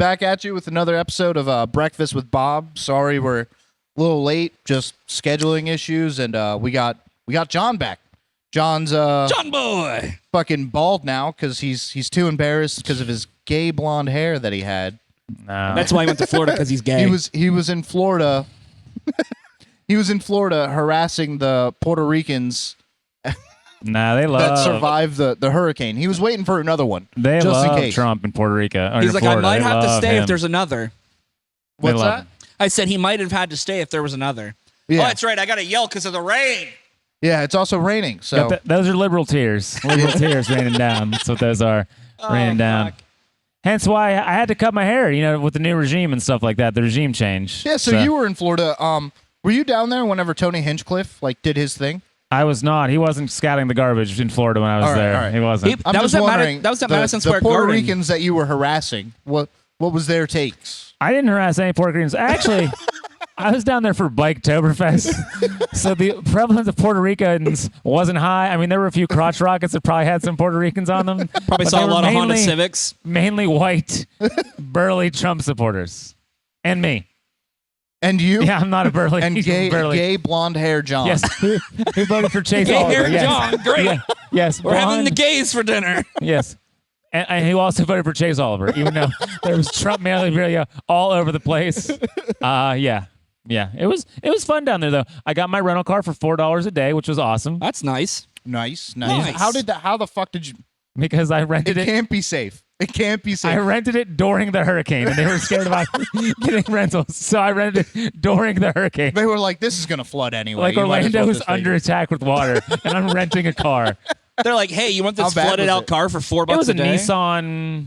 back at you with another episode of Breakfast with Bob. Sorry we're a little late, just scheduling issues, and we got John back. John's John boy fucking bald now because he's too embarrassed because of his gay blonde hair that he had. No. That's why he went to Florida, because he's gay. He was in Florida. He was in Florida harassing the Puerto Ricans. Nah, they love that survived the hurricane. He was waiting for another one. They just love in case. Trump in Puerto Rico. He's like, Florida. I might have to stay him. if there's another. What's that? him. I said he might have had to stay if there was another. Yeah. Oh, that's right. I got to yell because of the rain. Yeah, it's also raining. So Those are liberal tears. Liberal tears raining down. That's what those are. Raining down. Fuck. Hence why I had to cut my hair, with the new regime and stuff like that, the regime change. yeah, so you were in Florida. Were you down there whenever Tony Hinchcliffe did his thing? I was not. He wasn't scouting the garbage in Florida when I was there. All right. He wasn't. I'm That just was at wondering. that was at Madison Square the Puerto Garden. Ricans that you were harassing. What was their takes? I didn't harass any Puerto Ricans. Actually, I was down there for Biketoberfest. So the prevalence of Puerto Ricans wasn't high. I mean, there were a few crotch rockets that probably had some Puerto Ricans on them. Probably but saw they a were lot of Honda mainly- Civics. Mainly white, burly Trump supporters. And me. And you? Yeah, I'm not a burly. And gay blonde hair John. Yes, who voted for Chase Gay Oliver. hair Yes. John, great. Yeah, yes, We're having blonde- the gays for dinner. Yes. And who also voted for Chase Oliver, even though there was Trump memorabilia all over the place. Yeah. It was fun down there, though. I got my rental car for $4 a day, which was awesome That's nice. Nice. Nice. How the fuck did you? because I rented It it. can't be safe. It can't be safe. I rented it during the hurricane, and they were scared about getting rentals, so I rented it during the hurricane. They were like, "This is gonna flood anyway." Like You might as Orlando well was just take under it." attack with water, and I'm renting a car. They're like, hey, you want How this bad flooded was out it? car for $4 It was a a day? Nissan.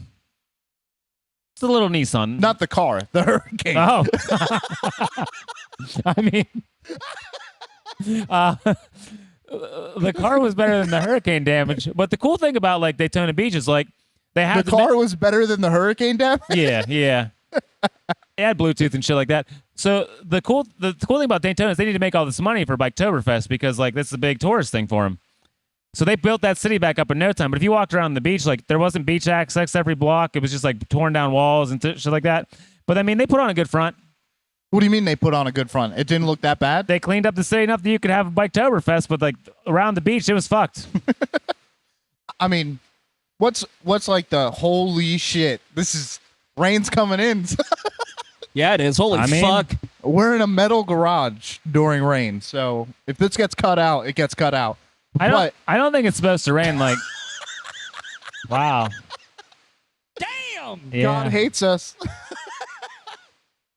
It's a little Nissan. Not the car, the hurricane. Oh. I mean, the car was better than the hurricane damage. But the cool thing about Daytona Beach is they had The car was better than the hurricane damage. Yeah. It had Bluetooth and shit like that. So the cool thing about Daytona is they need to make all this money for Biketoberfest because this is a big tourist thing for them. So they built that city back up in no time. But if you walked around the beach, there wasn't beach access every block. It was just torn down walls and shit like that. But I mean, they put on a good front. What do you mean they put on a good front? It didn't look that bad. They cleaned up the city enough that you could have a Biketoberfest, but around the beach, it was fucked. I mean, what's the holy shit? This is rain's coming in. Yeah, it is. Holy I mean- fuck. We're in a metal garage during rain, so if this gets cut out, it gets cut out. I don't think it's supposed to rain Wow. Damn. Yeah. God hates us.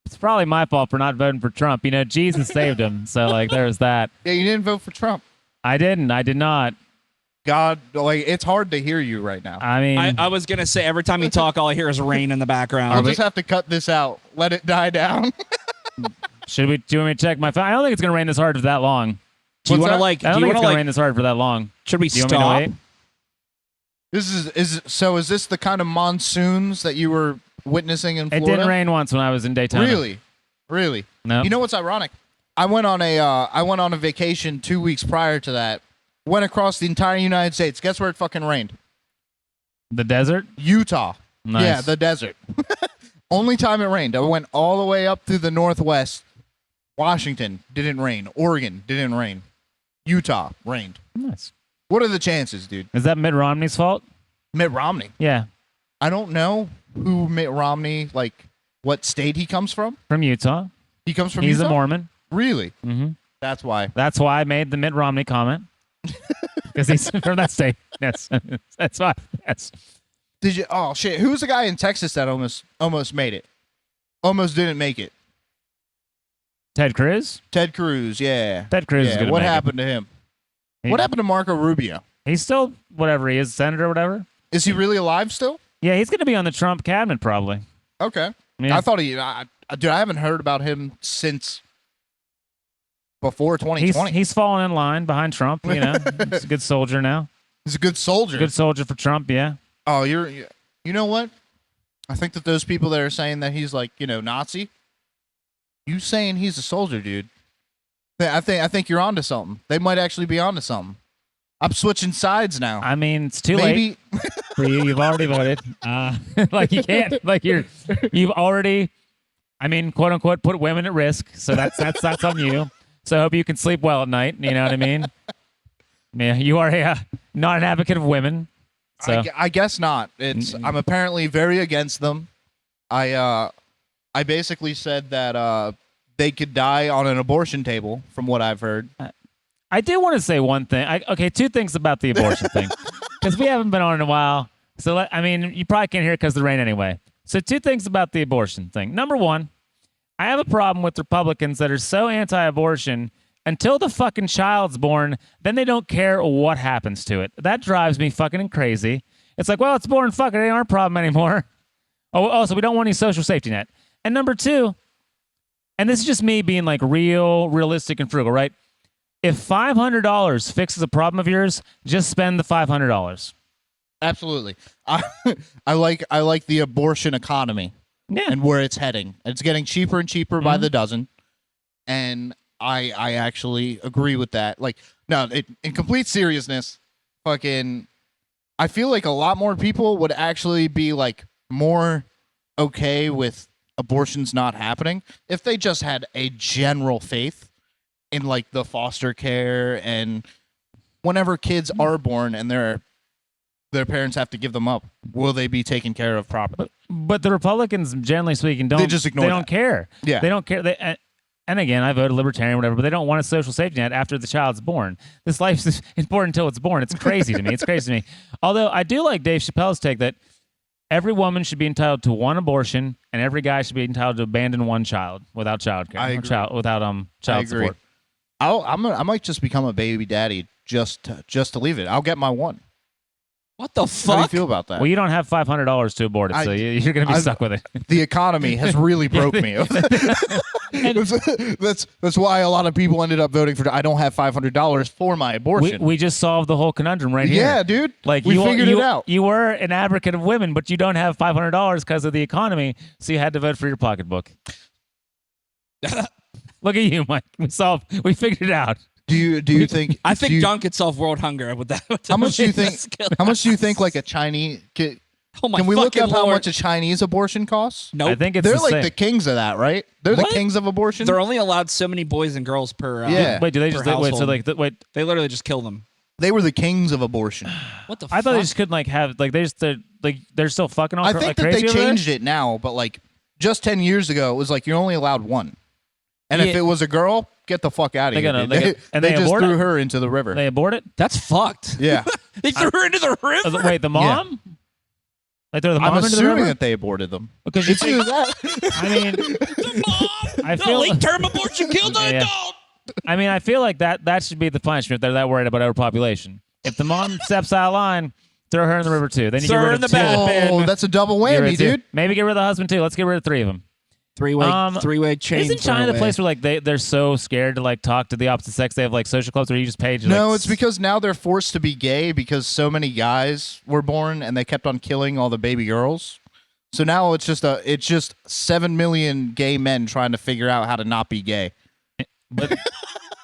It's probably my fault for not voting for Trump. Jesus saved him. So there's that. Yeah, you didn't vote for Trump. I didn't. I did not. God, it's hard to hear you right now. I mean, I was going to say, every time you talk, all I hear is rain in the background. I'll just have to cut this out. Let it die down. do you want me to check my phone? I don't think it's going to rain this hard for that long. Do you What's want to that? I don't do you think it's want going to to rain this hard for that long. should we Do you want me to stop? wait? Is this the kind of monsoons that you were witnessing in It Florida? didn't rain once when I was in Daytona. Really? No. You know what's ironic? I went on a vacation 2 weeks prior to that. Went across the entire United States. Guess where it fucking rained? The desert? Utah. Nice. Yeah, the desert. Only time it rained. I went all the way up through the Northwest. Washington didn't rain. Oregon didn't rain. Utah rained. Nice. What are the chances, dude? Is that Mitt Romney's fault? Mitt Romney. Yeah. I don't know who Mitt Romney, what state he comes from. From Utah. He comes from He's Utah? a Mormon. Really? Mm-hmm. That's why. That's why I made the Mitt Romney comment. Because he's from that state. Yes. That's why. Yes. Did you? Oh shit! Who was the guy in Texas that almost made it? Almost didn't make it. Ted Cruz? Ted Cruz. Yeah. Ted Cruz is Yeah. gonna What make it. happened to him? He- What happened to Marco Rubio? He's still whatever he is, senator or whatever. Is he really alive still? Yeah, he's going to be on the Trump cabinet probably. Okay. Yeah. I thought dude, I haven't heard about him since before 2020. He's fallen in line behind Trump, He's a good soldier now. He's a good soldier. Good soldier for Trump, yeah. Oh, you know what? I think that those people that are saying that he's Nazi, you saying he's a soldier, dude. I think you're onto something. They might actually be onto something. I'm switching sides now. I mean, it's too late. Maybe For you, you've already voted. Like you can't, like you've already, I mean, quote unquote, put women at risk. So that's on you. So I hope you can sleep well at night. You know what I mean? Yeah, you are not an advocate of women. So I guess not. I'm apparently very against them. I basically said that they could die on an abortion table, from what I've heard. I do want to say one thing. Two things about the abortion thing, because we haven't been on in a while. So I mean, you probably can't hear it because of the rain anyway. So 2 things about the abortion thing. Number 1, I have a problem with Republicans that are so anti-abortion until the fucking child's born, then they don't care what happens to it. That drives me fucking crazy. It's like, well, it's born, fuck it, ain't our problem anymore. Oh, so we don't want any social safety net. And number 2, and this is just me being like realistic and frugal, right? If $500 fixes a problem of yours, just spend the $500. Absolutely. I like the abortion economy and where it's heading. It's getting cheaper and cheaper by the dozen. And I actually agree with that. Like, no, in complete seriousness, fucking, I feel like a lot more people would actually be like more okay with abortions not happening if they just had a general faith in like the foster care, and whenever kids are born and their parents have to give them up, will they be taken care of properly? But the Republicans, generally speaking, They just ignore They don't that. care. Yeah. They don't care. And again, I voted libertarian, whatever, but they don't want a social safety net after the child's born. This life is important until it's born. It's crazy to me. It's crazy to me. Although I do like Dave Chappelle's take that every woman should be entitled to 1 abortion, and every guy should be entitled to abandon 1 child without child care. I agree. Without child support. I might just become a baby daddy just to leave it. I'll get my 1. What the How do you fuck? feel about that? Well, you don't have $500 to abort it, so you're going to be stuck with it. The economy has really broke me. That's why a lot of people ended up voting for. I don't have $500 for my abortion. We just solved the whole conundrum right here. Yeah, dude. Like we figured it out. You were an advocate of women, but you don't have $500 because of the economy, so you had to vote for your pocketbook. Look at you, Mike. We figured it out. Do you think? I think John could solve world hunger with that. How much do you think? How much do you think like a Chinese? Oh my Can we look fucking up how Lord. much a Chinese abortion costs? Nope. I think it's They're the like same. the kings of that, right? They're What? the kings of abortion. They're only allowed so many boys and girls per. Yeah. Wait, do they per just wait? So household. like wait? They literally just kill them. They were the kings of abortion. What the? I fuck? thought they just couldn't like have like they're still fucking all I think like that they crazy over there? changed it now, but like just 10 years ago, it was like you're only allowed 1. And if Yeah. it was a girl, get the fuck out of They here. gotta- dude. and They they just abort threw it? her into the river. They abort it. That's fucked. Yeah. They threw her into the river. Wait, the mom? Like throw the mom I'm into the assuming river? that they aborted them. Because you see that. I mean, I The feel late-term abortion killed an Yeah. adult. I mean, I feel like that should be the punishment if they're that worried about overpopulation. If the mom steps out of line, throw her in the river too. Then you Throw get her rid in of the 2. bath. Oh, that's a double Get rid whammy, of 2. dude. Maybe get rid of the husband too. Let's get rid of 3 of them. Three-way chain. Isn't China the place where like they're so scared to like talk to the opposite sex? They have like social clubs where you just pay to No, like, it's because now they're forced to be gay because so many guys were born and they kept on killing all the baby girls. So now it's just 7 million gay men trying to figure out how to not be gay. But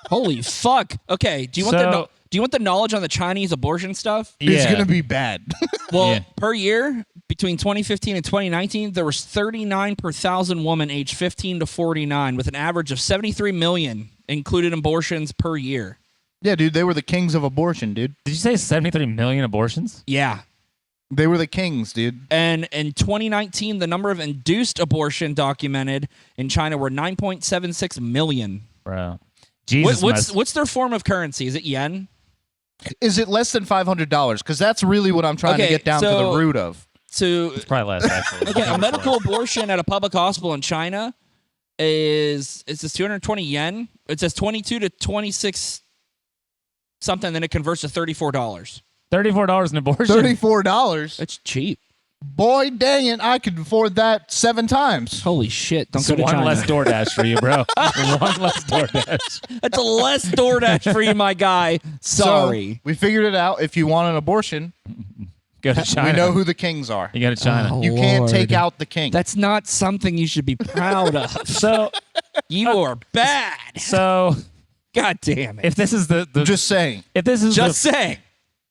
Holy fuck. Okay. Do you want So- the knowledge on the Chinese abortion stuff? It's yeah. gonna be bad. Well, Yeah. per year between 2015 and 2019, there was 39 per thousand women aged 15 to 49, with an average of 73 million included abortions per year. Yeah, dude, they were the kings of abortion, dude. Did you say 73 million abortions? Yeah. They were the kings, dude. And in 2019, the number of induced abortion documented in China were 9.76 million. Bro. Jesus. What's their form of currency? Is it yen? Is it less than $500? Because that's really what I'm trying to Okay, get down to so- the root of. So, It's probably less, actually. okay, a medical abortion at a public hospital in China is it says 220 yen. It says 22 to 26 something, then it converts to $34. $34 an abortion? $34. That's cheap. Boy, dang it, I could afford that 7 times. Holy shit! Don't So go to one China. less DoorDash for you, bro. One less DoorDash. That's a less DoorDash for you, my guy. Sorry. So, we figured it out. If you want an abortion, Go to China. we know who the kings are. You go to China. Oh. You can't Lord. take out the king. That's not something you should be proud of. So, You are bad. so God damn it. if this is the I'm just saying. if this is Just saying.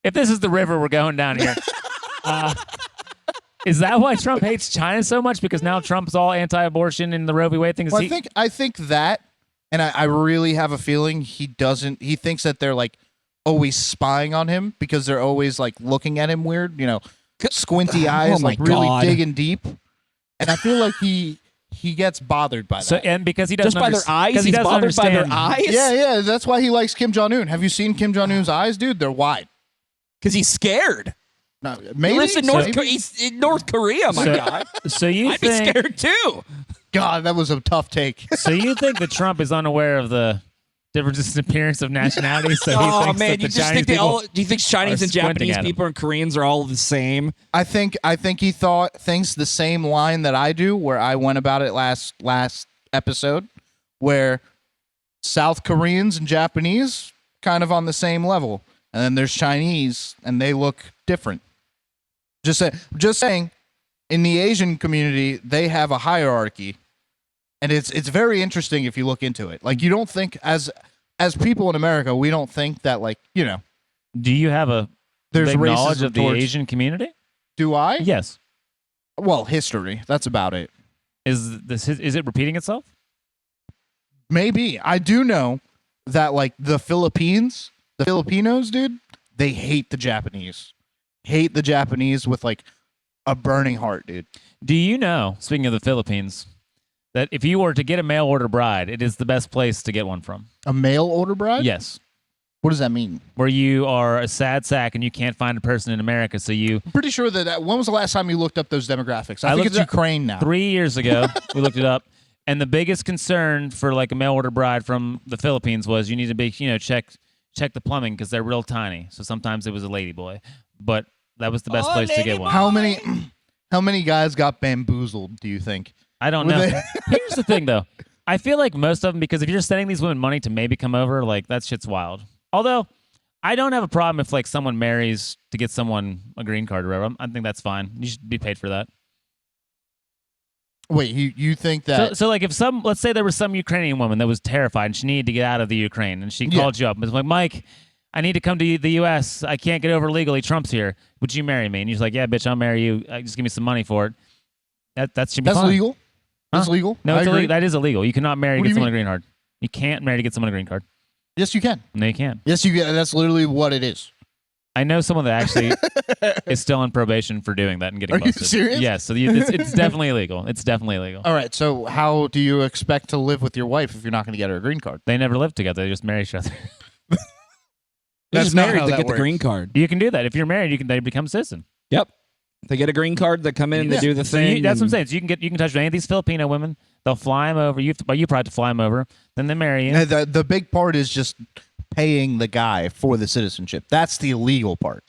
if this is the river we're going down here, Is that why Trump hates China so much? Because now Trump's all anti-abortion and the Roe v. Wade thing. Well, I think that, and I really have a feeling he doesn't. He thinks that they're like always spying on him because they're always like looking at him weird. You know, squinty eyes, like really digging deep. And I feel like he gets bothered by that. So, and because he doesn't just by their eyes, he's bothered by their eyes. Yeah. That's why he likes Kim Jong Un. Have you seen Kim Jong Un's eyes, dude? They're wide. Because he's scared. No, maybe He lives in he's in North Korea. My God. So I'd be scared too. God, that was a tough take. So you think that Trump is unaware of the differences in appearance of nationality? So he thinks that you the just Chinese think people do you think Chinese are and squinting Japanese at him? people and Koreans are all the same? I think he thinks the same line that I do, where I went about it last episode, where South Koreans and Japanese kind of on the same level, and then there's Chinese, and they look different. Just saying, in the Asian community, they have a hierarchy, and it's very interesting if you look into it. Like, you don't think as people in America, we don't think that, like, you know. Do you have a there's big knowledge racism of the towards- Asian community? Do I? Yes. Well, history. That's about it. Is it repeating itself? Maybe. I do know that, like, the Filipinos, dude, they hate the Japanese. Hate the Japanese with, like, a burning heart, dude. Do you know, speaking of the Philippines, that if you were to get a mail order bride, it is the best place to get one from? A mail order bride? Yes. What does that mean? Where you are a sad sack and you can't find a person in America, so you... I'm pretty sure that when was the last time you looked up those demographics? I think it's Ukraine now. 3 years ago, we looked it up. And the biggest concern for like a mail order bride from the Philippines was you need to be, check the plumbing because they're real tiny. So sometimes it was a lady boy, but that was the best place to get one. How many guys got bamboozled, do you think? I don't know. Here's the thing, though. I feel like most of them, because if you're sending these women money to maybe come over, like, that shit's wild. Although, I don't have a problem if, like, someone marries to get someone a green card or whatever. I think that's fine. You should be paid for that. Wait, you think that... So like, if let's say there was some Ukrainian woman that was terrified and she needed to get out of the Ukraine, and she called you up and was like, Mike, I need to come to the U.S. I can't get over legally. Trump's here. Would you marry me? And you're like, yeah, bitch, I'll marry you. Just give me some money for it. That should be fine. That's legal? Huh? That's legal? No, it's illegal. That is illegal. You cannot marry to get someone a green card. You can't marry to get someone a green card. Yes, you can. No, you can't. Yes, you can. That's literally what it is. I know someone that actually is still on probation for doing that and getting busted. Are you serious? Yes, so it's definitely illegal. It's definitely illegal. All right, so how do you expect to live with your wife if you're not going to get her a green card? They never live together. They just marry each other. They're just married to get works. the green card. You can do that. If you're married, they become a citizen. Yep. They get a green card. They come in and they do the thing. That's what I'm saying. So you can touch with any of these Filipino women. They'll fly them over. You probably have to fly them over. Then they marry you. No, the big part is just paying the guy for the citizenship. That's the illegal part.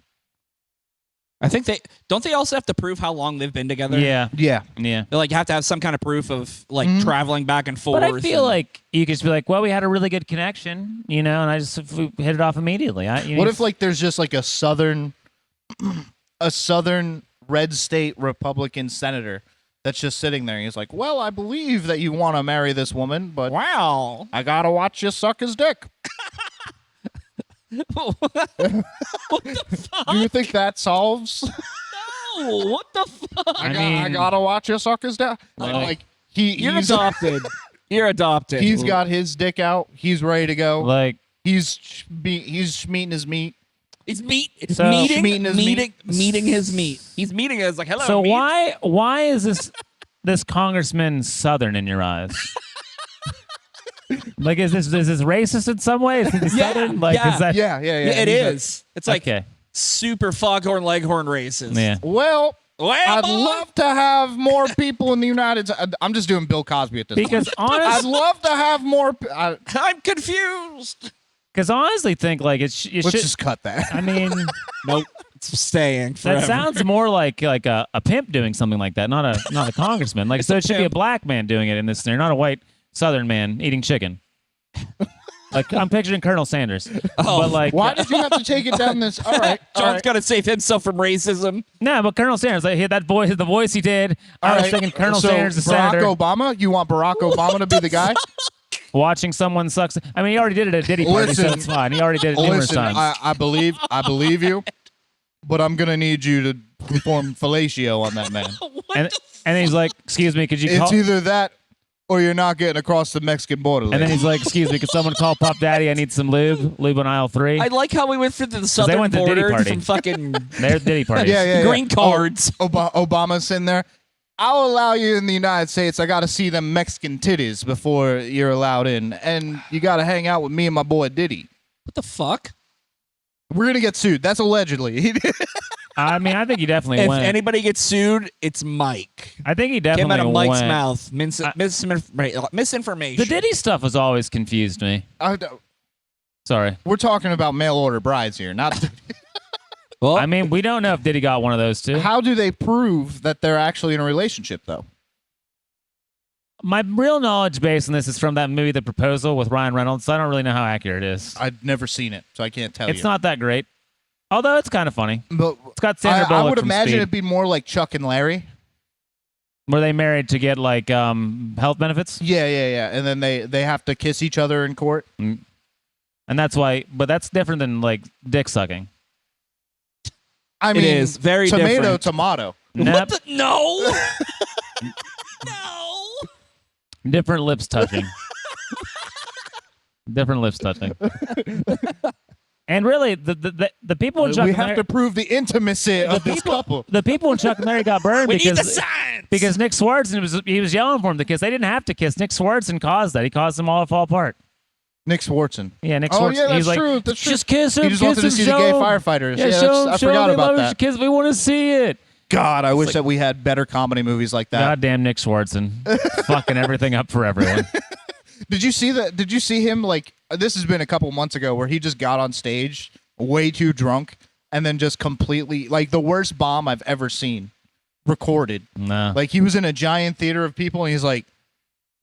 I think they also have to prove how long they've been together. Yeah. They like have to have some kind of proof of like traveling back and forth. But I feel like you could just be like, well, we had a really good connection, and I just hit it off immediately. What if like there's just like a southern red state Republican senator that's just sitting there and he's like, well, I believe that you want to marry this woman, but wow, I gotta watch you suck his dick. what the fuck? Do you think that solves? No, what the fuck? I gotta watch you suck his dick. You're adopted. You're adopted. He's got his dick out. He's ready to go. Like he's meeting his meat. It's meat. It's So- meeting his meat. He's meeting us like hello. so meat. why is this congressman Southern in your eyes? Like, is this racist in some way? Is he Southern? Like, yeah. is that? Yeah. It is. It's like Okay. super foghorn leghorn racist. Yeah. Well, I'd boy. love to have more people in the United States. I'm just doing Bill Cosby at this Because point. I'd love to have more. I'm confused. Because honestly, think like it should. Let's just cut that. I mean, Nope. It's staying forever. that sounds more like a pimp doing something like that, not a congressman. Like, so it should be a black man doing it in this scenario, not a white Southern man eating chicken. Like, I'm picturing Colonel Sanders. But like, Why did you have to take it down this? All right. John's got to save himself from racism. no, but Colonel Sanders, like, the voice he did. I was thinking Colonel so Sanders, the Barack senator, Obama. You want Barack Obama to be the guy? watching someone suck. I mean, he already did it at Diddy party, so Listen. it's fine. He already did it numerous Listen, times. I believe you. but I'm gonna need you to perform fellatio on that man. And he's like, excuse me, could you It's call? either that or you're not getting across the Mexican border. And then lady. he's like, excuse me, could someone call Puff Daddy? I need some lube. Lube on aisle 3. I like how we went through the southern went to Diddy border party. from fucking There's Diddy parties. yeah. green cards. Obama's sitting there. I'll allow you in the United States. I got to see them Mexican titties before you're allowed in. And you got to hang out with me and my boy Diddy. What the fuck? We're going to get sued. That's allegedly. I mean, I think he definitely If went. anybody gets sued, it's Mike. I think he Came definitely out of Mike's went. mouth. Misinformation. The Diddy stuff has always confused me. Sorry. We're talking about mail order brides here, not. Well, I mean, we don't know if Diddy got one of those too. How do they prove that they're actually in a relationship, though? My real knowledge base on this is from that movie, The Proposal, with Ryan Reynolds. So I don't really know how accurate it is. I've never seen it, so I can't tell It's you. not that great. Although it's kind of funny. But It's got Sandra I Bullock would from imagine Speed. it'd be more like Chuck and Larry. Were they married to get like health benefits? Yeah. And then they have to kiss each other in court. And that's why, but that's different than like dick sucking. I mean, is very different. tomato. Nope. what the? No. No. Different lips touching. Different lips touching. And really, the people in Chuck We and have Larry, to prove the intimacy of this couple. the people in Chuck and Larry got burned We need the because signs. Nick Swartzen was yelling for him to kiss. They didn't have to kiss. Nick Swartzen caused that. He caused them all to fall apart. Nick Swartzen. Yeah, Nick Oh, Swartzen. yeah, that's he's like, true. That's true. just kiss him. He just kiss wanted to him, see the show gay him. firefighters. Yeah, show him, I show forgot him they about love that. his kids. We want to see it. God, I wish that we had better comedy movies like that. Goddamn Nick Swartzen, fucking everything up for everyone. Did you see that? Did you see him like this has been a couple months ago where he just got on stage way too drunk and then just completely like the worst bomb I've ever seen recorded. No, Like he was in a giant theater of people and he's like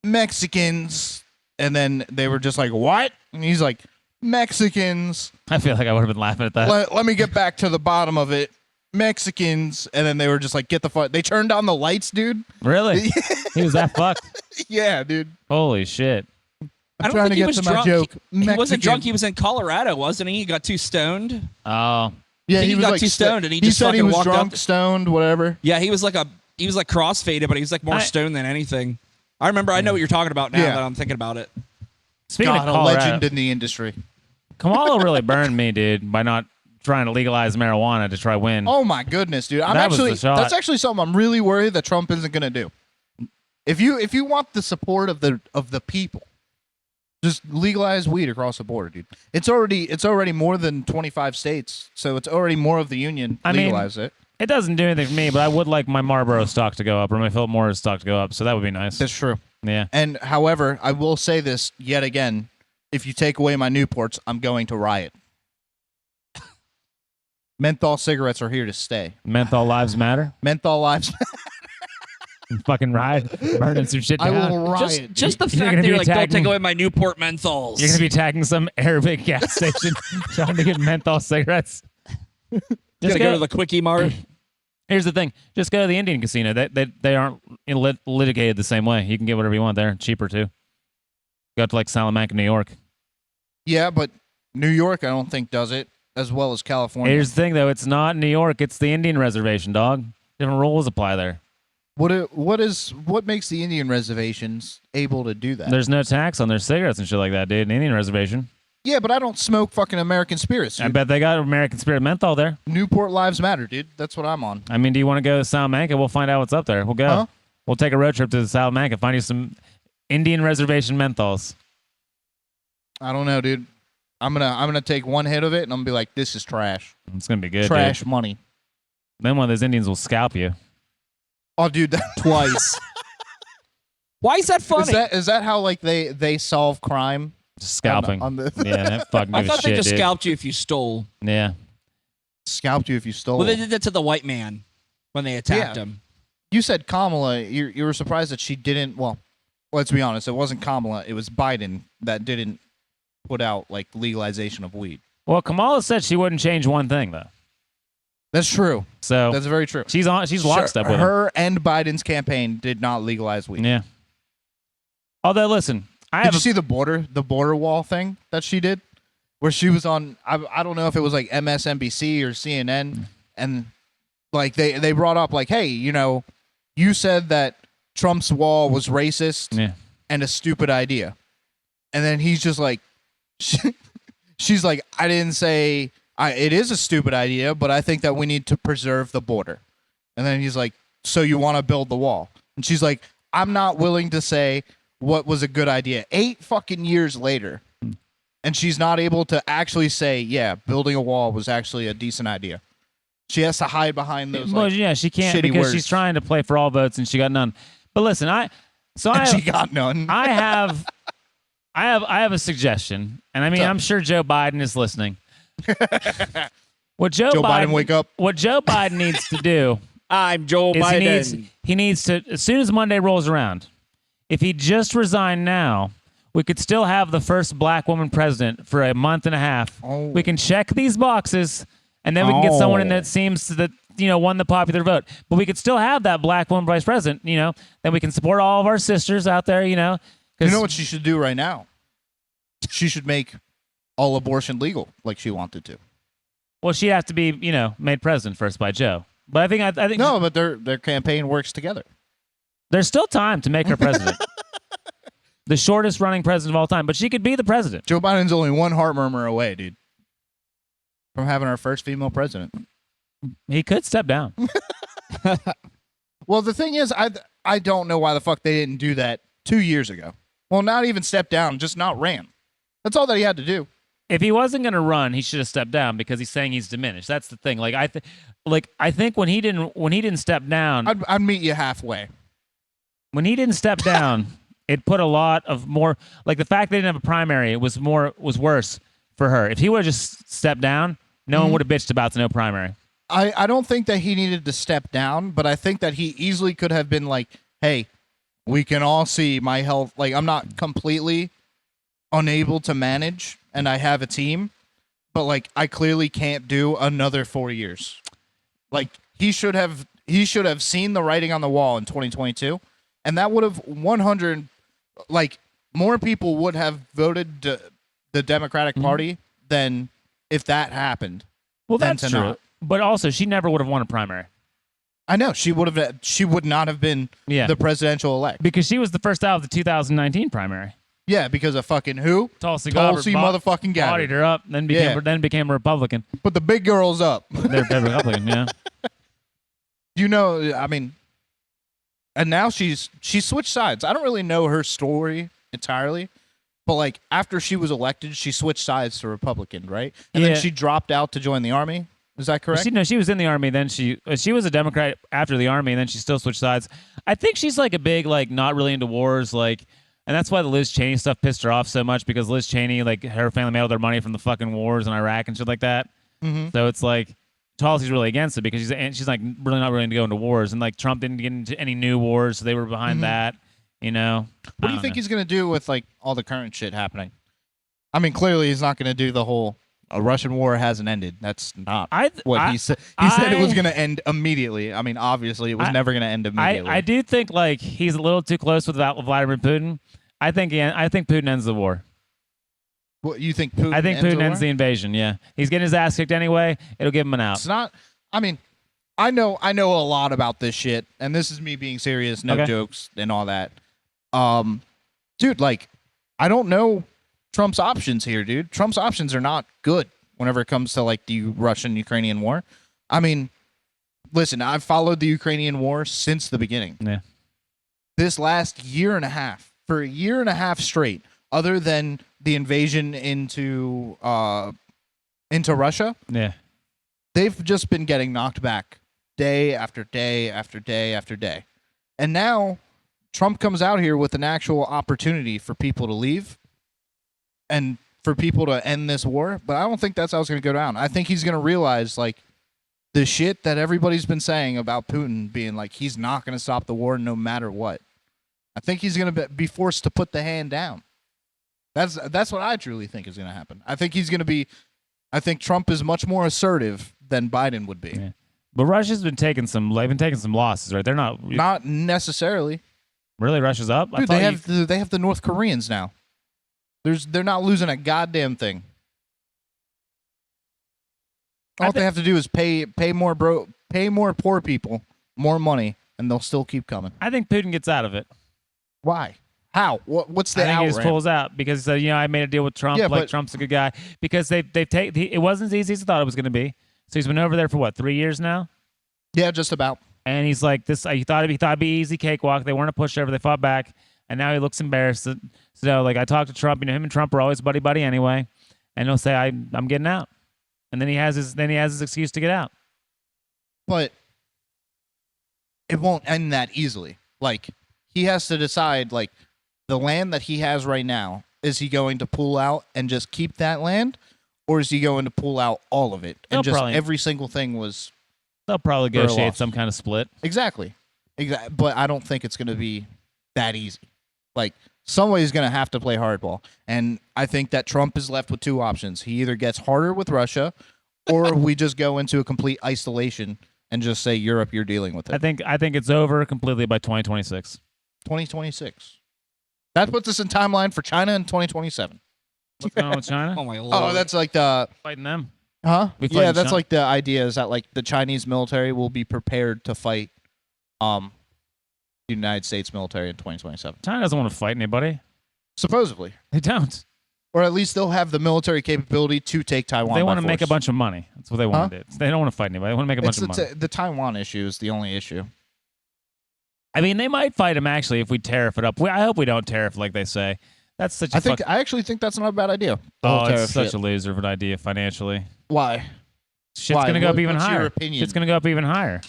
Mexicans and then they were just like what? And he's like Mexicans. I feel like I would have been laughing at that. Let me get back to the bottom of it. Mexicans, and then they were just like, "Get the fuck!" They turned down the lights, dude. Really? He was that fucked? Yeah, dude. Holy shit! I don't trying think to he get was to my drunk. joke. He wasn't Mexican. drunk. He was in Colorado, wasn't he? He got too stoned. Oh, Yeah, I think he was got like too stoned and he just said he fucking was walked drunk, up- stoned, whatever. Yeah, he was like crossfaded, but he was like more stoned than anything. I remember. I know what you're talking about now Yeah. that I'm thinking about it. speaking God, of a Colorado, legend in the industry. Kamala really burned me, dude, by not trying to legalize marijuana to try win. Oh my goodness, dude! That was the shot. That's actually something I'm really worried that Trump isn't going to do. If you want the support of the people, just legalize weed across the border, dude. It's already more than 25 states, so it's already more of the union. I mean, Legalize it. It doesn't do anything for me, but I would like my Marlboro stock to go up or my Philip Morris stock to go up, so that would be nice. That's true. Yeah. And however, I will say this yet again: if you take away my Newports, I'm going to riot. Menthol cigarettes are here to stay. Menthol lives matter. Menthol lives. Fucking ride, burning some shit I down. will riot. Just the You're fact gonna that be you're like, don't attacking- take away my Newport menthols. You're gonna be attacking some Arabic gas station trying to get menthol cigarettes. Gotta go to the Quickie Mart. Here's the thing: just go to the Indian casino. They aren't litigated the same way. You can get whatever you want there, cheaper too. Go to like Salamanca, New York. Yeah, but New York, I don't think does it as well as California. Here's the thing, though: it's not New York; it's the Indian reservation, dog. Different rules apply there. What makes the Indian reservations able to do that? There's no tax on their cigarettes and shit like that, dude. An Indian reservation. Yeah, but I don't smoke fucking American spirits. I Dude. bet they got American Spirit menthol there. Newport Lives Matter, dude. That's what I'm on. I mean, do you want to go to Salamanca? We'll find out what's up there. We'll go. Huh? We'll take a road trip to Salamanca, find you some Indian reservation menthols. I don't know, dude. I'm gonna take one hit of it and I'm gonna be like, this is trash. It's gonna be good. Trash Dude. money. Then one of those Indians will scalp you. Oh, dude, that, Twice. Why is that funny? is that how like they solve crime? Just scalping. On the Yeah, that fucking I give a thought they shit, just dude. scalped you if you stole. Yeah. Scalped you if you stole. Well, they did that to the white man when they attacked Yeah. him. You said Kamala. You were surprised that she didn't. Well, let's be honest. It wasn't Kamala. It was Biden that didn't put out like legalization of weed. Well, Kamala said she wouldn't change one thing though. That's true. So That's very true. she's lockstep with him. Her and Biden's campaign did not legalize weed. Yeah. Although, listen, Did you see the border wall thing that she did, where she was on? I don't know if it was like MSNBC or CNN, and like they brought up like, hey, you said that Trump's wall was racist and a stupid idea, and then he's just like, she's like, I didn't say it is a stupid idea, but I think that we need to preserve the border, and then he's like, so you want to build the wall, and she's like, I'm not willing to say what was a good idea. 8 fucking years later. And she's not able to actually say, yeah, building a wall was actually a decent idea. She has to hide behind those. Well, yeah, she can't because words. she's trying to play for all votes and she got none. But listen, she got none. I have a suggestion, and I mean, I'm sure Joe Biden is listening. What Joe Biden wake up. What Joe Biden needs to do. I'm Joe Biden. He needs to, as soon as Monday rolls around, if he just resigned now, we could still have the first black woman president for a month and a half. Oh. We can check these boxes, and then we can get someone in that seems that won the popular vote. But we could still have that black woman vice president. Then we can support all of our sisters out there. You know what she should do right now? She should make all abortion legal, like she wanted to. Well, she'd have to be made president first by Joe. But I think no, but their campaign works together. There's still time to make her president. The shortest running president of all time, but she could be the president. Joe Biden's only one heart murmur away, dude, from having our first female president. He could step down. Well, the thing is, I don't know why the fuck they didn't do that 2 years ago. Well, not even step down, just not ran. That's all that he had to do. If he wasn't going to run, he should have stepped down because he's saying he's diminished. That's the thing. Like I think when he didn't step down, I'd meet you halfway. When he didn't step down. It put a lot of more, like the fact they didn't have a primary was worse for her. If he would have just stepped down, no one would have bitched about the no primary. I don't think that he needed to step down, but I think that he easily could have been like, hey, we can all see my health. Like, I'm not completely unable to manage and I have a team, but like, I clearly can't do another 4 years. Like, he should have seen the writing on the wall in 2022, and that would have 100. Like, more people would have voted the Democratic Party than if that happened. Well, that's true. But also, she never would have won a primary. I know. She would not have been the presidential elect. Because she was the first out of the 2019 primary. Yeah, because of fucking who? Tulsi motherfucking Gabbard. Bodied her up, then became a Republican. Put the big girls up. They're Republican, yeah. I mean... And now she switched sides. I don't really know her story entirely, but like after she was elected, she switched sides to Republican, right? And then she dropped out to join the army. Is that correct? She was in the army. Then she was a Democrat after the army, and then she still switched sides. I think she's like a big not really into wars, and that's why the Liz Cheney stuff pissed her off so much because Liz Cheney her family made all their money from the fucking wars in Iraq and shit like that. Mm-hmm. So it's like. Tulsi's really against it because she's like really not willing to go into wars, and like Trump didn't get into any new wars, so they were behind that. What do you think he's gonna do with like all the current shit happening? I mean, clearly he's not gonna do the whole Russian war hasn't ended. That's not what he said. He said it was gonna end immediately. I mean, obviously it was never gonna end immediately. I do think like he's a little too close with Vladimir Putin. I think Putin ends the war. What, you think Putin? I think Putin ends the invasion. Yeah, he's getting his ass kicked anyway. It'll give him an out. It's not. I mean, I know a lot about this shit, and this is me being serious, no jokes and all that. Dude, like, I don't know Trump's options here, dude. Trump's options are not good whenever it comes to like the Russian-Ukrainian war. I mean, listen, I've followed the Ukrainian war since the beginning. Yeah. This last year and a half, for a year and a half straight, other than the invasion into Russia, they've just been getting knocked back day after day after day after day. And now Trump comes out here with an actual opportunity for people to leave and for people to end this war. But I don't think that's how it's going to go down. I think he's going to realize, like, the shit that everybody's been saying about Putin being like, he's not going to stop the war no matter what. I think he's going to be forced to put the hand down. That's what I truly think is going to happen. I think Trump is much more assertive than Biden would be. Yeah. But Russia's been taking some losses, right? They're not necessarily. Really, Russia's up? Dude, they have the North Koreans now. They're not losing a goddamn thing. All they have to do is pay more poor people more money, and they'll still keep coming. I think Putin gets out of it. Why? How? What's the I think he out just ramp? pulls out because he said, I made a deal with Trump. Yeah, like but- Trump's a good guy because it wasn't as easy as I thought it was going to be. So he's been over there for what, 3 years now? Yeah, just about. And he's like this. He thought it'd be easy cakewalk. They weren't a pushover. They fought back, and now he looks embarrassed. So like I talked to Trump. Him and Trump are always buddy anyway, and he'll say I'm getting out, and then he has his excuse to get out. But it won't end that easily. Like, he has to decide, like, the land that he has right now, is he going to pull out and just keep that land, or is he going to pull out all of it and every single thing was They'll probably for a negotiate loss. some kind of split. Exactly. But I don't think it's going to be that easy. Like, somebody's going to have to play hardball. And I think that Trump is left with two options. He either gets harder with Russia, or we just go into a complete isolation and just say, Europe, you're dealing with it. I think it's over completely by 2026. 2026. That puts us in timeline for China in 2027. What's going on with China? Oh my lord. Oh, that's like the... Fighting them. Huh? We Yeah, fighting that's China? like the idea is that like the Chinese military will be prepared to fight the United States military in 2027. China doesn't want to fight anybody. Supposedly. They don't. Or at least they'll have the military capability to take Taiwan. They want want to make a bunch of money. That's what they want to do. They don't want to fight anybody. They want to make a bunch of money. The Taiwan issue is the only issue. I mean, they might fight them actually if we tariff it up. I hope we don't tariff like they say. That's such a I actually think that's not a bad idea. The whole Oh, tariff it's such shit. a loser of an idea financially. Why? Shit's Why? gonna go up even What's higher. your opinion? Shit's gonna go up even higher.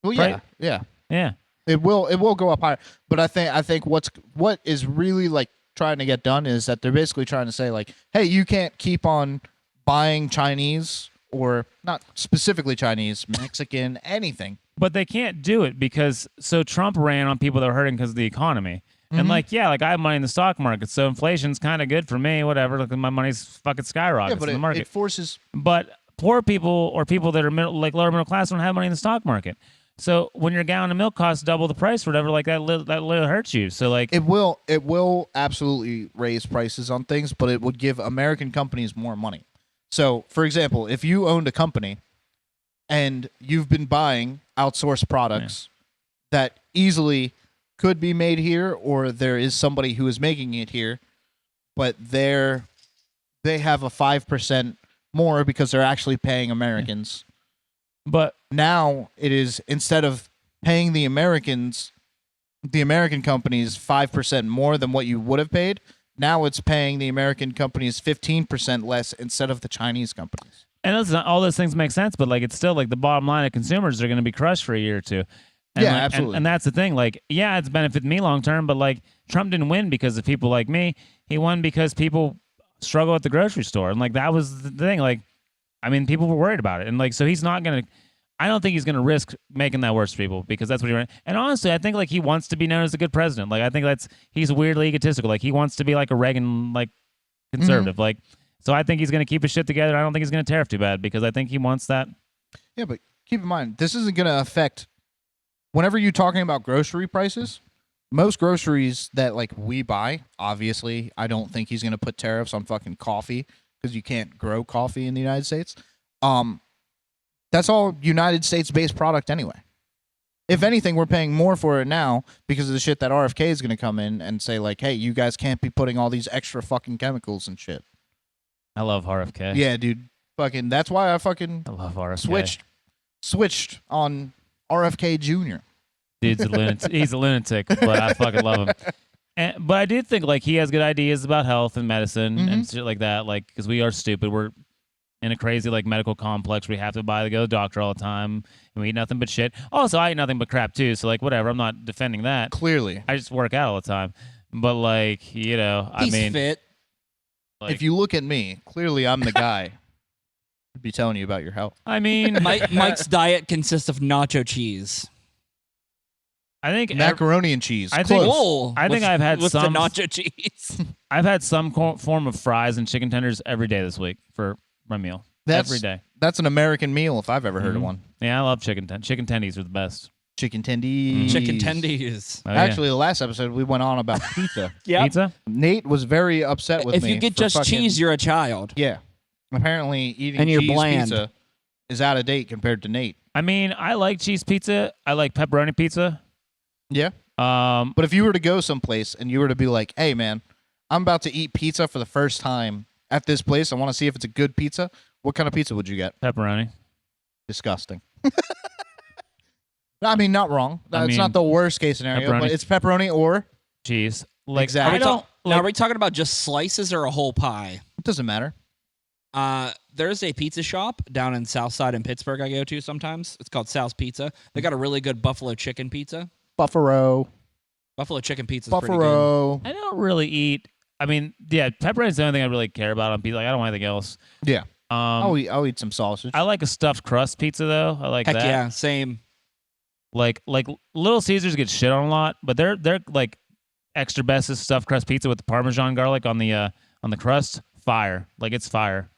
Well, yeah, Right? yeah. Yeah. It will go up higher. But I think what is really like trying to get done is that they're basically trying to say like, hey, you can't keep on buying Chinese, or not specifically Chinese, Mexican, anything. But they can't do it because Trump ran on people that were hurting because of the economy. And Mm-hmm. I have money in the stock market, so inflation's kind of good for me. Whatever, look, my money's fucking skyrockets Yeah, but in the market. it forces. But poor people or people that are lower middle class don't have money in the stock market. So when your gallon of milk costs double the price, or whatever, like that little hurts you. So like It will absolutely raise prices on things, but it would give American companies more money. So, for example, if you owned a company and you've been buying outsourced products that easily could be made here, or there is somebody who is making it here, but they have a 5% more because they're actually paying Americans. But Now it is, instead of paying the American companies 5% more than what you would have paid, now it's paying the American companies 15% less instead of the Chinese companies. and all those things make sense, but like it's still like the bottom line of consumers are going to be crushed for a year or two. And Yeah, like, absolutely. And that's the thing. Like, yeah, it's benefited me long term, but like Trump didn't win because of people like me. He won because people struggle at the grocery store, and like that was the thing. Like, I mean, people were worried about it, and like so he's not going to. I don't think he's going to risk making that worse for people because that's what he ran. And honestly, I think like he wants to be known as a good president. Like I think he's weirdly egotistical. Like he wants to be like a Reagan like conservative. Mm-hmm. Like so I think he's going to keep his shit together. I don't think he's going to tariff too bad because I think he wants that. Yeah, but keep in mind, this isn't going to affect. Whenever you're talking about grocery prices, most groceries that like we buy, obviously, I don't think he's going to put tariffs on fucking coffee because you can't grow coffee in the United States. That's all United States-based product anyway. If anything, we're paying more for it now because of the shit that RFK is going to come in and say like, hey, you guys can't be putting all these extra fucking chemicals and shit. I love RFK. Yeah, dude. Fucking. That's why I fucking I love RFK. switched on RFK Jr. Dude's a lunatic. He's a lunatic, but I fucking love him. But I do think like he has good ideas about health and medicine and shit like that. Like because we are stupid. We're in a crazy like medical complex. We have to go to the doctor all the time, and we eat nothing but shit. Also, I eat nothing but crap too. So like whatever. I'm not defending that. Clearly. I just work out all the time. But like I He's mean, fit. like, If you look at me, clearly I'm the guy to be telling you about your health. I mean, Mike's diet consists of nacho cheese. I think Macaroni and cheese. I think- Close. Whoa. I think I've had with some- the nacho cheese. I've had some form of fries and chicken tenders every day this week for my meal. That's every day. That's an American meal if I've ever heard of Mhm. one. Yeah, I love chicken tendies are the best. Chicken tendies. Chicken tendies. Oh, yeah. Actually, the last episode we went on about pizza. Yeah. Pizza? Nate was very upset with If me. you get for just fucking- cheese, you're a child. Yeah. Apparently eating And you're cheese bland. pizza is out of date compared to Nate. I mean, I like cheese pizza. I like pepperoni pizza. Yeah. But if you were to go someplace and you were to be like, hey, man, I'm about to eat pizza for the first time at this place. I want to see if it's a good pizza. What kind of pizza would you get? Pepperoni. Disgusting. I mean, not wrong. It's not the worst case scenario, pepperoni. but it's pepperoni or Cheese. Like, exactly. Are we talking about just slices or a whole pie? It doesn't matter. There's a pizza shop down in Southside in Pittsburgh I go to sometimes. It's called Sal's Pizza. They got a really good buffalo chicken pizza. Buffalo Chicken pizza is pretty good. Buffalo. I don't really eat. I mean, yeah, pepperoni is the only thing I really care about on pizza. Like, I don't want anything else. Yeah. I'll eat some sausage. I like a stuffed crust pizza though. I like Heck that. yeah, same. Like Little Caesars get shit on a lot, but they're like extra best is stuffed crust pizza with the Parmesan garlic on the crust. Fire. Like, it's fire.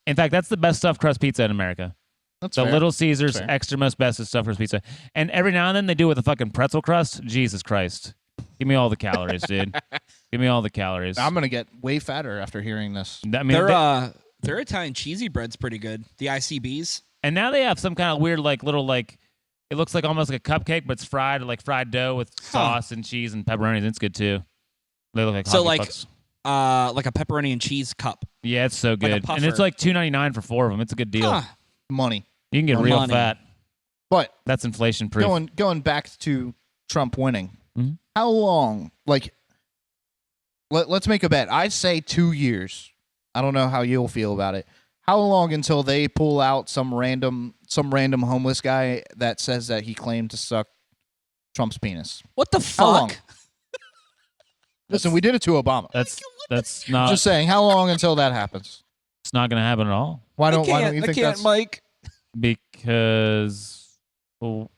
In fact, that's the best stuffed crust pizza in America. That's the fair. Little Caesars Fair. extra most best is stuffed crust pizza. And every now and then they do it with a fucking pretzel crust. Jesus Christ. Give me all the calories, dude. Give me all the calories. I'm gonna get way fatter after hearing this. I mean, Their Italian cheesy bread's pretty good. The ICBs. and now they have some kind of weird, like, little, like, it looks like almost like a cupcake, but it's fried, like fried dough with sauce and cheese and pepperoni. And it's good too. They look like So, hockey like, pucks. like a pepperoni and cheese cup. Yeah, it's so good, puffer. and it's like $2.99 for 4 of them. It's a good deal. Huh. Money. You can get real Money. fat. But That's inflation proof. going back to Trump winning, Mhm. how long? Like, let's make a bet. I say 2 years. I don't know how you'll feel about it. How long until they pull out some random homeless guy that says that he claimed to suck Trump's penis? What the How long? fuck? Listen, we did it to Obama. That's not. Just saying, how long until that happens? It's not going to happen at all Why don't you think that's Mike. because. Well,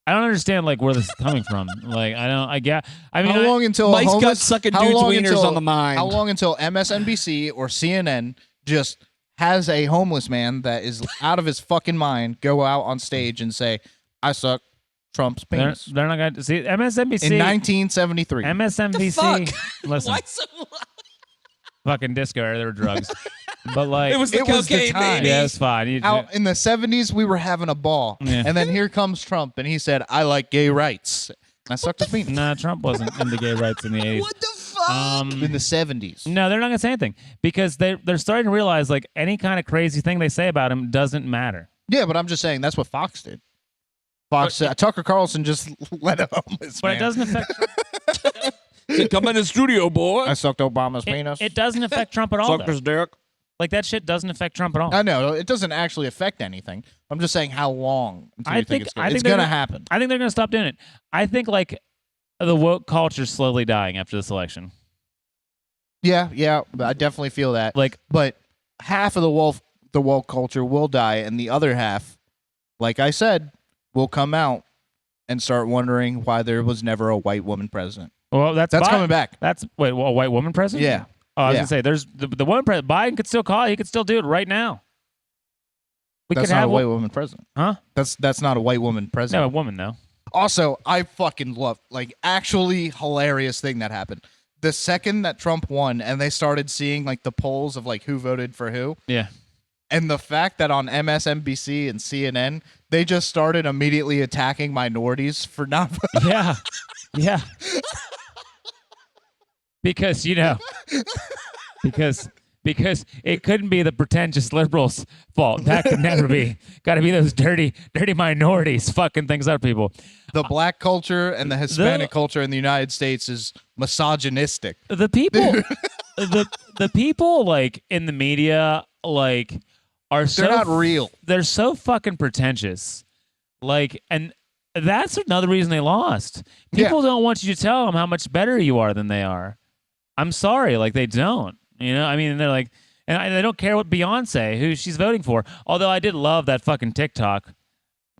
I don't understand, like, where this is coming from. Like, I don't. I get. I mean, how long until Mike's got homeless, sucking how dudes' long wieners until- on the mind. How long until MSNBC or CNN just has a homeless man that is out of his fucking mind go out on stage and say, "I suck Trump's penis"? they're not going to see MSNBC In 1973. MSNBC. Fuck? Listen, Why so? fucking disco era. There were drugs, but like It was the cocaine, time. baby. yeah, it's fine. Out in the 70s, we were having a ball. Yeah. And then here comes Trump, and he said, "I like gay rights." And I sucked his penis. Nah, Trump wasn't into gay rights in the 80s. What the fuck? In the 70s. No, they're not gonna say anything because they're starting to realize, like, any kind of crazy thing they say about him doesn't matter. Yeah, but I'm just saying that's what Fox did. Fox, Tucker Carlson just let a homeless But man. it doesn't affect. Come in the studio, boy. I sucked Obama's penis. It doesn't affect Trump at all. Suck though. his dick. Like, that shit doesn't affect Trump at all. I know it doesn't actually affect anything. I'm just saying how long until I you think think- it's I going think to they're happen. I think they're gonna stop doing it. I think, like, the woke culture's slowly dying after this election. Yeah, I definitely feel that. Like, But half of the woke culture will die, and the other half, like I said, will come out and start wondering why there was never a white woman president. well, that's Coming back. That's a white woman president. Yeah. Oh, I was Yeah. gonna say, there's the woman president. Biden could still call it. He could still do it right now. We That's could not have a white woman president. huh? That's not a white woman No, president. a woman though. Also, I fucking love, like, actually hilarious thing that happened. The second that Trump won and they started seeing, like, the polls of, like, who voted for who, Yeah. and the fact that on MSNBC and CNN, they just started immediately attacking minorities for not voting. Yeah. Yeah. Because, because it couldn't be the pretentious liberals' fault. That could never be. Got to be those dirty minorities fucking things up, people. The black culture and the Hispanic culture in the United States is misogynistic. The people, the people, like, in the media, like, are so They're not real. They're so fucking pretentious. Like, and that's another reason they lost. People don't want you to tell them how much better you are than they are. I'm sorry, like, they don't. I mean, they're like, and they don't care what Beyonce, who she's voting for. Although I did love that fucking TikTok.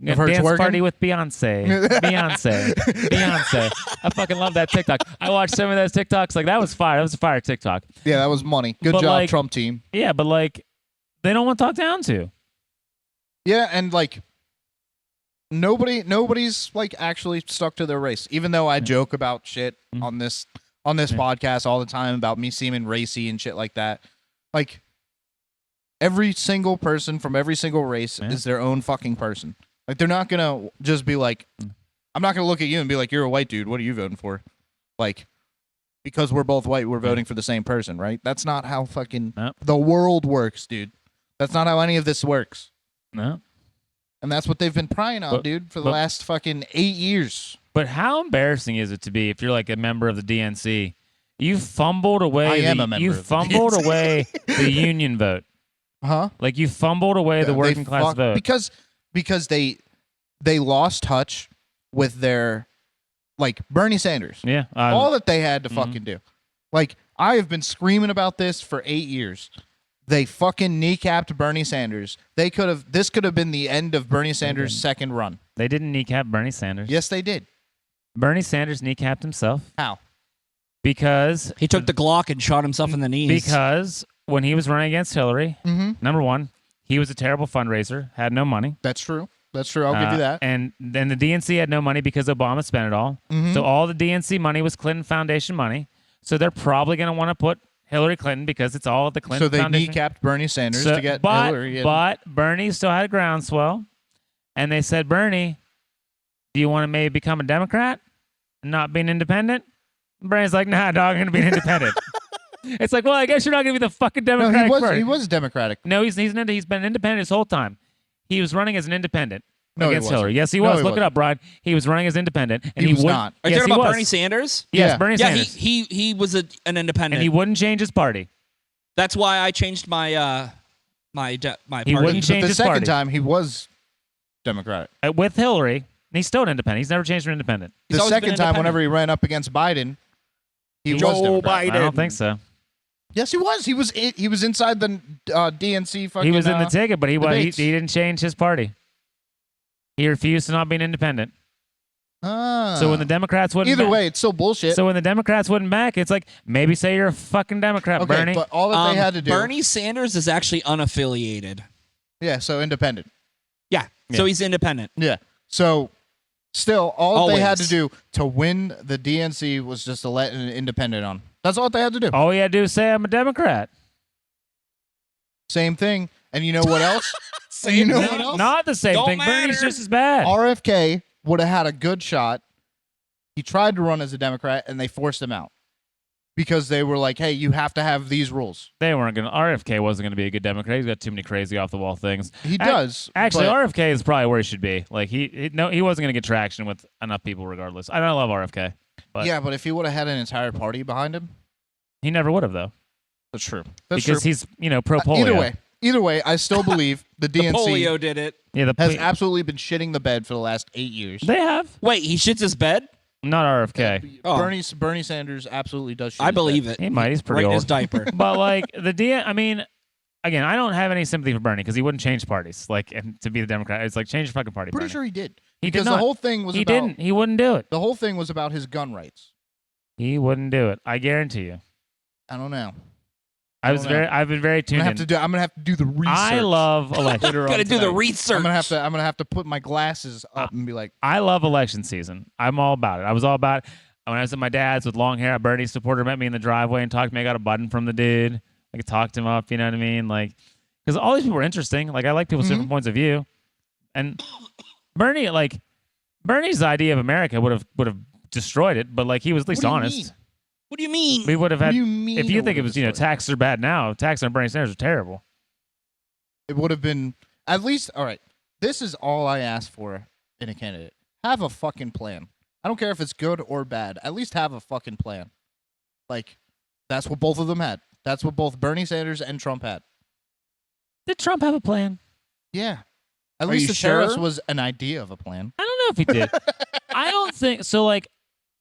Of her Dance twerking? party with Beyonce. Beyonce. I fucking love that TikTok. I watched some of those TikToks. Like, that was fire. That was a fire TikTok. Yeah, that was money. Good But, job, like, Trump team. Yeah, but, like, they don't want to talk down to. Yeah, and, like, nobody's, like, actually stuck to their race. Even though I joke about shit on this podcast all the time about me seeming racy and shit like that. Like, every single person from every single race is their own fucking person. Like, they're not gonna just be like, I'm not gonna look at you and be like, you're a white dude. What are you voting for? Like, because we're both white, we're voting for the same person, right? That's not how fucking the world works, dude. That's not how any of this works. No. And that's what they've been prying on, dude, for the last fucking 8 years. But how embarrassing is it to be if you're like a member of the DNC? You fumbled away. I am a member. You of the fumbled DNC. away the union vote. Huh? Like you fumbled away the working class vote because they lost touch with their, like, Bernie Sanders. Yeah. All that they had to fucking do. Like, I have been screaming about this for 8 years. They fucking kneecapped Bernie Sanders. This could have been the end of Bernie Sanders' second run. They didn't kneecap Bernie Sanders. Yes, they did. Bernie Sanders kneecapped himself. How? Because he took the Glock and shot himself in the knees. Because when he was running against Hillary, number one, he was a terrible fundraiser, had no money. That's true. That's true. I'll give you that. And then the DNC had no money because Obama spent it all. So all the DNC money was Clinton Foundation money. So they're probably going to want to put Hillary Clinton because it's all the Clinton Foundation. So they kneecapped Bernie Sanders to get Hillary. But Bernie still had a groundswell. And they said, Bernie, do you want to maybe become a Democrat and not be an independent? Bernie's like, nah, dog, I'm going to be an independent. It's like, well, I guess you're not going to be the fucking Democratic Party. He was Democratic. No, he's been independent his whole time. He was running as an independent against Hillary. Yes, he No, was. he Look wasn't. it up, Brian. He was running as independent. And He was not. Are you Yes, talking he about was. Bernie Sanders? Yes, Yeah. Bernie Yeah, Sanders. he was an independent. And he wouldn't change his party. That's why I changed my my party. He wouldn't change the his second party. time, he was Democratic. With Hillary, and he's still an independent. He's never changed to an independent. He's The always been second time, independent. whenever he ran up against Biden, he was Joe Democratic. Biden. I don't think so. Yes, he was. He was inside the DNC fucking. He was in the ticket, but he debates. didn't change his party. He refused to not be an independent. So when the Democrats wouldn't either way, it's still bullshit. So when the Democrats wouldn't back, it's like, maybe say you're a fucking Democrat, okay, Bernie. but all that they had to do. Bernie Sanders is actually unaffiliated. Yeah, so independent. Yeah. So he's independent. Yeah. So still, all they had to Always. do to win the DNC was just to let an independent on. That's all they had to do. All he had to do is say, I'm a Democrat. Same thing. And you know what else? And you know what else? Not the same Don't thing. Bernie's matter. just as bad. RFK would have had a good shot. He tried to run as a Democrat, and they forced him out because they were like, "Hey, you have to have these rules." They weren't going to. RFK wasn't going to be a good Democrat. He's got too many crazy off the wall things. He does. Actually, but- RFK is probably where he should be. Like he wasn't going to get traction with enough people regardless. I love RFK. But yeah, but if he would have had an entire party behind him, he never would have though. that's true. That's Because true. he's, pro polio. Either way, I still believe the The DNC polio did it. Yeah, has absolutely been shitting the bed for the last 8 years. they have. Wait, he shits his bed? Not RFK. Oh. Bernie Sanders absolutely does shit I his believe bed. it. He might. He's pretty right in old. his diaper. But like again, I don't have any sympathy for Bernie because he wouldn't change parties. Like, and to be the Democrat, it's like change your fucking party. Pretty Bernie. sure he did. He because did not. the whole thing was He about didn't. He wouldn't do it. the whole thing was about his gun rights. He wouldn't do it. I guarantee you. I don't know. I've been very I'm tuned gonna, in. I'm gonna have to do the research. I love elections. Gotta do the research. I'm gonna have to put my glasses up and be like, I love election season. I'm all about it. I was all about it. When I was at my dad's with long hair, a Bernie supporter met me in the driveway and talked to me. I got a button from the dude. I could talk to him up, you know what I mean? Like, because all these people are interesting. Like, I like people's different points of view. And Bernie's idea of America would have destroyed it, but like he was at least What do you honest. mean? What do you mean? We would have What had. do you mean If you it think it would've was, destroyed it? taxes are bad now. Taxes on Bernie Sanders are terrible. It would have been at least all right. This is all I ask for in a candidate. Have a fucking plan. I don't care if it's good or bad. At least have a fucking plan. Like, that's what both of them had. That's what both Bernie Sanders and Trump had. Did Trump have a plan? Yeah. At Are least you the tariffs sure? was an idea of a plan. I don't know if he did. I don't think so. Like,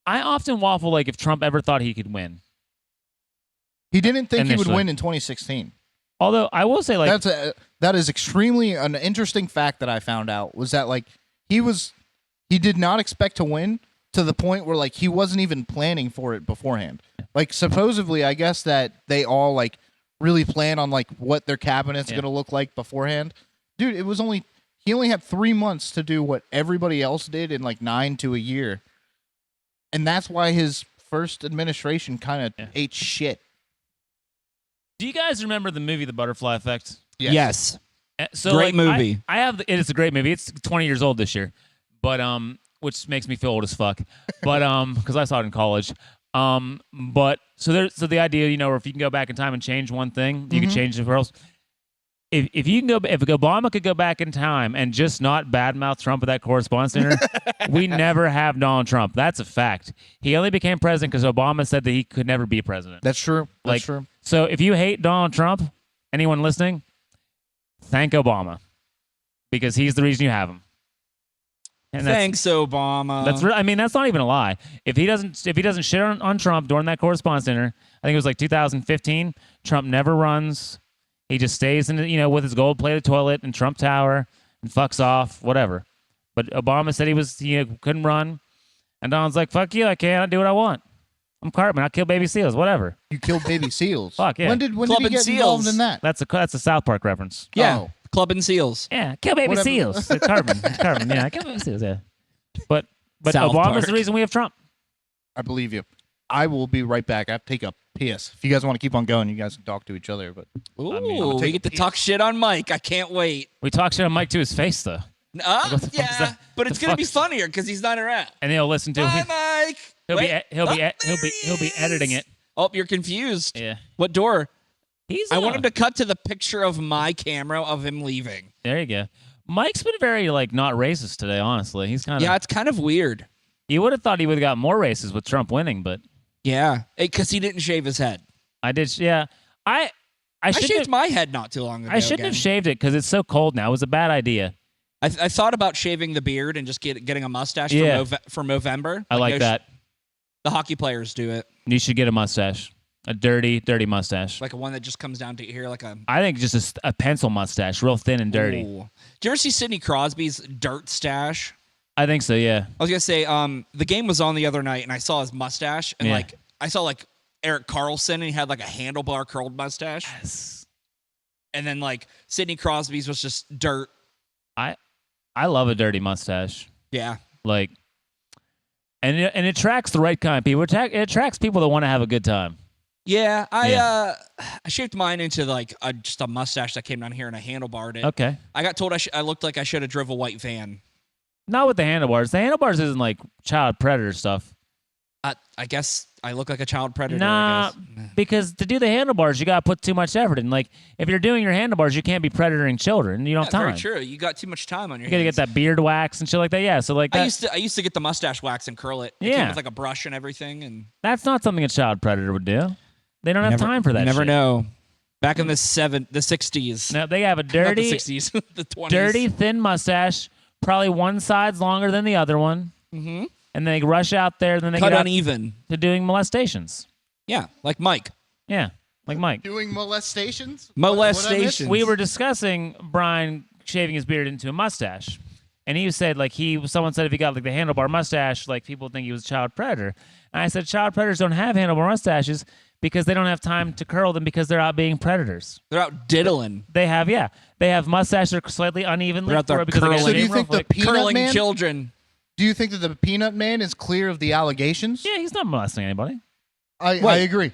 I often waffle like if Trump ever thought he could win. He didn't think he would Initially. win in 2016. Although I will say, like, That is extremely an interesting fact that I found out was that like he did not expect to win to the point where like he wasn't even planning for it beforehand. Like supposedly, I guess that they all like really plan on like what their cabinet's gonna look like beforehand. Dude, he only had 3 months to do what everybody else did in like 9 to a year, and that's why his first administration kind of ate shit. do you guys remember the movie The Butterfly Effect? Yes. So Great like, movie. I have. It is a great movie. It's 20 years old this year, but which makes me feel old as fuck. But because I saw it in college. But so the idea, if you can go back in time and change one thing, you can change the world. If Obama could go back in time and just not badmouth Trump at that correspondence center, we never have Donald Trump. That's a fact. He only became president because Obama said that he could never be president. That's true. That's true. So if you hate Donald Trump, anyone listening, thank Obama because he's the reason you have him. And Thanks, Obama. That's not even a lie. If he doesn't shit on Trump during that correspondence dinner, I think it was like 2015. Trump never runs. He just stays in, with his gold-plated toilet in Trump Tower and fucks off, whatever. But Obama said he couldn't run, and Donald's like, "Fuck you, I can't. I do what I want. I'm Cartman. I'll kill baby seals, whatever." You killed baby seals. Fuck yeah. When did Club he and get involved in that? That's a South Park reference. Yeah. Oh. Club and Seals. Yeah, kill baby Whatever. seals. Cartman. Yeah, kill baby seals. Yeah. But South Obama's Park. the reason we have Trump. I believe you. I will be right back. I have to take a piss. If you guys want to keep on going, you guys can talk to each other. But Ooh, we get to talk shit on Mike. I can't wait. We talk shit on Mike to his face though, Yeah, is that? but it's The gonna be fuck's- funnier because he's not around. and he'll listen to Bye, it. Mike. He'll Wait. be editing it. Oh, you're confused. Yeah. What door? He's. I want him to cut to the picture of my camera of him leaving. There you go. Mike's been very not racist today. Honestly, he's kind of. Yeah, it's kind of weird. You would have thought he would have got more racist with Trump winning, but Yeah, because he didn't shave his head. I did. Yeah, I I shouldn't shaved have, my head not too long ago. I shouldn't have shaved it because it's so cold now. It was a bad idea. I thought about shaving the beard and just getting a mustache Yeah. for Movember. I like that. The hockey players do it, You should get a mustache, a dirty mustache. like a one that just comes down to here, like a. I think just a pencil mustache, real thin and dirty. Ooh. Did you ever see Sidney Crosby's dirt stash? I think so. Yeah. I was gonna say, the game was on the other night, and I saw his mustache, and Yeah. I saw Eric Carlson, and he had a handlebar curled mustache, Yes. and then Sidney Crosby's was just dirt. I love a dirty mustache. Yeah, And it attracts the right kind of people. It attracts people that want to have a good time. yeah. Yeah. I shaped mine into just a mustache that came down here, and I handlebarred it. Okay. I got told I looked like I should have drove a white van. Not with the handlebars. The handlebars isn't like child predator stuff. I guess I look like a child predator. Nah, I guess. because to do the handlebars, you got to put too much effort in. If you're doing your handlebars, you can't be predatoring children. You don't have Yeah, time. very true. You got too much time on your You got to hands. get that beard wax and shit like that. Yeah, so that, I used to get the mustache wax and curl it. It Yeah. came with a brush and everything, and that's not something a child predator would do. They don't have never- time for that You never shit. know. Back in the 60s. No, they have a Not dirty, the 60s, the 20s. dirty, thin mustache. Probably one side's longer than the other one. Mm-hmm. And they rush out there, then they Cut get out uneven. to doing molestations. Yeah, like Mike. Yeah, like Mike. doing molestations. Molestations. We were discussing Brian shaving his beard into a mustache, and he said someone said if he got the handlebar mustache, people think he was a child predator. And I said child predators don't have handlebar mustaches because they don't have time to curl them because they're out being predators. They're out diddling. They have mustaches that are slightly unevenly. They're out there because they got curling. So do you shave think real the quick. peanut Curling man? children. Do you think that the peanut man is clear of the allegations? Yeah, he's not molesting anybody. I Wait. agree.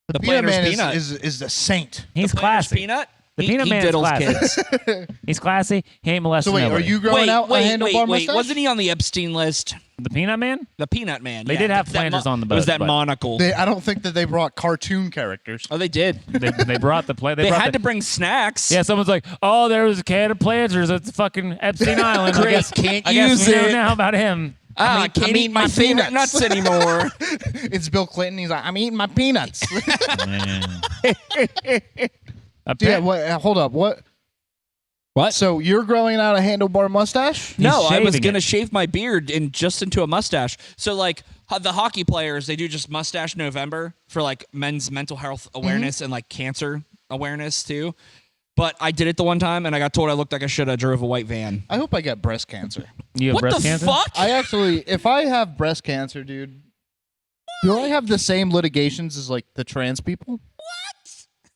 The peanut planter's man peanut. is a saint. He's The Planter's classy. Peanut? The He- peanut he man is diddles classy. kids. He's classy. He ain't molesting So wait, nobody. are you growing out a handlebar mustache? Wasn't he on the Epstein list? the peanut man? The Peanut Man. They yeah. did have That Flanders on the It was boat, that but- monocle. I don't think that they brought cartoon characters. Oh, they did. They brought the play. They brought had the, to bring snacks. Yeah, someone's like, "Oh, there was a can of planters at fucking Epstein Island." I Great, guess, can't I guess use we know it. now about him. I can't eat my favorite peanuts. nuts anymore. It's Bill Clinton. He's like, I'm eating my peanuts. Yeah. Hold up. What? What? So you're growing out a handlebar mustache? No, I was shaving gonna it. shave my beard just into a mustache. So the hockey players, they do just mustache November for men's mental health awareness and cancer awareness too. But I did it the one time, and I got told I looked like I should have drove a white van. I hope I get breast cancer. You have What breast the cancer? fuck? I actually, if I have breast cancer, dude, do I have the same litigations as the trans people?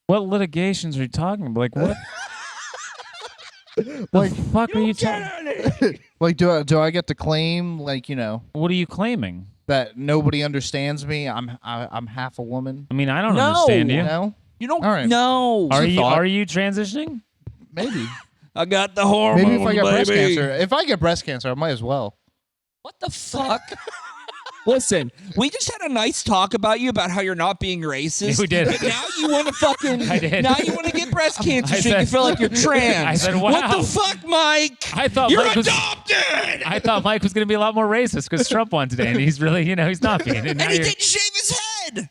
What litigations are you talking about? What? The fuck are you talking? Do I get to claim What are you claiming? that nobody understands me? I'm half a woman. I mean, I don't No. understand you. You know? You don't All right. know. Are you thought. are you transitioning? Maybe. I got the hormones, Maybe if I get breast baby. cancer. If I get breast cancer, I might as well. What the fuck? Listen, we just had a nice talk about you about how you're not being racist. We did. But now you want to fucking. I did. Now you want to get breast cancer I so you can said- feel like you're trans. I said, What wow. the fuck, Mike? I thought You're Mike was- adopted. I thought Mike was going to be a lot more racist because Trump won today, and he's really, he's not being. And now And he you're- didn't shave his head.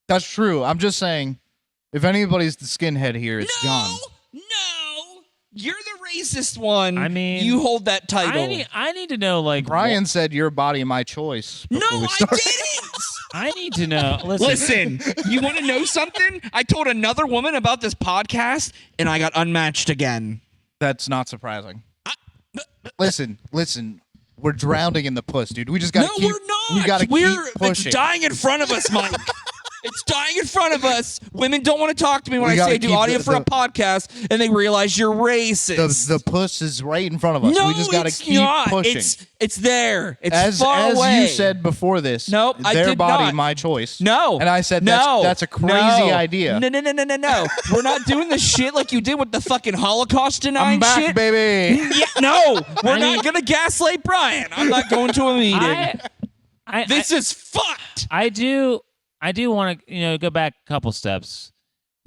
That's true. I'm just saying, if anybody's the skinhead here, it's John. No. You're the racist one. I mean, you hold that title. I need to know, like, Brian said, "Your body, my choice." No, before we I started. didn't. I need to know. Listen, you want to know something? I told another woman about this podcast, and I got unmatched again. That's not surprising. Listen. We're drowning in the puss, dude. We just got to No, keep. we're not. We got to keep pushing. It's dying in front of us, Mike. It's dying in front of us. Women don't want to talk to me when We I gotta say I do keep audio the- for a podcast, and they realize you're racist. The puss is right in front of us. no, We just got to it's keep not. pushing. It's there. It's as far away. you said before this, Nope, I their did body, not. my choice. No. And I said no, that's a crazy no. idea. No. We're not doing the shit like you did with the fucking Holocaust denying I'm back, shit. baby. Yeah, no, we're not gonna gaslight Brian. I'm not going to a meeting. This is fucked. I do want to, go back a couple steps.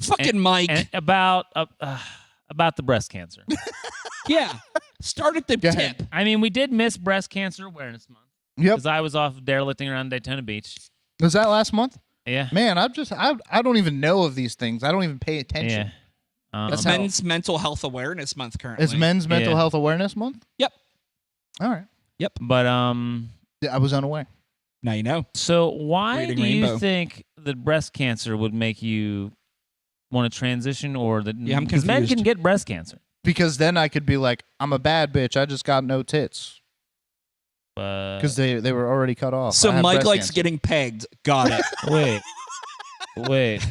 Fucking Mike. And about the breast cancer. Yeah. Start at the Go tip. ahead. I mean, we did miss Breast Cancer Awareness Month Yep. because I was off derelicting around Daytona Beach. Was that last month? Yeah. Man, I don't even know of these things. I don't even pay attention. Yeah. It's Men's Mental Health Awareness Month currently. It's Men's Mental Yeah. Health Awareness Month? Yep. All right. But Yeah, I was unaware. Now you know. so why Reading do Rainbow. you think that breast cancer would make you want to transition, or that? Yeah, I'm because men confused. can get breast cancer. Because then I could be like, I'm a bad bitch. I just got no tits. Because they were already cut off. So I have Mike breast likes cancer. getting pegged. Got it. wait.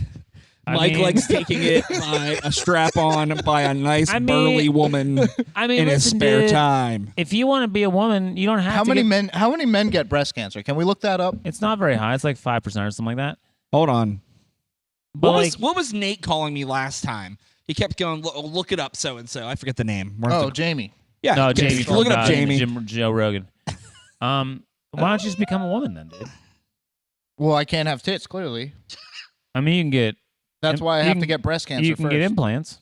Mike likes taking it by a strap on by a nice I mean- burly woman I mean, in his listen, spare dude, time. if you want to be a woman, you don't have How to. many get- men get breast cancer? Can we look that up? It's not very high. It's like 5% or something like that. Hold on. But What was Nate calling me last time? He kept going, look it up so and so. I forget the name. We're Oh, the- Jamie. yeah. No, okay, Jamie. Look it up, from, Jamie. Joe Rogan. Why don't you just become a woman then, dude? Well, I can't have tits, clearly. I mean, you can get. That's why I you have can- to get breast cancer You can first. get implants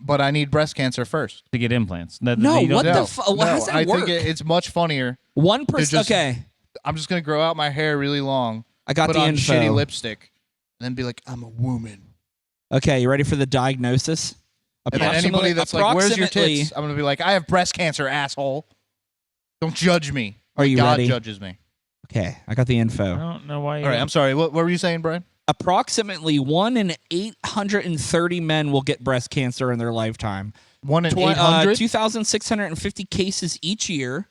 But I need breast cancer first. to get implants. No, you don't- what the No, fu- no, how does that I work? think it's much funnier. 1%. just- Okay. I'm just going to grow out my hair really long, I got put the on info. shitty lipstick, and then be like, I'm a woman. Okay, you ready for the diagnosis? And then anybody that's like, where's your approximately- tits? I'm going to be like, I have breast cancer, asshole. Don't judge me. Are you God ready? judges me. Okay, I got the I info. don't know why. All right, I'm sorry. What were you saying, Brian? Approximately 1 in 830 men will get breast cancer in their lifetime. 1 in 800? 2,650 cases each year.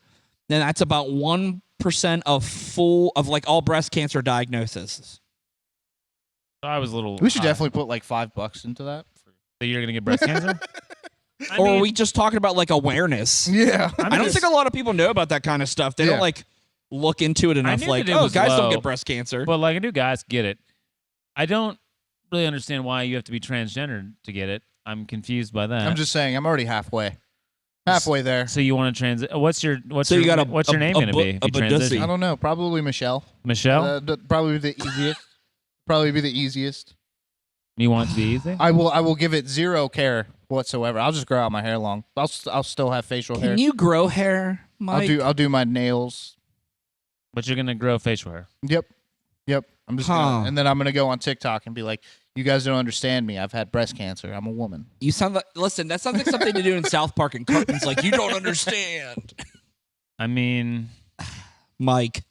Then that's about 1% of like all breast cancer diagnoses. I was a little. We should definitely put like $5 into that. So you're gonna get breast cancer. Or are we just talking about like awareness? Yeah. I don't think a lot of people know about that kind of stuff. They Yeah. don't like look into it enough. knew Like, that it oh, was guys don't low. get breast cancer. But like, I do guys get it. I don't really understand why you have to be transgender to get it. I'm confused by that. I'm just saying, I'm already halfway. Halfway there. So you want to transit? What's your So you got a- what's your a- name a gonna bu- be? if a you badussy. transition? I don't know. Probably Michelle. Michelle, Probably the easiest. Probably be the easiest. you want it to be easy? I will give it zero care whatsoever. I'll just grow out my hair long. I'll still have facial hair. Can you grow hair, Mike? I'll do my nails. But you're gonna grow facial hair. Yep. I'm just Huh. gonna, and then I'm gonna go on TikTok and be like, "You guys don't understand me. I've had breast cancer. I'm a woman." You sound like, listen, that sounds like something to do in South Park and cartoons. Like, you don't understand. I mean, Mike.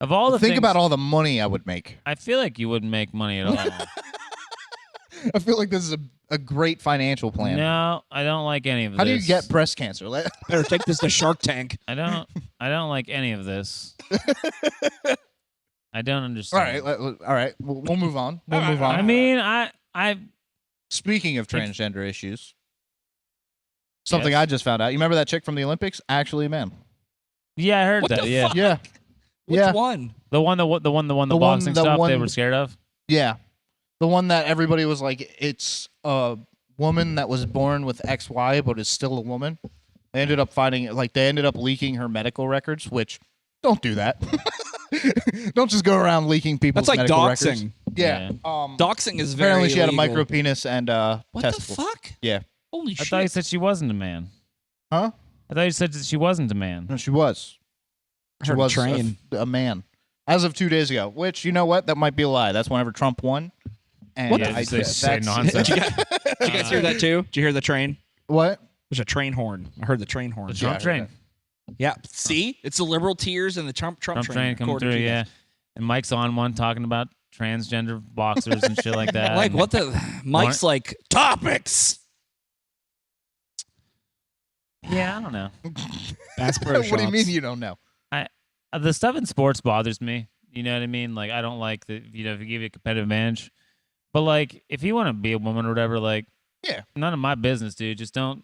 of all the Think things, about all the money I would make. I feel like you wouldn't make money at all. I feel like this is a great financial plan. No, I don't like any of How do this. you get breast cancer? Better take this to Shark Tank. I don't like any of this. I don't all understand. right, all right. We'll move on. We'll move on. I mean, I Speaking of transgender issues, something Yes. I just found out. You remember that chick from the Olympics? Actually, a man. yeah, I heard What that. the Yeah, fuck? Yeah, Which Yeah. one? the one, the The one- boxing stuff they were scared of. yeah. The one that everybody was like, it's a woman that was born with XY but is still a woman. They ended up leaking her medical records, which don't do that. Don't just go around leaking people's That's like medical doxing. records. Yeah. Doxing is very Apparently she had a illegal. micro penis and What testicles. the fuck? Yeah. Holy I shit. thought you said she wasn't a man. Huh? I thought you said that she wasn't a man. No, she was. She heard was train. a man. As of 2 days ago, which, you know what? That might be a lie. That's whenever Trump won. And What the fuck? Say nonsense. Did you guys hear that too? Did you hear the train? What? There's a train horn. I heard the train horn. The Trump train. Yeah. See? It's the liberal tears and the Trump Trump train. train coming according through, to you yeah. guys. And Mike's on one talking about transgender boxers and shit like that. Like, And what the? Mike's like, topics. Yeah, I don't know. Bass Pro What do you Shops. mean you don't know? The stuff in sports bothers me. You know what I mean? Like, I don't like the, if you give you a competitive advantage. But, like, if you want to be a woman or whatever, like, Yeah. none of my business, dude. Just don't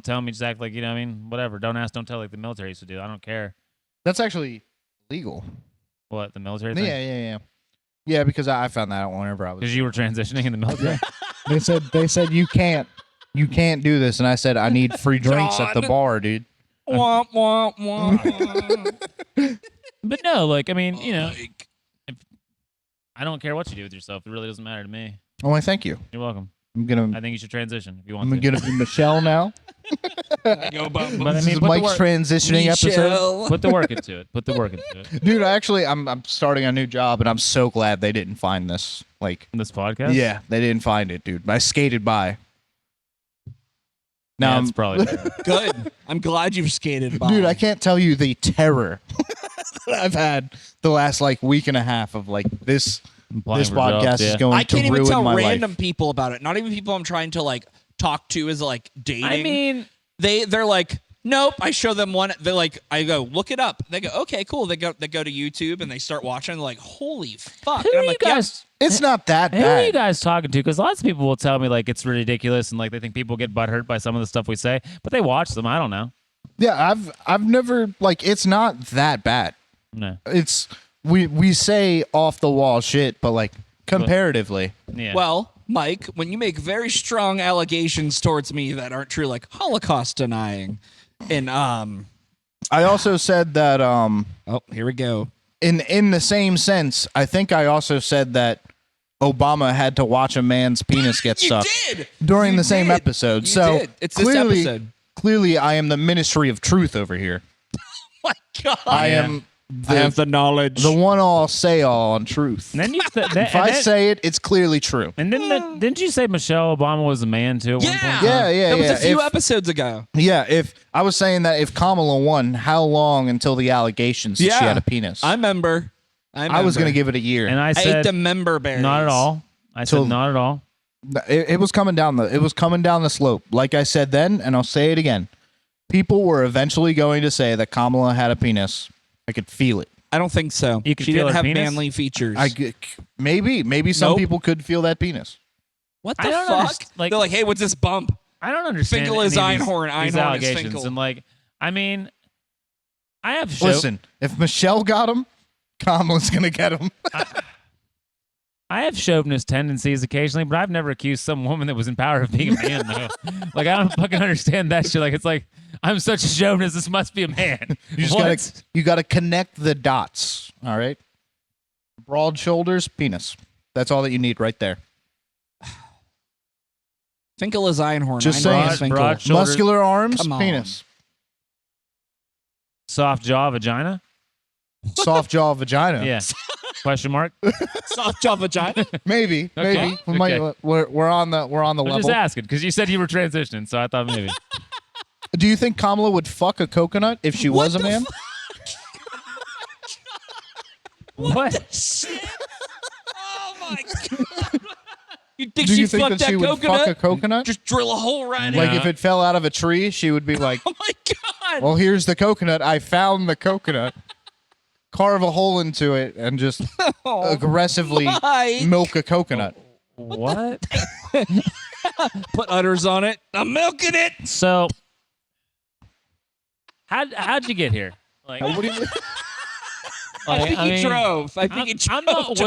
tell me. Just act like, you know what I mean? Whatever. Don't ask, don't tell, like the military used to do. I don't care. That's actually legal. What, the military Yeah, thing? yeah. Yeah, because I found that out whenever I was. Because you were transitioning in the military? They said you can't do this, and I said I need free drinks at the bar, dude. Womp, womp, womp. But no, like, I mean, you know, if, I don't care what you do with yourself. It really doesn't matter to me. Oh, I thank you. You're welcome. I'm gonna I think you should transition if you want I'm to. gonna be Michelle now. Go, bum, But I This mean, is put the, Mike's work, transitioning episode, Michelle. put the work into it. Put the work into it. dude. I'm starting a new job, and I'm so glad they didn't find this. Like, This podcast? yeah, they didn't find it, dude. I skated by. Now, That's probably fair. Good. I'm glad you've skated by. dude, I can't tell you the terror that I've had the last like week and a half of like this. Applying This for jobs, podcast yeah. is going I to can't even ruin tell my random life. people about it. Not even people I'm trying to like talk to as like dating. I mean, they're like, nope. I show them one. They're like, I go look it up. They go, okay, cool. They go to YouTube and they start watching. They're like, holy fuck. who And are I'm you like, guys? It's not that Who are you bad. guys talking to? Because lots of people will tell me like it's ridiculous and like they think people get butthurt by some of the stuff we say, but they watch them. I don't know. Yeah, I've never like. It's not that bad. No. It's we say off the wall shit, but like comparatively. Yeah. well, Mike, when you make very strong allegations towards me that aren't true, like Holocaust denying, and I also said that oh, here we go. in the same sense, I think I also said that Obama had to watch a man's penis get You sucked did during You the same did. episode. You so did. It's this clearly, episode. clearly, I am the ministry of truth over here. My God, I Yeah. am I have the knowledge. the one all say all on truth. And then you If I say it, it's clearly true. and then didn't you say Michelle Obama was a man too? At one point? Yeah, That was yeah. a few If- episodes ago. Yeah, if I was saying that if Kamala won, how long until the allegations that she Yeah. had a penis? I remember. I was going to give it a year. And I I ate said the member berries. not at all. I said Till- not at all. It was coming down the slope. Like I said then, and I'll say it again. People were eventually going to say that Kamala had a penis. I could feel it. I don't think so. You could she feel didn't her have penis? manly features. Maybe some Nope. people could feel that penis. What I the don't fuck? underst- like- They're like, hey, what's this bump? I don't understand Finkel is any of these Einhorn, Einhorn is allegations. Finkel. And like, I mean, I have show- Listen, if Michelle got him, Kamala's going to get him. I have chauvinist tendencies occasionally, but I've never accused some woman that was in power of being a man, though. Like, I don't fucking understand that shit. Like, it's like, I'm such a chauvinist, this must be a man. You just gotta connect the dots. All right. Broad shoulders, penis. That's all that you need right there. Finkel is Einhorn. Just Einhorn saying. is Finkel. Broad shoulders, Muscular arms, Come on. penis. soft jaw, vagina? Soft jaw, vagina. Yeah. Question mark? Soft jaw vagina. Maybe. Okay. Maybe. We might. Okay. We're on the I'm level. just asking, because you said you were transitioning, so I thought maybe. Do you think Kamala would fuck a coconut if she was a man? What? Shit. Oh my God. You think Do she you think fucked that she that would coconut? fuck a coconut? Just drill a hole right in Like it. if it fell out of a tree, she would be like, Oh my God. "Well, here's the coconut. I found the coconut." Carve a hole into it and just Oh, aggressively Mike. milk a coconut. What? Put udders on it. I'm milking it. So, how'd you get here? Like, What do you mean? I think he mean, drove. I think he drove.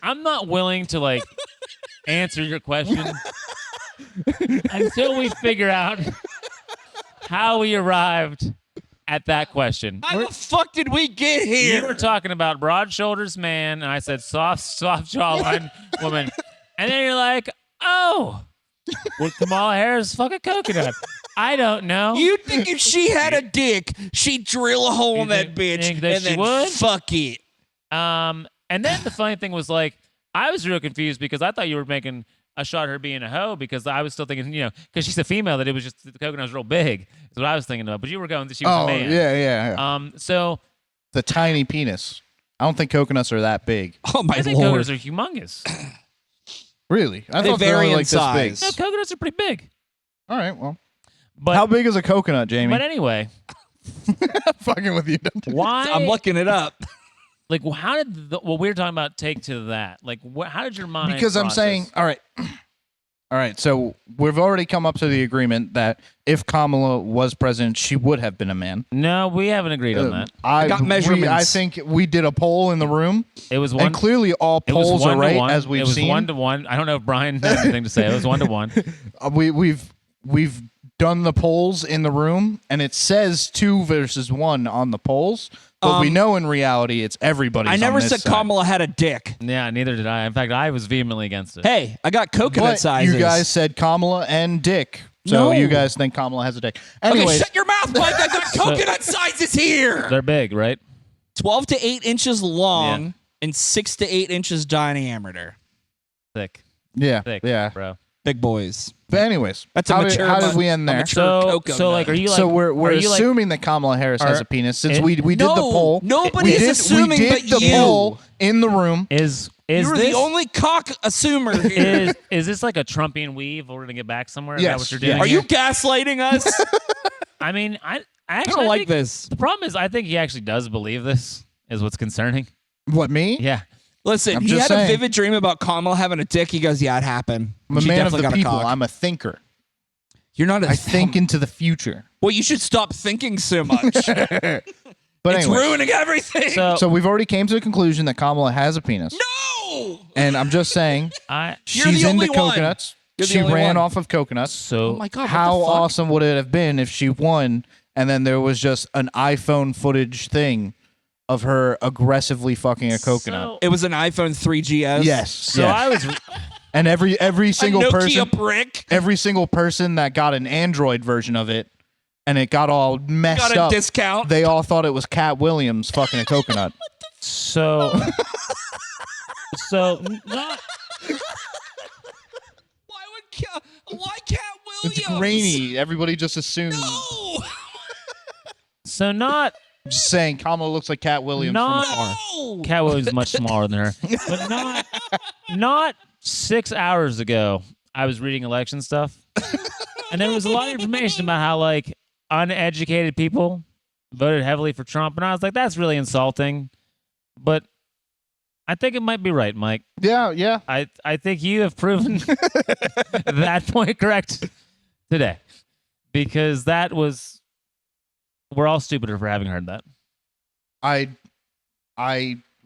I'm not willing to like answer your question until we figure out how we arrived at that question. How the fuck did we get here? You were talking about broad shoulders man, and I said soft jawline woman, and then you're like, oh, would Kamala Harris fuck a coconut? I don't know. You think if she had a dick, she'd drill a hole in that bitch think that and she then would? fuck it? And then the funny thing was like, I was real confused because I thought you were making a shot at her being a hoe because I was still thinking, because she's a female, that it was just the coconut was real big. Is what I was thinking about. But you were going that she was a man. Yeah. So The tiny penis. I don't think coconuts are that big. Oh my I think lord! coconuts are humongous. Really? I They thought they vary were in like size. this No, coconuts are pretty big. big. All right, well. But How big is a coconut, Jamie? But anyway, Fucking with you. why? I'm looking it up. Like, how did what we were talking about take to that? Like, how did your mind? Because I'm process? saying, all right, so we've already come up to the agreement that if Kamala was president, she would have been a man. No, we haven't agreed on that. I got measurements. I think we did a poll in the room, It was one. and clearly all It was polls are 1 to right, 1. as we've It was seen. 1-to-1. I don't know if Brian has anything to say. It was 1-to-1. We've done the polls in the room, and it says 2 versus 1 on the polls, but we know in reality it's everybody's I never on this said side. Kamala had a dick. Yeah, neither did I. In fact, I was vehemently against it. Hey, I got coconut But sizes. you guys said Kamala and Dick. So No. you guys think Kamala has a dick. Okay, Anyways, shut your mouth, Mike. I got coconut sizes here. They're big, right? 12 to 8 inches long Yeah. and 6 to 8 inches diameter. Thick, yeah, thick, bro. Big boys. But anyways, That's a how mature. did we end a there? mature So, coconut. so like, are you like? So we're are you like- assuming that Kamala Harris has Are- a penis since it- we did no, the poll. nobody we is did, assuming we did but the you. poll in the room. Is You're this the only cock assumer here. is this like a Trumpian weave? We're gonna get back somewhere. Is Yes, that what you're doing? yes. Are you here? gaslighting us? I mean, I I actually don't like think- this. The problem is, I think he actually does believe this. Is what's concerning. What, me? Yeah. Listen, I'm he just had a saying. vivid dream about Kamala having a dick. He goes, yeah, it happened. I'm a She man of definitely the got people. a cock. I'm a thinker. You're not a I think into the future. Well, you should stop thinking so much. But It's anyway, ruining everything. so we've already came to the conclusion that Kamala has a penis. no! And I'm just saying, I You're she's the into only one. coconuts. You're the She only ran one. off of coconuts. so Oh my God. How what the fuck? awesome would it have been if she won and then there was just an iPhone footage thing of her aggressively fucking a coconut? So, It was an iPhone 3GS. Yes. so yes. I was. And every A single Nokia person brick. every single person that got an Android version of it and it got all messed Got a up. discount. They all thought it was Cat Williams fucking a coconut. So. So not. Why Cat Williams? It's grainy. Everybody just assumed. No. So not. Just saying, Kamala looks like Cat Williams Not- from afar. No. Cat Williams is much smaller than her, but not 6 hours ago. I was reading election stuff, and there was a lot of information about how like uneducated people voted heavily for Trump, and I was like, that's really insulting. But I think it might be right, Mike. Yeah. I think you have proven that point correct today, because that was. We're all stupider for having heard that.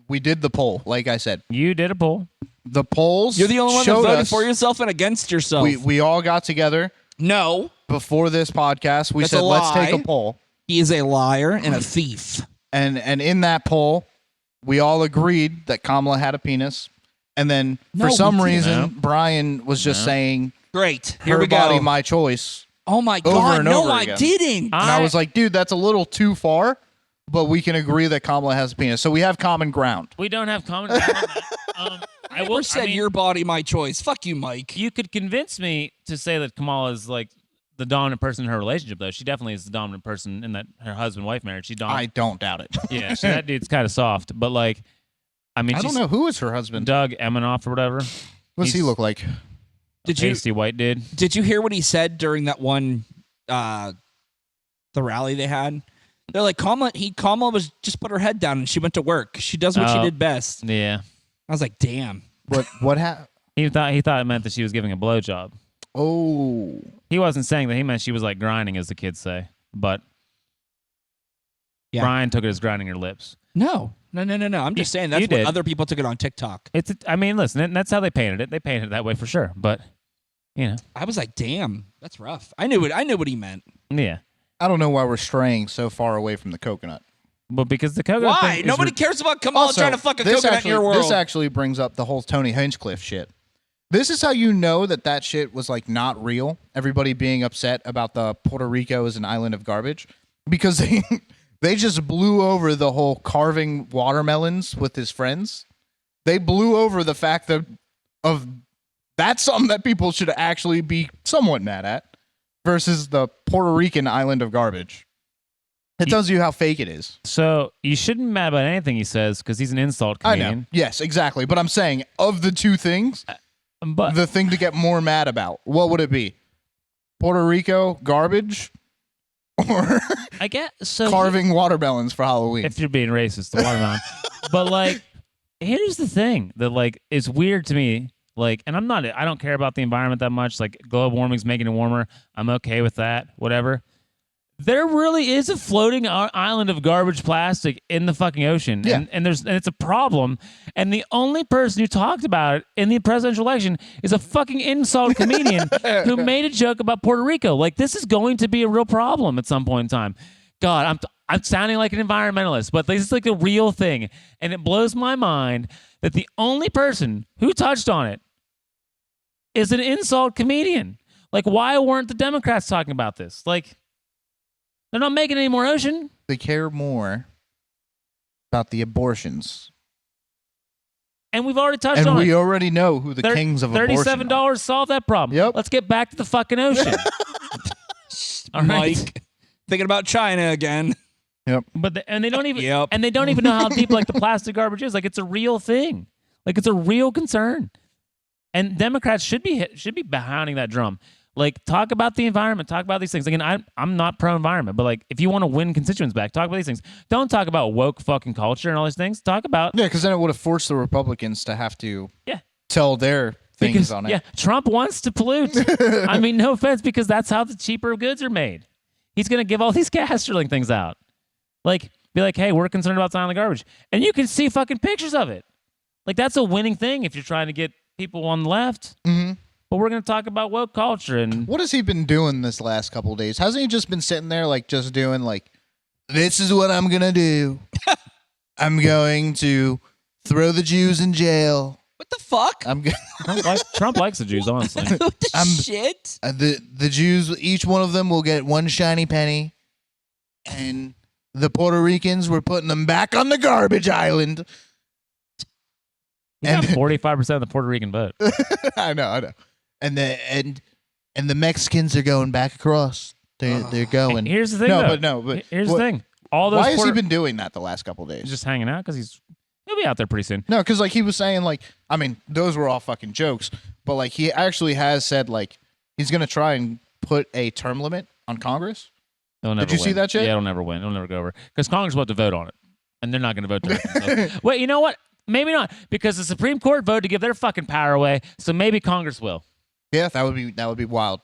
We did the poll, like I said. You did a poll. The polls. You're the only one that showed voted us, for yourself and against yourself. We all got together No. before this podcast. We That's said, a let's take lie. a poll. He is a liar and a thief. And in that poll, we all agreed that Kamala had a penis. And then No, for we some didn't. reason, No. Brian was just saying, Great. Here her we go. body, my choice. Oh my over God. and No, over I again. didn't. And I was like, dude, that's a little too far. But we can agree that Kamala has a penis. So we have common ground. We don't have common ground on that. I never said your body, my choice. Fuck you, Mike. You could convince me to say that Kamala is like the dominant person in her relationship, though. She definitely is the dominant person in that her husband-wife marriage. She's I dominant. don't doubt it. Yeah, that dude's kind of soft, but like, I mean, I don't she's know. Who is her husband? Doug Eminoff or whatever. What does he He's look like? Did you Pasty white dude. Did you hear what he said during that one the rally they had? They're like, Kamala was just put her head down and she went to work. She does what she Oh. did best. Yeah, I was like, damn. What happened? he thought it meant that she was giving a blowjob. Oh. He wasn't saying that. He meant she was like grinding, as the kids say. But Yeah. Brian took it as grinding her lips. No. No. I'm just saying that's you what did. other people took it on TikTok. I mean, listen, that's how they painted it. They painted it that way for sure. But I was like, damn, that's rough. I knew what he meant. yeah. I don't know why we're straying so far away from the coconut. But because the coconut Why? thing Nobody cares about Kamal Also, trying to fuck a this coconut actually, in your world. This actually brings up the whole Tony Hinchcliffe shit. This is how you know that shit was like not real. Everybody being upset about the Puerto Rico as an island of garbage because they just blew over the whole carving watermelons with his friends. They blew over the fact of that's something that people should actually be somewhat mad at versus the Puerto Rican island of garbage. It tells you how fake it is. So you shouldn't be mad about anything he says because he's an insult comedian. I know. Yes, exactly. But I'm saying of the two things, But the thing to get more mad about, what would it be? Puerto Rico garbage or I get so carving watermelons for Halloween? if you're being racist, the watermelon. But like, here's the thing that like is weird to me. Like, and I don't care about the environment that much. Like, global warming's making it warmer. I'm okay with that. Whatever. There really is a floating island of garbage plastic in the fucking ocean, Yeah. and it's a problem. And the only person who talked about it in the presidential election is a fucking insult comedian who made a joke about Puerto Rico. Like, this is going to be a real problem at some point in time. God, I'm sounding like an environmentalist, but this is like a real thing, and it blows my mind that the only person who touched on it is an insult comedian. Like, why weren't the Democrats talking about this? Like, they're not making any more ocean. They care more about the abortions. And we've already touched And on we it. already know who the kings of abortion are. $37 solved that problem. Yep. Let's get back to the fucking ocean. All right. Mike, thinking about China again. Yep. But and they don't even Yep. and they don't even know how deep like the plastic garbage is. Like, it's a real thing. Like, it's a real concern. And Democrats should be pounding that drum. Like, talk about the environment. Talk about these things. Again, I'm not pro-environment, but like, if you want to win constituents back, talk about these things. Don't talk about woke fucking culture and all these things. Talk about Yeah, because then it would have forced the Republicans to have to yeah. tell their things Because, on it. yeah, Trump wants to pollute. I mean, no offense, because that's how the cheaper goods are made. He's going to give all these gas drilling things out. Like, be like, hey, we're concerned about selling the garbage. And you can see fucking pictures of it. Like, that's a winning thing if you're trying to get people on the left. Mm-hmm. But we're going to talk about woke culture. And What has he been doing this last couple of days? Hasn't he just been sitting there, like, just doing, like, this is what I'm going to do. I'm going to throw the Jews in jail. What the fuck? I'm going Trump likes the Jews, honestly. What the I'm- shit? the Jews, each one of them will get one shiny penny. And the Puerto Ricans, we're putting them back on the garbage island. He's got 45% of the Puerto Rican vote. I know. And the Mexicans are going back across. They're going. Here's the thing, though. But Here's what- the thing. All those Why has he Puerto- been doing that the last couple of days? He's just hanging out because he'll be out there pretty soon. No, because like he was saying, like, I mean, those were all fucking jokes, but like he actually has said like he's gonna try and put a term limit on Congress. They'll never Did you see win. that shit? Yeah, it'll never win. It'll never go over because Congress will have to vote on it, and they're not going to vote directly. So. Wait, you know what? Maybe not, because the Supreme Court voted to give their fucking power away. So maybe Congress will. Yeah, that would be wild.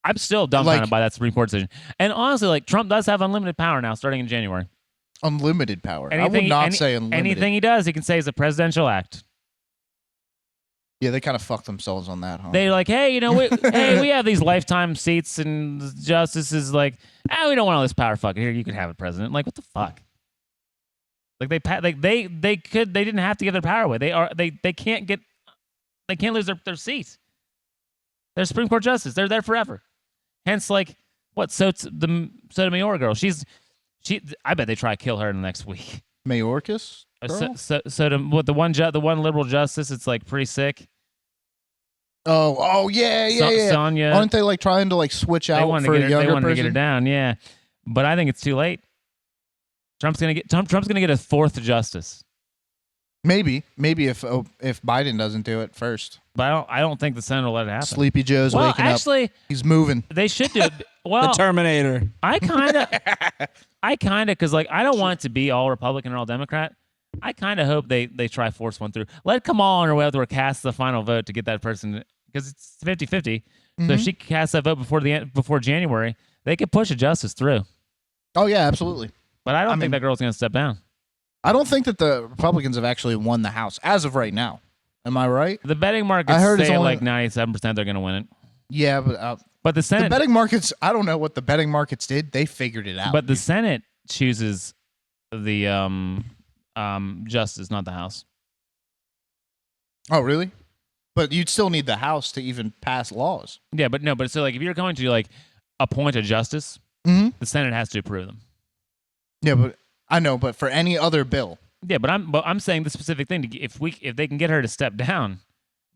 I'm still dumbfounded Like- by that Supreme Court decision. And honestly, like, Trump does have unlimited power now, starting in January. Unlimited power. I would not say unlimited. Anything he does, he can say is a presidential act. Yeah, they kind of fucked themselves on that, huh? They're like, hey, we have these lifetime seats, and justice is like, we don't want all this power. Fuck it. Here, you can have it, president. Like, what the fuck? Like they didn't have to give their power away. They can't lose their seats. They're Supreme Court justice. They're there forever. Hence, like, what? The Sotomayor girl. I bet they try to kill her in the next week. Mayorkas? The one liberal justice. It's like pretty sick. Oh yeah. Sonia. Aren't they like trying to like switch out for a younger They wanted person? to get her down, yeah. But I think it's too late. Trump's gonna get a fourth justice. Maybe if Biden doesn't do it first. But I don't think the Senate will let it happen. Sleepy Joe's Well, waking actually, up. He's moving. they should do it. Well, The Terminator. I kind of, because like I don't want it to be all Republican or all Democrat. I kind of hope they try force one through. Let Kamala on her way out there cast the final vote to get that person, because it's 50-50. So if she casts that vote before January, they could push a justice through. Oh yeah, absolutely. But I don't think that girl's going to step down. I don't think that the Republicans have actually won the House as of right now. Am I right? The betting markets I heard it's say only- like 97% they're going to win it. Yeah, But the the Senate, betting markets. I don't know what the betting markets did. They figured it out. but the Senate chooses the justice, not the House. Oh, really? But you'd still need the House to even pass laws. Yeah, but no, but so like if you're going to like appoint a justice, Mm-hmm. the Senate has to approve them. Yeah, but I know. But for any other bill, Yeah, but I'm saying the specific thing. If they can get her to step down,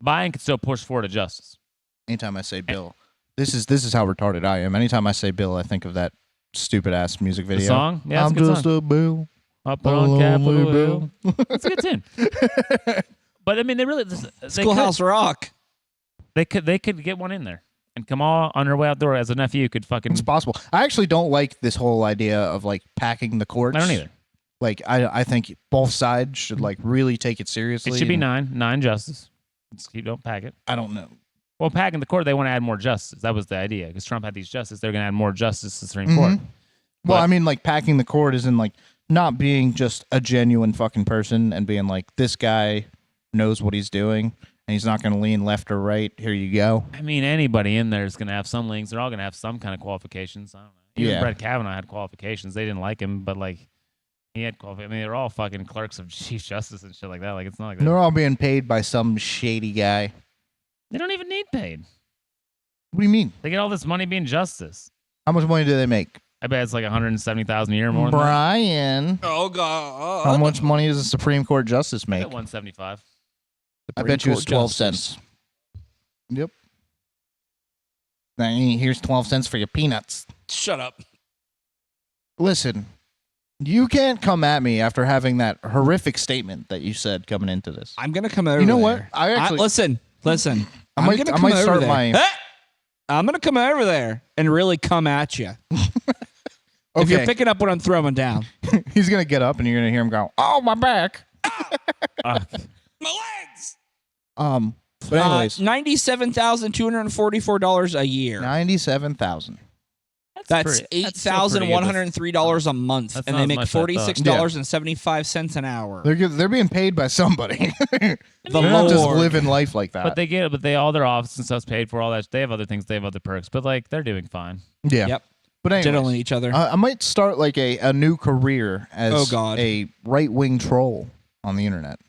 Biden can still push forward a justice. anytime I say bill, this is how retarded I am. Anytime I say bill, I think of that stupid ass music video. The song? Yeah, it's I'm a good just song. a bill. Up on Capitol Hill. That's a good tune. But I mean, they really Schoolhouse Rock. They could get one in there and come all on her way out the door as a nephew could fucking. It's possible. I actually don't like this whole idea of like packing the courts. I don't either. Like I think both sides should like really take it seriously. It should be and nine justices. Don't pack it. I don't know. Well, packing the court, they want to add more justices. That was the idea because Trump had these justices. They're going to add more justices to the Supreme Court. Well, But- I mean, like packing the court is in like not being just a genuine fucking person and being like this guy knows what he's doing and he's not going to lean left or right. Here you go. I mean, anybody in there is going to have some links. They're all going to have some kind of qualifications. I don't know. Even Yeah. Brett Kavanaugh had qualifications. They didn't like him, but like he had qualifications. I mean, they're all fucking clerks of Chief Justice and shit like that. Like it's not like They're all being paid by some shady guy. they don't even need paid. What do you mean? They get all this money being justice. How much money do they make? I bet it's like $170,000 a year more. Than that. Brian, Oh God. how much money does a Supreme Court justice I make? bet 175. I bet you it's Supreme 12 Court cents. Yep. Now, here's 12 cents for your peanuts. Shut up. Listen, you can't come at me after having that horrific statement that you said coming into this. I'm gonna come over. You know what? there. I actually- listen. I might gonna come over start there. my. I'm gonna come over there and really come at you. If you're Okay. picking up what I'm throwing down. He's gonna get up and you're gonna hear him go, "Oh, my back." My legs. But anyways, $97,244 a year. 97,000. That's $8,103 a month, That's and not they as make much as I thought. $46.75 an hour. They're being paid by somebody. The They're not just Lord. living life like that. But all their office and stuff's paid for. All that. They have other things. They have other perks. But like they're doing fine. yeah. Yep. But anyways, Diddling each other. I might start like a new career as Oh, God. a right-wing troll on the internet.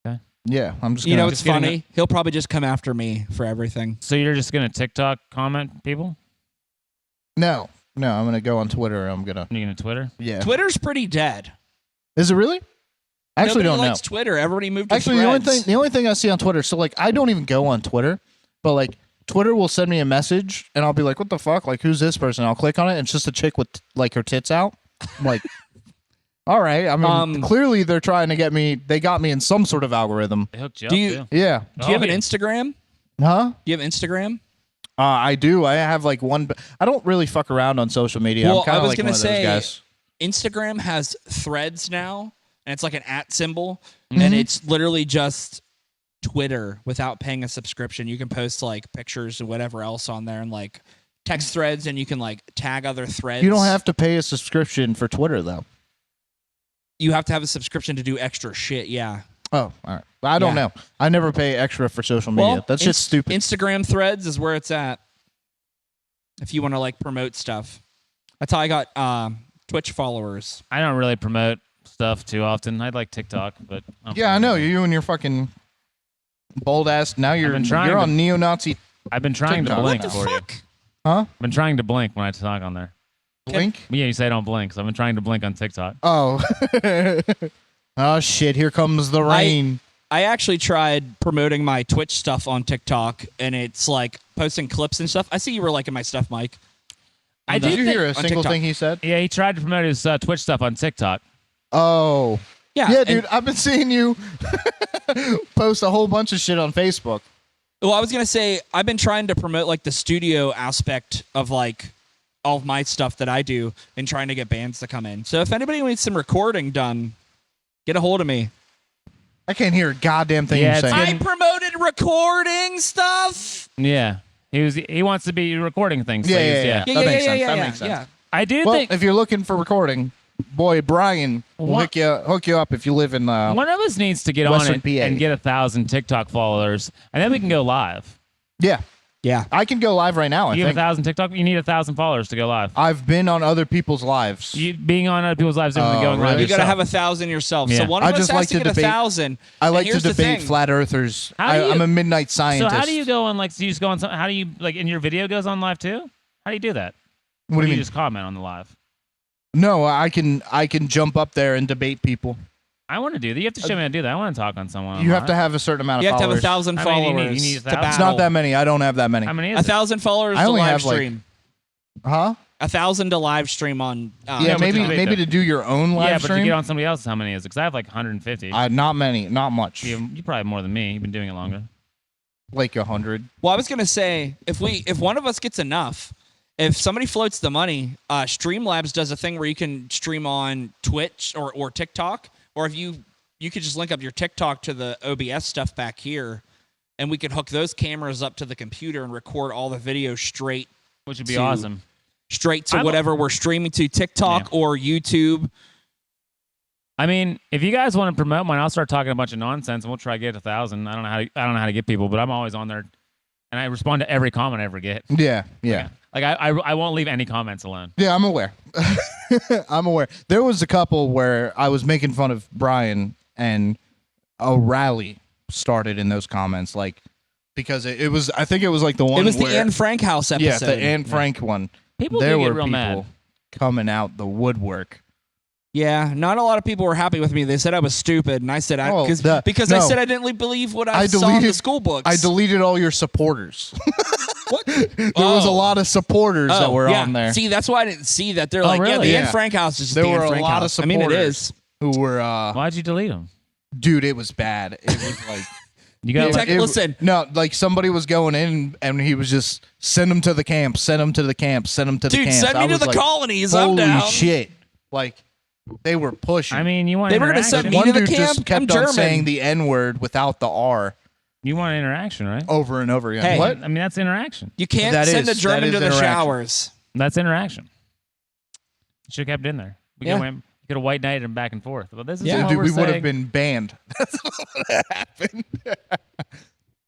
Okay. Yeah, I'm just You gonna. know, it's getting funny. He'll probably just come after me for everything. So you're just gonna TikTok comment people? no, I'm gonna go on Twitter. I'm gonna. You're gonna Twitter? Yeah. Twitter's pretty dead. Is it really? I actually Nobody don't know. likes Twitter. Everybody moved to Actually, Threads. the only thing I see on Twitter. So like, I don't even go on Twitter, but like, Twitter will send me a message, and I'll be like, "What the fuck? Like, who's this person?" I'll click on it, and it's just a chick with like her tits out. I'm like, all right. I mean, clearly they're trying to get me. They got me in some sort of algorithm. They hooked you Do up you- too. Yeah. Do you have an yeah. Instagram? Huh? Do you have Instagram? I do. I have like one. I don't really fuck around on social media. Well, I'm kind I of was like gonna one of those say- guys. Instagram has Threads now, and it's like an @ symbol, Mm-hmm. and it's literally just Twitter without paying a subscription. You can post like pictures and whatever else on there, and like text threads, and you can like tag other threads. You don't have to pay a subscription for Twitter though. You have to have a subscription to do extra shit. Yeah. Oh, all right. I don't Yeah. know. I never pay extra for social media. That's just stupid. Instagram Threads is where it's at. If you want to like promote stuff, that's how I got Twitch followers. I don't really promote stuff too often. I like TikTok, but Yeah, I know you and your fucking bold ass. Now you're been trying you're to- on neo-Nazi. I've been trying to TikTok. blink What the for you. Huh? I've been trying to blink when I talk on there. Blink. But yeah, you say don't blink, so I've been trying to blink on TikTok. Oh. Oh shit! Here comes the rain. I actually tried promoting my Twitch stuff on TikTok, and it's like posting clips and stuff. I see you were liking my stuff, Mike. I Did did you think- hear a on single TikTok. thing he said? Yeah, he tried to promote his Twitch stuff on TikTok. Oh. Yeah, Yeah, and- dude. I've been seeing you post a whole bunch of shit on Facebook. Well, I was gonna say I've been trying to promote like the studio aspect of like all of my stuff that I do, and trying to get bands to come in. So if anybody needs some recording done, get a hold of me. I can't hear a goddamn thing Yeah, you're it's saying. I promoted recording stuff. Yeah, he wants to be recording things. so Yeah, he's- yeah. Yeah, That yeah, makes yeah, sense. yeah, That yeah, makes sense. yeah. I do Well, think if you're looking for recording, boy Brian will What? hook you up if you live in. One of us needs to get on Western it PA. and get 1,000 TikTok followers, and then we can go live. Yeah, Yeah. I can go live right now. I You have think 1,000 TikTok. You need 1,000 followers to go live. I've been on other people's lives. Being on other people's lives different than going really? live You got to yourself. have 1,000 yourself. Yeah. So one I of us just has like to to get debate- 1,000. I like And to here's the debate thing. flat earthers. How do you- I'm a midnight scientist. So how do you go on? Like, so you just go on? How do you like? And your video goes on live too? How do you do that? What Or do you you mean? just comment on the live? No, I can jump up there and debate people. I want to do that. You have to show me how to do that. I want to talk on someone. You have to have a certain amount of You have to have followers. 1,000 How many do you need? followers You need to 1,000? battle. It's not that many. I don't have that many. How many is it? 1,000 followers I to only live have, like, stream. Huh? 1,000 to live stream on. Yeah, but maybe to debate maybe them. to do your own Yeah, live but to stream. get on somebody else's, how many is it? Because I have like 150. Not many, not much. You probably have more than me. You've been doing it longer. Like 100. Well, I was gonna say if one of us gets enough, if somebody floats the money, Streamlabs does a thing where you can stream on Twitch or TikTok, or if you could just link up your TikTok to the OBS stuff back here, and we could hook those cameras up to the computer and record all the videos straight Which would be to- awesome. straight to I'm- whatever we're streaming to, TikTok Yeah. or YouTube. I mean, if you guys want to promote mine, I'll start talking a bunch of nonsense and we'll try to get 1,000. I don't know how to get people, but I'm always on there, and I respond to every comment I ever get. Yeah, yeah. Like I won't leave any comments alone. Yeah, I'm aware. I'm aware. There was a couple where I was making fun of Brian, and a rally started in those comments, like because it was. I think it was like the one. It was the where, Anne Frank house episode. Yeah, the Anne Frank one. People there do get were real people mad. coming out the woodwork. Yeah, not a lot of people were happy with me. They said I was stupid, and I said Oh, because I no. said I didn't believe what I saw in the school books. I deleted all your supporters. What? There was a lot of supporters that were yeah. on there. See, that's why I didn't see that. They're Oh, like, yeah, really? the Yeah. Anne Frank house is just There the were Anne a Frank lot house. of I mean, it supporters. is. Who were Why'd you delete them? dude, it was bad. It was like You got Tech- listen. No, like somebody was going in and he was just send them to the camp, send them to the camp, send them to the Dude, camp. send me to the colonies. I'm Holy down. shit! Like they were pushing. I mean, you want They were gonna interaction. send me one to the dude camp. just kept I'm on German. saying the N word without the R You want interaction, right? over and over again. Hey. What? I mean, that's interaction. You can't That send is- a German that is to the interaction. showers. That's interaction. You should have kept it in there. We Yeah. could have white knighted him back and forth. Well, this is Yeah. what Dude, we're we would have saying. been banned. That's what happened.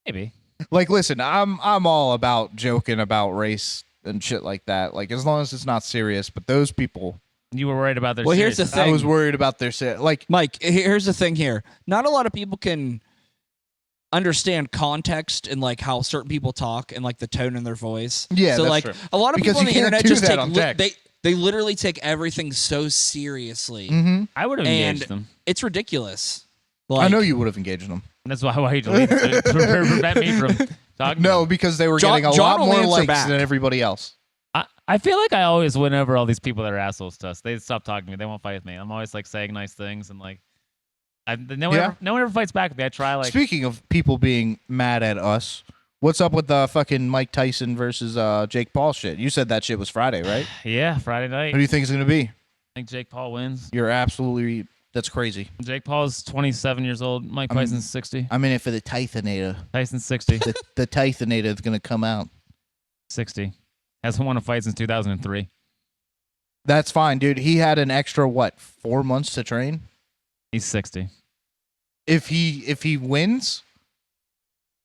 Maybe. Like, listen, I'm all about joking about race and shit like that. Like, as long as it's not serious. But those people, You were worried about their. Well, here's the serious- thing. I was worried about their shit. Like, Mike, here's the thing here. Not a lot of people can understand context and like how certain people talk and like the tone in their voice. Yeah, so that's like true. a lot of Because people on you the can't internet do just that take on text. they literally take everything so seriously. I would have And engaged them. it's ridiculous. I Like, know you would have engaged them. That's why you deleted it to prevent me from talking. No, to them. because they were John- getting a John lot will more answer likes back. than everybody else. I feel like I always win over all these people that are assholes to us. They stop talking to me. They won't fight with me. I'm always like saying nice things and like. No one ever fights back with me. I try like. Speaking of people being mad at us, what's up with the fucking Mike Tyson versus Jake Paul shit? You said that shit was Friday, right? Yeah, Friday night. Who do you think is going to be? I think Jake Paul wins. You're absolutely. That's crazy. Jake Paul's 27 years old. Mike Tyson's 60. I'm in it for the Tysonator. Tyson's 60. The Tysonator is going to come out. 60. Hasn't won a fight since 2003. That's fine, dude. He had an extra 4 months to train. He's 60. If he wins,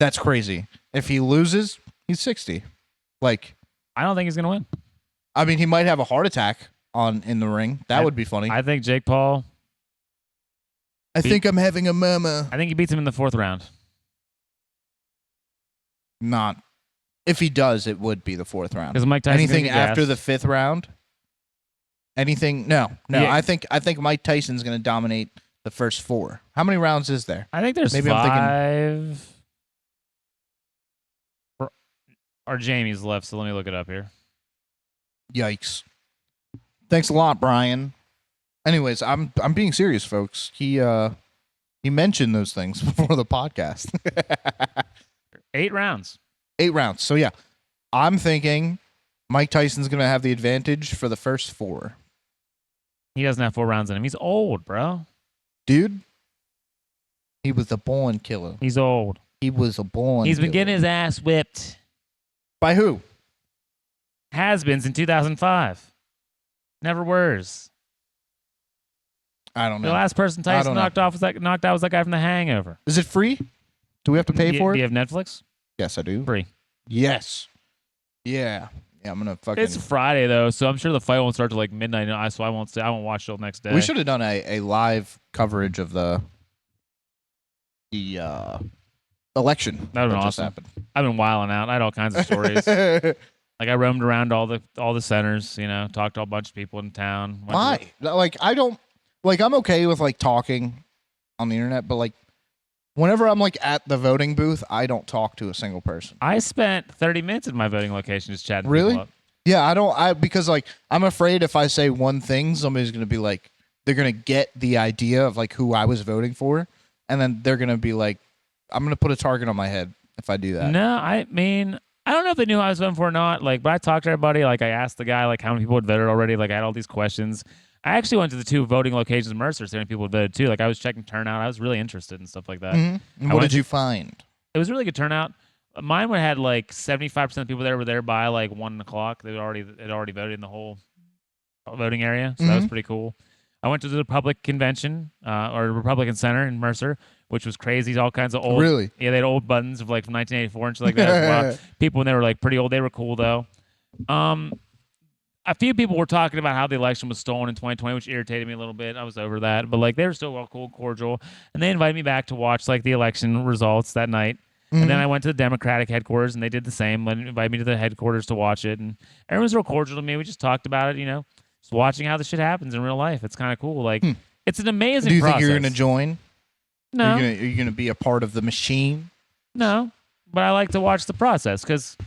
that's crazy. If he loses, he's 60. Like, I don't think he's gonna win. I mean, he might have a heart attack in the ring. That would be funny. I think Jake Paul. I think I'm having a murmur. I think he beats him in the 4th round. Not. If he does, it would be the 4th round. Because Mike Tyson. Anything after the 5th round? Anything? No. Yeah. I think Mike Tyson's going to dominate the first 4. How many rounds is there? I think there's Maybe I'm 5. Or Jamie's left, so let me look it up here. Yikes! Thanks a lot, Brian. Anyways, I'm being serious, folks. He mentioned those things before the podcast. 8 rounds. 8 rounds. So yeah, I'm thinking Mike Tyson's going to have the advantage for the first 4. He doesn't have 4 rounds in him. He's old, bro. Dude, he was a born killer. He's old. He was a born. He's been killer. getting his ass whipped. By who? Has been since 2005. Never worse. I don't know. The last person Tyson knocked out was that guy from The Hangover. Is it free? Do we have to pay for it? Do you have Netflix? Yes, I do. Free. Yes. Yeah. I'm gonna fucking. It's Friday though, so I'm sure the fight won't start till like midnight. So I won't watch till next day. We should have done a live coverage of the election. That would have been awesome. Happened. I've been wilding out. I had all kinds of stories. Like I roamed around all the centers, talked to a bunch of people in town. Why? Like I don't like. I'm okay with like talking on the internet, but like whenever I'm like at the voting booth, I don't talk to a single person. I spent 30 minutes at my voting location just chatting. Really? People up. Yeah, I don't. Because like I'm afraid if I say one thing, somebody's gonna be like, they're gonna get the idea of like who I was voting for, and then they're gonna be like, I'm gonna put a target on my head if I do that. No, I mean, I don't know if they knew who I was voting for or not. Like, but I talked to everybody. Like, I asked the guy like how many people had voted already. Like, I had all these questions. I actually went to the 2 voting locations in Mercer, so many people had voted too. Like, I was checking turnout. I was really interested in stuff like that. Mm-hmm. And what did you find? It was really good turnout. Mine had like 75% of people there were there by like 1 o'clock. They had already voted in the whole voting area, so that was pretty cool. I went to the Republican convention or Republican Center in Mercer, which was crazy. All kinds of old, really, yeah, they had old buttons of like from 1984 and shit like that. Wow. People when they were like pretty old, they were cool though. A few people were talking about how the election was stolen in 2020, which irritated me a little bit. I was over that, but like they were still well cool, cordial, and they invited me back to watch like the election results that night. And then I went to the Democratic headquarters, and they did the same. Invited me to the headquarters to watch it, and everyone's real cordial to me. We just talked about it, just watching how the shit happens in real life. It's kind of cool. Like, it's an amazing process. Do you think you're going to join? No. Are you going to be a part of the machine? No, but I like to watch the process because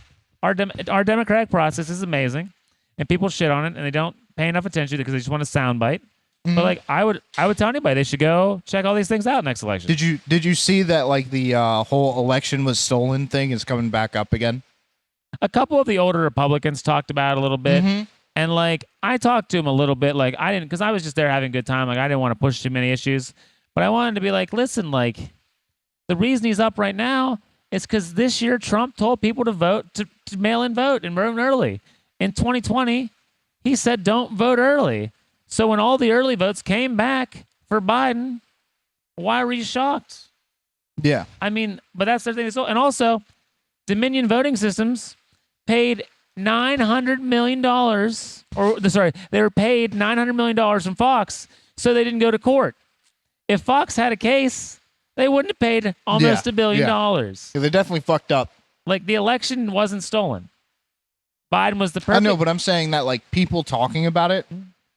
our democratic process is amazing, and people shit on it, and they don't pay enough attention because they just want a soundbite. But like I would tell anybody they should go check all these things out next election. Did you see that like the whole election was stolen thing is coming back up again? A couple of the older Republicans talked about it a little bit, and like I talked to them a little bit. Like I didn't, because I was just there having a good time. Like I didn't want to push too many issues, but I wanted to be like, listen, like the reason he's up right now is because this year Trump told people to vote to mail in vote and vote early. In 2020, he said don't vote early. So when all the early votes came back for Biden, why were you shocked? Yeah. I mean, but that's the thing. And also, Dominion Voting Systems paid $900 million, they were paid $900 million from Fox, so they didn't go to court. If Fox had a case, they wouldn't have paid almost $1 billion. Yeah, they definitely fucked up. Like, the election wasn't stolen. Biden was the perfect. I know, but I'm saying that, like, people talking about it,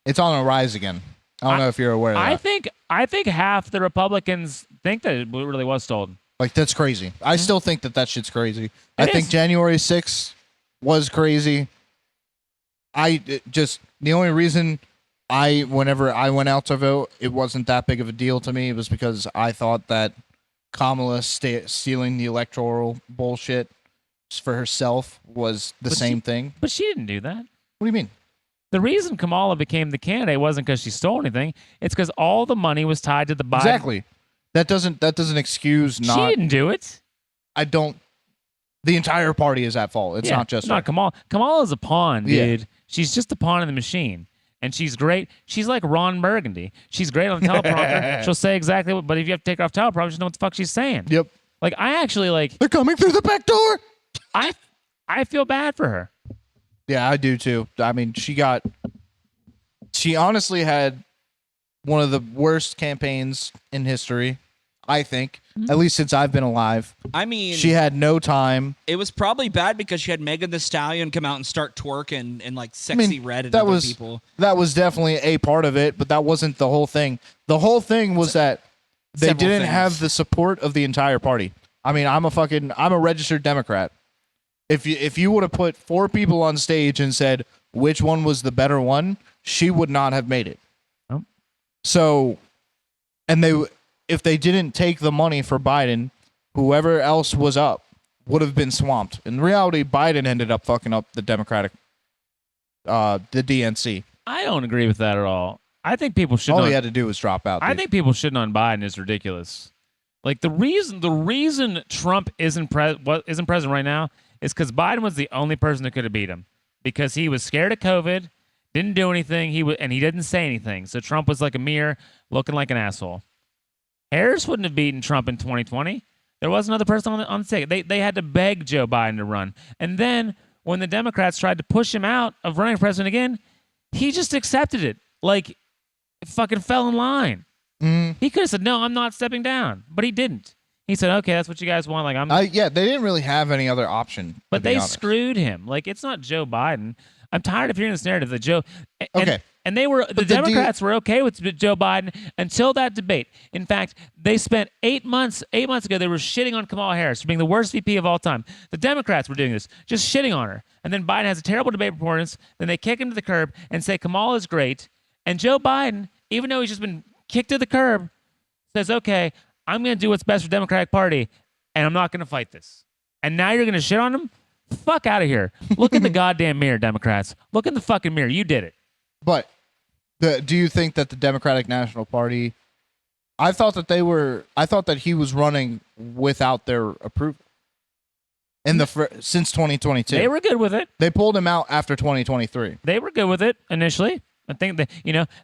it's on a rise again. I don't know if you're aware of that. I think half the Republicans think that it really was stolen. Like, that's crazy. I still think that shit's crazy. I It think is. January 6th was crazy. The only reason whenever I went out to vote, it wasn't that big of a deal to me. It was because I thought that Kamala stealing the electoral bullshit for herself was the same thing. But she didn't do that. What do you mean? The reason Kamala became the candidate wasn't because she stole anything. It's because all the money was tied to the Biden. Exactly. That doesn't excuse not. She didn't do it. I don't. The entire party is at fault. It's not just not her. Kamala. Kamala's a pawn, dude. Yeah. She's just a pawn in the machine. And she's great. She's like Ron Burgundy. She's great on the teleprompter. She'll say exactly what, but if you have to take her off teleprompter, you know what the fuck she's saying. Yep. Like, I actually, like, They're coming through the back door. I feel bad for her. Yeah, I do too. I mean, she honestly had one of the worst campaigns in history, I think, at least since I've been alive. I mean, She had no time. it was probably bad because she had Megan Thee Stallion come out and start twerking and like Sexy Red and other people. That was definitely a part of it, but that wasn't the whole thing. The whole thing was that they Several didn't things. have the support of the entire party. I mean, I'm a registered Democrat. If you would have put 4 people on stage and said which one was the better one, she would not have made it. Oh. So, if they didn't take the money for Biden, whoever else was up would have been swamped. In reality, Biden ended up fucking up the Democratic, the DNC. I don't agree with that at all. I think people should. All he had to do was drop out. I dude. think people shitting on Biden is ridiculous. Like the reason Trump isn't president right now is because Biden was the only person that could have beat him because he was scared of COVID. Didn't do anything. And he didn't say anything. So Trump was like a mirror, looking like an asshole. Harris wouldn't have beaten Trump in 2020. There was another person on the ticket. They had to beg Joe Biden to run. And then when the Democrats tried to push him out of running for president again, he just accepted it. Like, fucking fell in line. He could have said, no, I'm not stepping down. But he didn't. He said, okay, that's what you guys want. Like, yeah, they didn't really have any other option. But they screwed him. Like, it's not Joe Biden. I'm tired of hearing this narrative that Joe. Okay. And the Democrats were okay with Joe Biden until that debate. In fact, they spent 8 months ago, they were shitting on Kamala Harris for being the worst VP of all time. The Democrats were doing this, just shitting on her. And then Biden has a terrible debate performance. Then they kick him to the curb and say Kamala is great. And Joe Biden, even though he's just been kicked to the curb, says, okay, I'm going to do what's best for the Democratic Party, and I'm not going to fight this. And now you're going to shit on him? Fuck out of here. Look in the goddamn mirror, Democrats. Look in the fucking mirror. You did it. But do you think that the Democratic National Party, I thought that he was running without their approval since 2022. They were good with it. They pulled him out after 2023. They were good with it initially. I think that,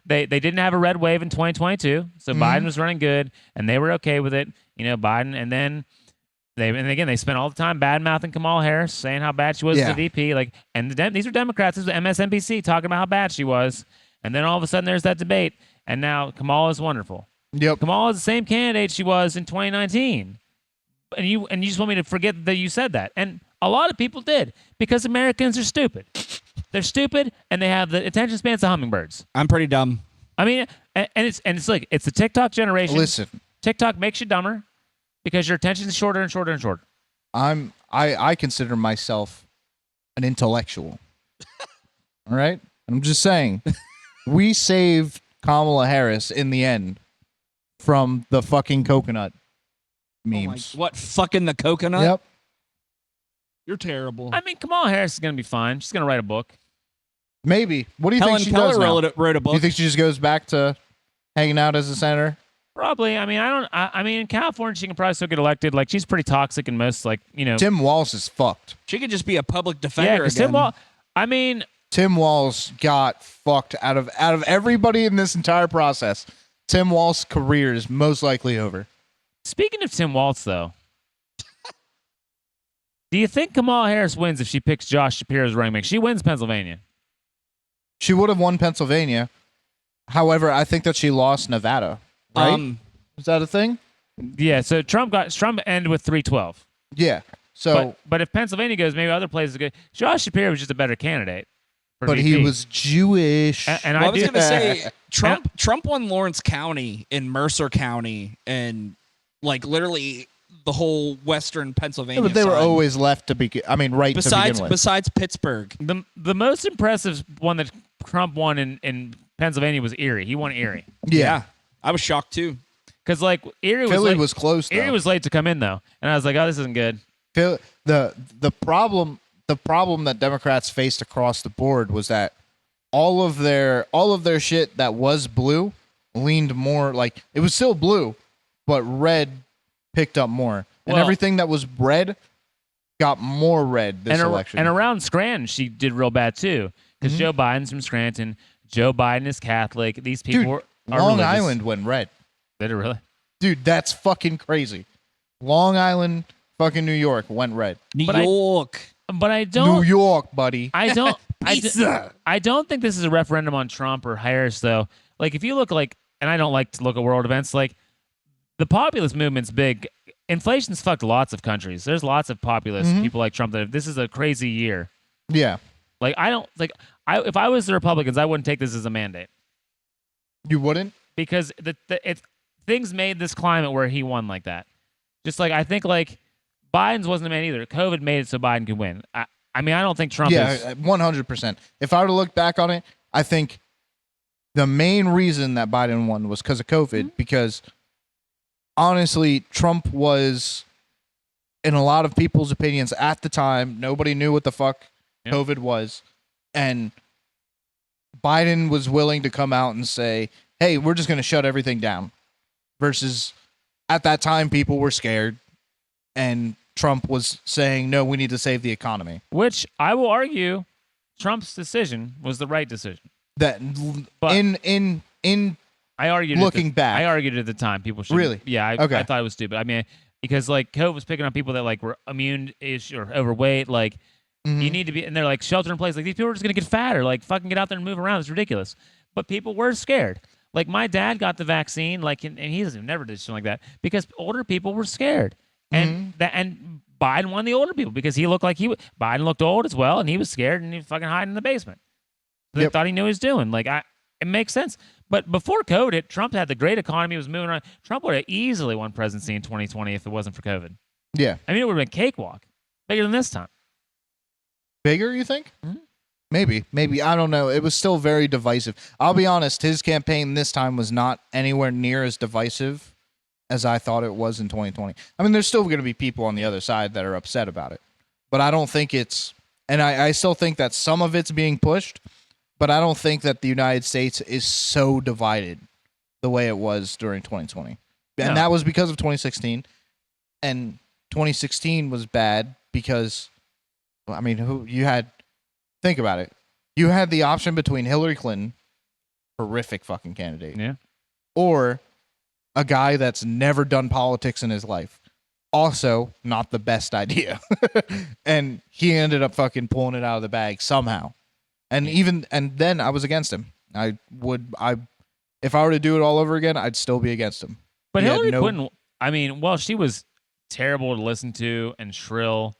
they didn't have a red wave in 2022, so Biden was running good, and they were okay with it. Biden, and then they spent all the time bad-mouthing Kamala Harris, saying how bad she was as a VP. These are Democrats. This was MSNBC talking about how bad she was, and then all of a sudden there's that debate, and now Kamala is wonderful. Yep. Kamala is the same candidate she was in 2019, and you just want me to forget that you said that, and a lot of people did because Americans are stupid. They're stupid, and they have the attention spans of hummingbirds. I'm pretty dumb. I mean, and it's like it's the TikTok generation. Listen, TikTok makes you dumber because your attention is shorter and shorter and shorter. I consider myself an intellectual. All right, I'm just saying, we saved Kamala Harris in the end from the fucking coconut memes. What, fucking the coconut? Yep. You're terrible. I mean, Kamala Harris is going to be fine. She's going to write a book. Maybe. What do you Helen think she Keller does now? wrote a book. You think she just goes back to hanging out as a senator? Probably. I mean, I mean, in California, she can probably still get elected. Like, she's pretty toxic in most, Tim Walz is fucked. She could just be a public defender again. Tim Walz got fucked out of everybody in this entire process. Tim Walz's career is most likely over. Speaking of Tim Walz, though, do you think Kamala Harris wins if she picks Josh Shapiro as running mate? She wins Pennsylvania. She would have won Pennsylvania. However, I think that she lost Nevada. Right? Is that a thing? Yeah. So Trump ended with 312. Yeah. So, but if Pennsylvania goes, maybe other places go. Josh Shapiro was just a better candidate. But VP. He was Jewish. And I was going to say Trump won Lawrence County and Mercer County and literally the whole western Pennsylvania. Yeah, but they side. were always left to begin. I mean, to begin with. Besides Pittsburgh, the most impressive one that Trump won in Pennsylvania was Erie. He won Erie. Yeah. I was shocked too. Because Erie was close. Though. Erie was late to come in though, and I was like, oh, this isn't good. The problem that Democrats faced across the board was that all of their shit that was blue leaned more like it was still blue, but red picked up more, and everything that was red got more red this election. And around Scranton, she did real bad too, because Joe Biden's from Scranton. Joe Biden is Catholic. These people are Long religious. Island went red. Did it really? Dude, that's fucking crazy. Long Island, fucking New York went red. New York. But I don't. New York, buddy. I don't. I don't think this is a referendum on Trump or Harris, though. If you look and I don't like to look at world events, the populist movement's big. Inflation's fucked lots of countries. There's lots of populist people like Trump that this is a crazy year. Yeah. If I was the Republicans, I wouldn't take this as a mandate. You wouldn't? Because things made this climate where he won like that. Just I think Biden's wasn't a man either. COVID made it so Biden could win. I mean, I don't think Trump is. Yeah, 100%. If I were to look back on it, I think the main reason that Biden won was because of COVID, because honestly, Trump was, in a lot of people's opinions at the time, nobody knew what the fuck COVID was. And Biden was willing to come out and say, hey, we're just going to shut everything down. Versus at that time, people were scared. And Trump was saying, no, we need to save the economy. Which I will argue Trump's decision was the right decision. That But- in I argued looking back. I argued at the time people should Really? Yeah, Okay. I thought it was stupid. I mean, because like COVID was picking on people that like were immune-ish or overweight. Like you need to be, and they're like shelter in place. Like these people are just gonna get fatter. Like fucking get out there and move around. It's ridiculous. But people were scared. Like my dad got the vaccine. Like and he never did something like that because older people were scared. And and Biden won the older people because he looked like Biden looked old as well, and he was scared and he was fucking hiding in the basement. So they thought he knew what he was doing. Like it makes sense. But before COVID hit, Trump had the great economy, was moving around. Trump would have easily won presidency in 2020 if it wasn't for COVID. Yeah. I mean, it would have been cakewalk. Bigger than this time. Bigger, you think? Maybe. I don't know. It was still very divisive. I'll be honest, his campaign this time was not anywhere near as divisive as I thought it was in 2020. I mean, there's still going to be people on the other side that are upset about it. But I don't think it's, and I still think that some of it's being pushed, but I don't think that the United States is so divided the way it was during 2020. And that was because of 2016. And 2016 was bad because, I mean, think about it. You had the option between Hillary Clinton, horrific fucking candidate, or a guy that's never done politics in his life. Also, not the best idea. And he ended up fucking pulling it out of the bag somehow. And then I was against him. If I were to do it all over again, I'd still be against him. But Hillary Clinton, I mean, well, she was terrible to listen to and shrill.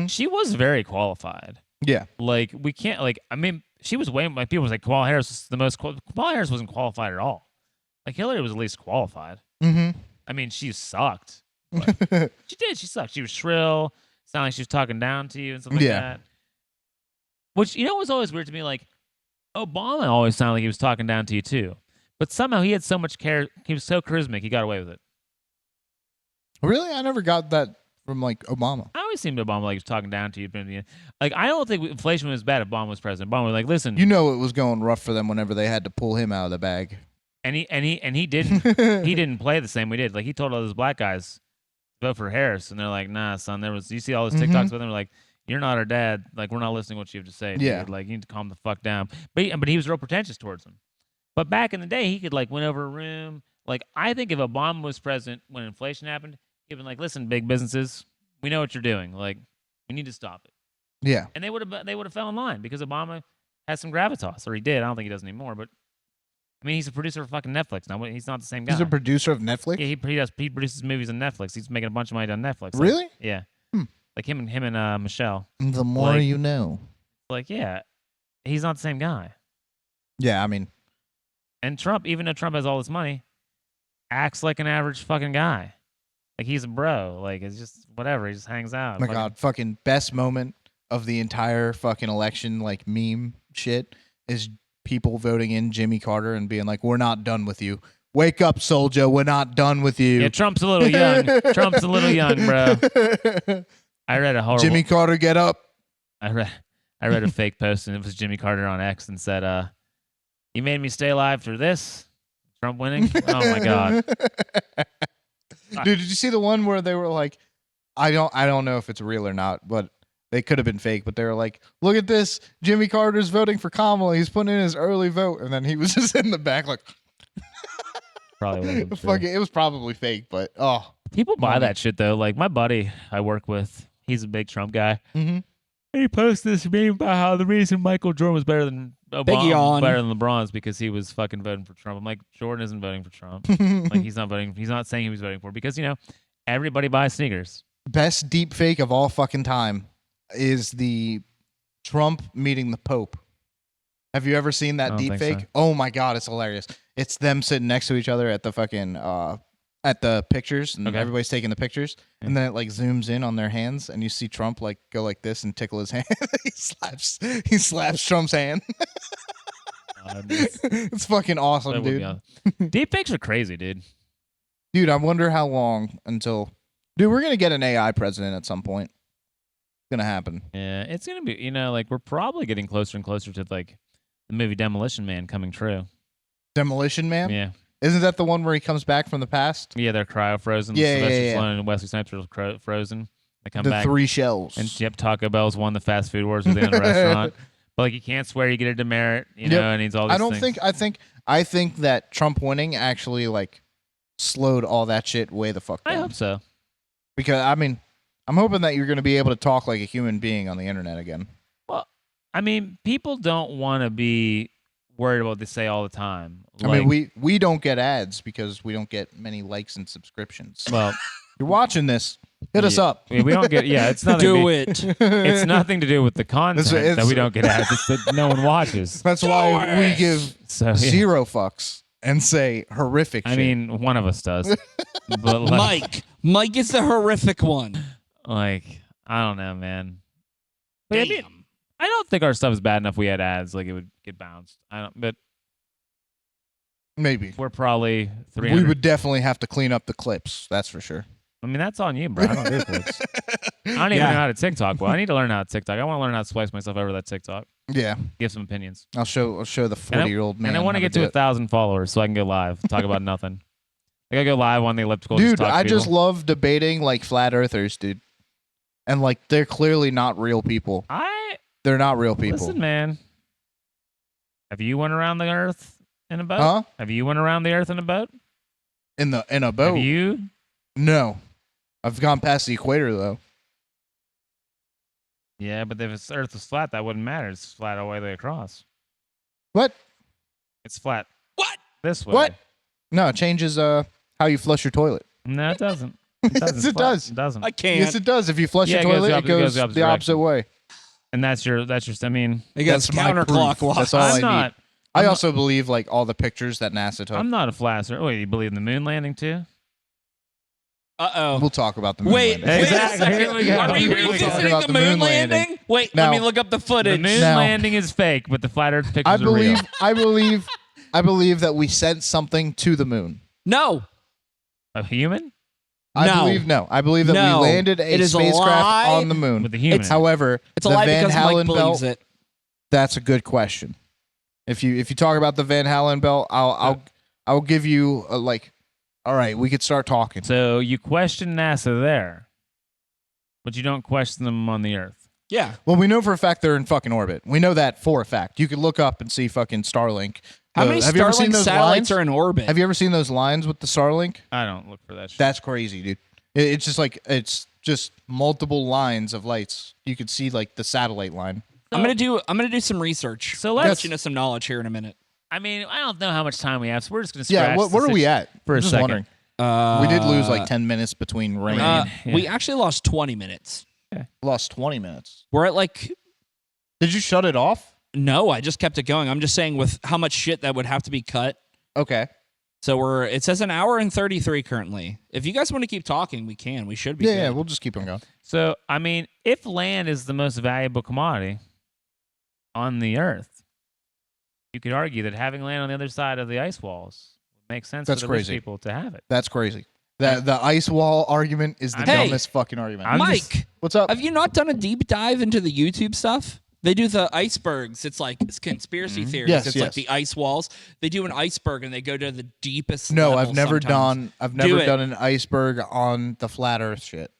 She was very qualified. Yeah. Like, we can't, like, I mean, she was way, like, people was like, Kamala Harris was the most, Kamala Harris wasn't qualified at all. Like, Hillary was at least qualified. I mean, she sucked. She did. She sucked. She was shrill. Sounded like she was talking down to you and stuff like that. Which, you know, was always weird to me. Like, Obama always sounded like he was talking down to you, too. But somehow he had so much care. He was so charismatic. He got away with it. Really? I never got that from, like, Obama. I always seemed to Obama like he was talking down to you. Like, I don't think inflation was bad if Obama was president. Obama was like, listen. You know it was going rough for them whenever they had to pull him out of the bag. And he didn't he didn't play the same we did. Like, he told all those black guys to vote for Harris, and they're like, nah, son. You see all those TikToks with them, like, you're not our dad. Like, we're not listening to what you have to say. Yeah. Dude. Like, you need to calm the fuck down. But he was real pretentious towards them. But back in the day, he could, like, win over a room. Like, I think if Obama was president when inflation happened, he'd been like, listen, big businesses, we know what you're doing. Like, we need to stop it. Yeah. And they would have fell in line because Obama has some gravitas, or he did. I don't think he does anymore, but I mean, he's a producer of fucking Netflix now. He's not the same guy. He's a producer of Netflix? Yeah, he produces movies on Netflix. He's making a bunch of money on Netflix. Like, Really? Yeah. Like him and Michelle. The more like, you know. Like, yeah, he's not the same guy. Yeah, I mean. And Trump, even though Trump has all this money, acts like an average fucking guy. Like, he's a bro. Like, it's just whatever. He just hangs out. Oh my God, fucking best moment of the entire fucking election, like, meme shit is people voting in Jimmy Carter and being like, we're not done with you. Wake up, soldier. We're not done with you. Yeah, Trump's a little young. Trump's a little young, bro. I read a horrible... Jimmy Carter, get up. I read a fake post, and it was Jimmy Carter on X and said, you made me stay alive through this? Trump winning? Oh, my God. Dude, did you see the one where they were like, I don't know if it's real or not, but they could have been fake, but they were like, look at this. Jimmy Carter's voting for Kamala. He's putting in his early vote. And then he was just in the back like... Probably wasn't true. It was probably fake, but people buy that shit though. Like my buddy I work with, he's a big Trump guy. Mm-hmm. He posted this meme about how the reason Michael Jordan was better than Obama, better than LeBron, is because he was fucking voting for Trump. I'm like, Jordan isn't voting for Trump. Like he's not voting. He's not saying he was voting for, because everybody buys sneakers. Best deep fake of all fucking time is the Trump meeting the Pope. Have you ever seen that deep fake? So. Oh my God, it's hilarious. It's them sitting next to each other at the fucking at the pictures, and everybody's taking the pictures, and then it like zooms in on their hands, and you see Trump like go like this and tickle his hand. he slaps Trump's hand. It's fucking awesome, dude. Deep fakes are crazy, dude. Dude, I wonder how long until... Dude, we're gonna get an AI president at some point. It's gonna happen. Yeah, it's gonna be. Like we're probably getting closer and closer to like the movie Demolition Man coming true. Demolition Man? Yeah. Isn't that the one where he comes back from the past? Yeah, they're cryo-frozen. Yeah, Sylvester yeah. Stallone and Wesley Snipes are frozen. They come the back. 3 shells. And Taco Bell's won the fast food wars within the restaurant. But like, you can't swear you get a demerit, Yep. and he's all these I don't things. I think that Trump winning actually like slowed all that shit way the fuck down. I hope so. Because I mean, I'm hoping that you're going to be able to talk like a human being on the internet again. Well, I mean, people don't want to be worried about what they say all the time. I mean, we don't get ads because we don't get many likes and subscriptions. Well, You're watching this, hit us up. we don't get. Yeah, it's nothing. Do it. It's nothing to do with the content It's- that we don't get ads. It's that no one watches. That's why we give So yeah. zero fucks and say horrific I shit. mean, one of us does. But like, Mike is the horrific one. I don't know, man. But Damn. I mean, I don't think our stuff is bad enough. We had ads, like it would get bounced. I don't. But maybe. we're probably 300. We would definitely have to clean up the clips. That's for sure. I mean, that's on you, bro. I don't do clips. I don't even know how to TikTok. Well, I need to learn how to TikTok. I want to learn how to splice myself over that TikTok. Yeah. Give some opinions. I'll show the 40-year-old man. And I want to how get do to it. 1,000 followers so I can go live, talk about nothing. Like I go live on the elliptical. Dude, talk to I just people. love debating like flat earthers, dude. And like they're clearly not real people. They're not real people. Listen, man. Have you went around the Earth in a boat? Huh? Have you went around the Earth in a boat? In a boat? Have you? No. I've gone past the equator though. Yeah, but if the Earth was flat, that wouldn't matter. It's flat all the way across. What? It's flat. What? This way. What? No, it changes how you flush your toilet. No, it doesn't. It doesn't. Yes, it Flat. does. It doesn't. I can't. Yes, it does. If you flush Yeah, your toilet, it goes the the opposite way. And that's your. I mean, It goes That's my proof. counterclockwise. That's all I I'm need. not. I also believe like all the pictures that NASA took. I'm not a flasher. Wait, you believe in the moon landing too? Uh-oh. We'll talk about the moon Wait, landing. wait a Exactly. second. Here we go. Are we Here we go. revisiting Talking about the the moon moon landing? landing. Wait, Now- let me look up the The footage. moon Now- landing is fake, but the flat Earth pictures I are real. I believe that we sent something to the moon. No. A human I believe that No. we landed a It is a lie. spacecraft on the moon. with a human. However, It's a the lie Van because Mike Halen believes belt. it. That's a good question. If you talk about the Van Halen belt, I'll give you all right, we could start talking. So you question NASA there, but you don't question them on the Earth. Yeah. Well, we know for a fact they're in fucking orbit. We know that for a fact. You could look up and see fucking Starlink. How many have you ever seen Starlink those satellites lines? are in orbit? Have you ever seen those lines with the Starlink? I don't look for that shit. That's crazy, dude. It's just like it's just multiple lines of lights. You could see like the satellite line. I'm gonna do some research. So I'll let's- let you know some knowledge here in a minute. I mean, I don't know how much time we have, so we're just gonna scratch. Yeah, what are we at? for I'm a just second? wondering. We did lose like 10 minutes between rain. Yeah. We actually lost 20 minutes. Lost 20 minutes. We're at like Did you shut it off? no, I just kept it going. I'm just saying with how much shit that would have to be cut. Okay. So it says an hour and 33 currently. If you guys want to keep talking, we can. We should be Yeah, good. yeah, we'll just keep on going. So, I mean, if land is the most valuable commodity on the Earth, you could argue that having land on the other side of the ice walls makes sense That's for the rich crazy. people to have it. That's crazy. The ice wall argument is the Hey. dumbest fucking argument. I'm Mike, just- What's up? have you not done a deep dive into the YouTube stuff? They do the icebergs. It's like it's conspiracy theories. Yes, it's like yes. the ice walls. They do an iceberg and they go to the deepest. No, level I've never sometimes. Do it. done an iceberg on the flat Earth shit.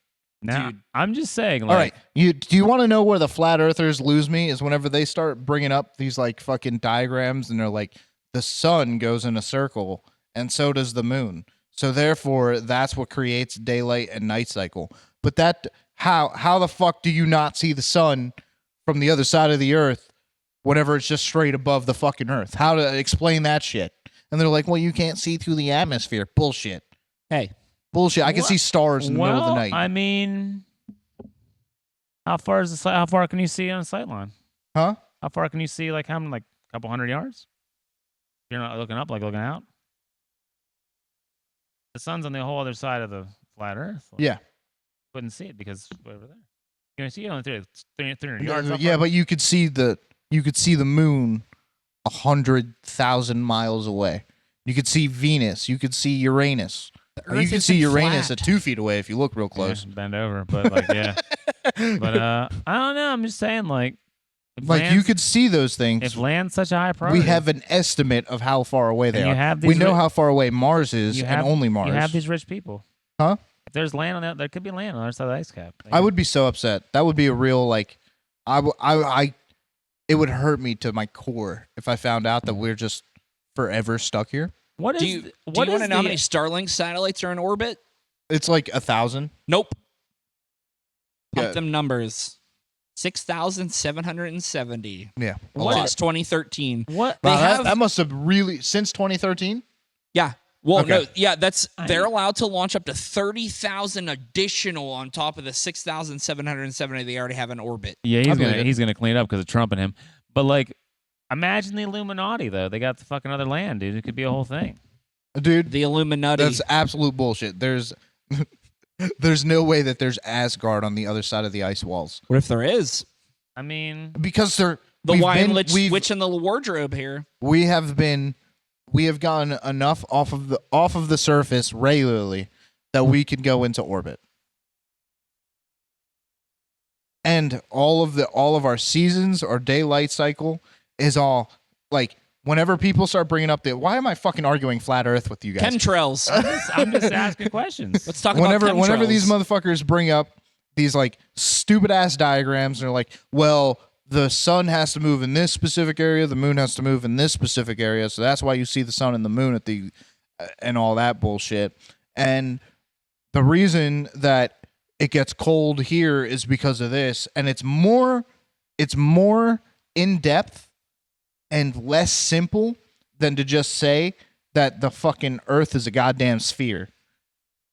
Now, Dude. I'm just saying, like, All right, do you want to know where the flat earthers lose me? Is whenever they start bringing up these like fucking diagrams and they're like, the sun goes in a circle and so does the moon. So therefore, that's what creates daylight and night cycle. But that how the fuck do you not see the sun from the other side of the Earth whenever it's just straight above the fucking Earth? How to explain that shit? And they're like, well, you can't see through the atmosphere. Bullshit. Hey, Bullshit. I can see stars in the middle of the night. I mean, how far can you see on a sight line? Huh? How far can you see? Like how many? Like a couple hundred yards? You're not looking up, like looking out. The sun's on the whole other side of the flat Earth. Yeah. Wouldn't see it because it's over there. You're gonna see it on 300 yards. Yeah, but you could see the moon 100,000 miles away. You could see Venus. You could see Uranus. the You Earth could see isn't Uranus flat. at 2 feet away if you look real close. Yeah, bend over, but like yeah. But I don't know. I'm just saying, like, if Like you land's- could see those things. if land's such a high priority, We have an estimate of how far away they And you are. have We these know ri- how far away Mars is, you and have- only Mars. You have these rich people. Huh? If there's land on that, there could be land on the other side of the ice cap. I would be so upset. That would be a real like. it would hurt me to my core if I found out that we're just forever stuck here. What is? Do you want to know how many Starlink satellites are in orbit? It's like 1,000. Nope. Pump Yeah. them numbers. 6,770. Yeah. a What lot. Since 2013. What? They Wow, have- that must have really since 2013. Yeah. Well, Okay. no, yeah, they're allowed to launch up to 30,000 additional on top of the 6,770 they already have in orbit. Yeah, I believe it. he's gonna clean it up because of Trump and him. But like, imagine the Illuminati though. They got the fucking other land, dude. It could be a whole thing. Dude, The Illuminati. that's absolute bullshit. There's no way that there's Asgard on the other side of the ice walls What if there is? I mean, because they're The we've wine been- we've- witch in the wardrobe here. we have gotten enough off of the surface regularly that we can go into orbit. And all of our seasons, our daylight cycle is all like whenever people start bringing up why am I fucking arguing flat earth with you guys? Chemtrails. I'm just asking questions. Let's talk whenever about chemtrails. these motherfuckers bring up these like stupid ass diagrams, and they're like, well, the sun has to move in this specific area, the moon has to move in this specific area, so that's why you see the sun and the moon at the and all that bullshit. And the reason that it gets cold here is because of this, and it's more in depth and less simple than to just say that the fucking earth is a goddamn sphere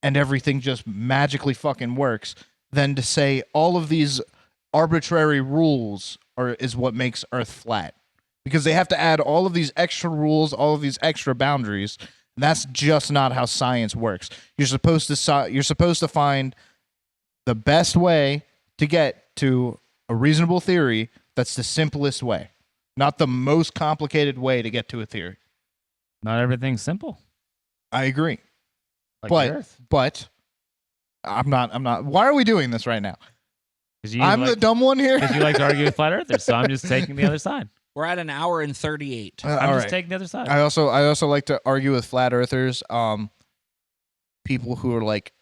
and everything just magically fucking works, than to say all of these arbitrary rules is what makes Earth flat. Because they have to add all of these extra rules, all of these extra boundaries. And that's just not how science works. You're supposed to find the best way to get to a reasonable theory that's the simplest way, not the most complicated way to get to a theory. Not everything's simple. I agree. Like the Earth. But I'm not. Why are we doing this right now? 'Cause you I'm like, the dumb one here. Because you like to argue with flat earthers, so I'm just taking the other side. We're at an hour and 38. I'm all just right. taking the other side. I also like to argue with flat earthers, people who are like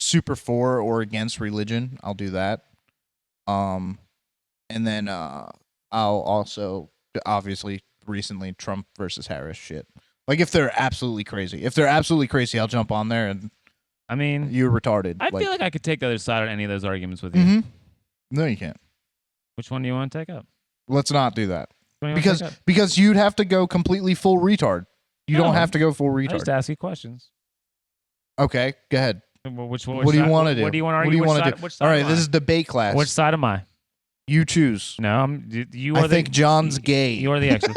super for or against religion. I'll do that. And then I'll also obviously recently Trump versus Harris shit. Like if they're absolutely crazy, I'll jump on there and I mean, you're retarded. I feel like I could take the other side on any of those arguments with you. Mhm. No, you can't. Which one do you want to take up? Let's not do that Which one do you wanna take up? because you'd have to go completely full retard. You No, don't have to go full I just retard. ask you questions. Okay, go ahead. Well, What do you want to do? What do you want to What argue? do you Which want to side- do? which side All right, am this I? is debate class. Which side am I? You choose. No, you are I think John's gay. You are the expert.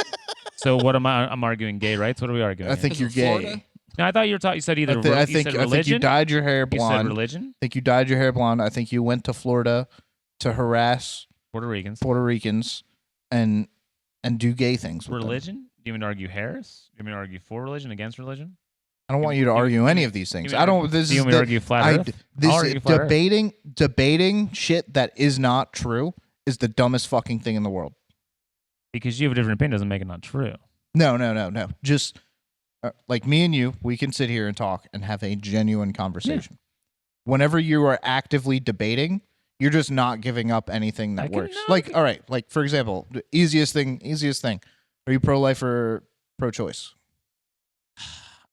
So what am I? I'm arguing gay rights. What are we arguing? I here? think Is you're it Florida? gay. No, I thought you were talking. You said either. I you said think religion. you dyed your hair You said blonde. religion. I think you dyed your hair blonde. I think you went to Florida to harass Puerto Ricans. Puerto Ricans and do gay things with them. Religion? Do you mean to argue Harris? Do you mean to argue for religion, against religion? I don't want you to argue any of these things. you mean I don't. This do you is want me to the- argue flat I- Earth? This I'll argue flat Earth. debating shit that is not true is the dumbest fucking thing in the world. Because you have a different opinion doesn't make it not true. No. Just like me and you, we can sit here and talk and have a genuine conversation. Whenever you are actively debating, you're just not giving up anything that works. Like, all right, like for example, the easiest thing. Are you pro-life or pro-choice?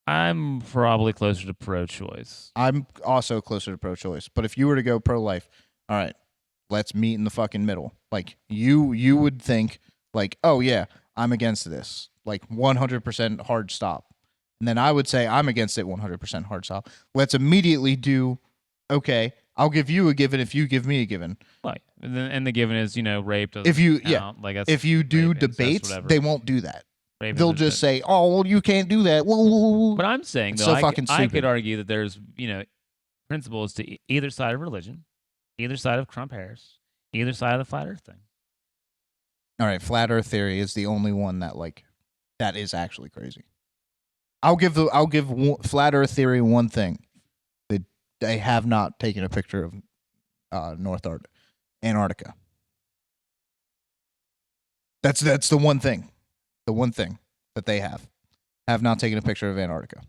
I'm probably closer to pro-choice. I'm also closer to pro-choice. But if you were to go pro-life, all right, let's meet in the fucking middle. Like you would think like, oh yeah, I'm against this. Like 100% hard stop. And then I would say I'm against it 100% hard stop. Let's immediately do, okay, I'll give you a given if you give me a given. Like, and the given is, rape. Doesn't If you, count. Like that's if you do rape, incest, debates, whatever. they won't do that. Rape They'll is just say, oh, well, you can't do that. Whoa. But I'm saying, It's though, so fucking I stupid. could argue that there's, principles to either side of religion, either side of Trump-Harris, either side of the flat Earth thing. All right, flat Earth theory is the only one that is actually crazy. I'll give flat Earth theory one thing: they have not taken a picture of Antarctica. That's the one thing, that they have not taken a picture of Antarctica.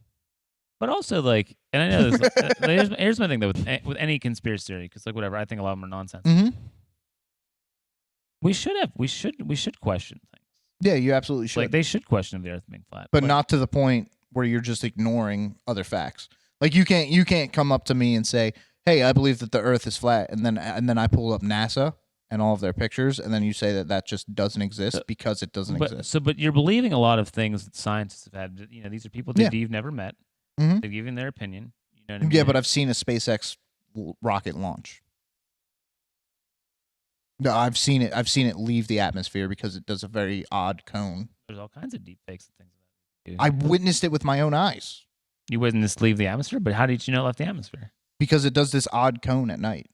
But also, like, and I know this. Here's my thing though with any conspiracy theory, because like whatever, I think a lot of them are nonsense. Mm-hmm. We should have. We should question things. Yeah, you absolutely should. Like they should question the Earth being flat, but not to the point where you're just ignoring other facts. Like you can't come up to me and say, "Hey, I believe that the Earth is flat," and then I pull up NASA and all of their pictures, and then you say that just doesn't exist because it doesn't exist. But you're believing a lot of things that scientists have had. You know, these are people that you've never met. Mm-hmm. They've given their opinion. You know what I mean? Yeah, but I've seen a SpaceX rocket launch. No, I've seen it. I've seen it leave the atmosphere because it does a very odd cone. There's all kinds of deep fakes and things like that. I witnessed it with my own eyes. You witnessed leave the atmosphere, but how did you know it left the atmosphere? Because it does this odd cone at night.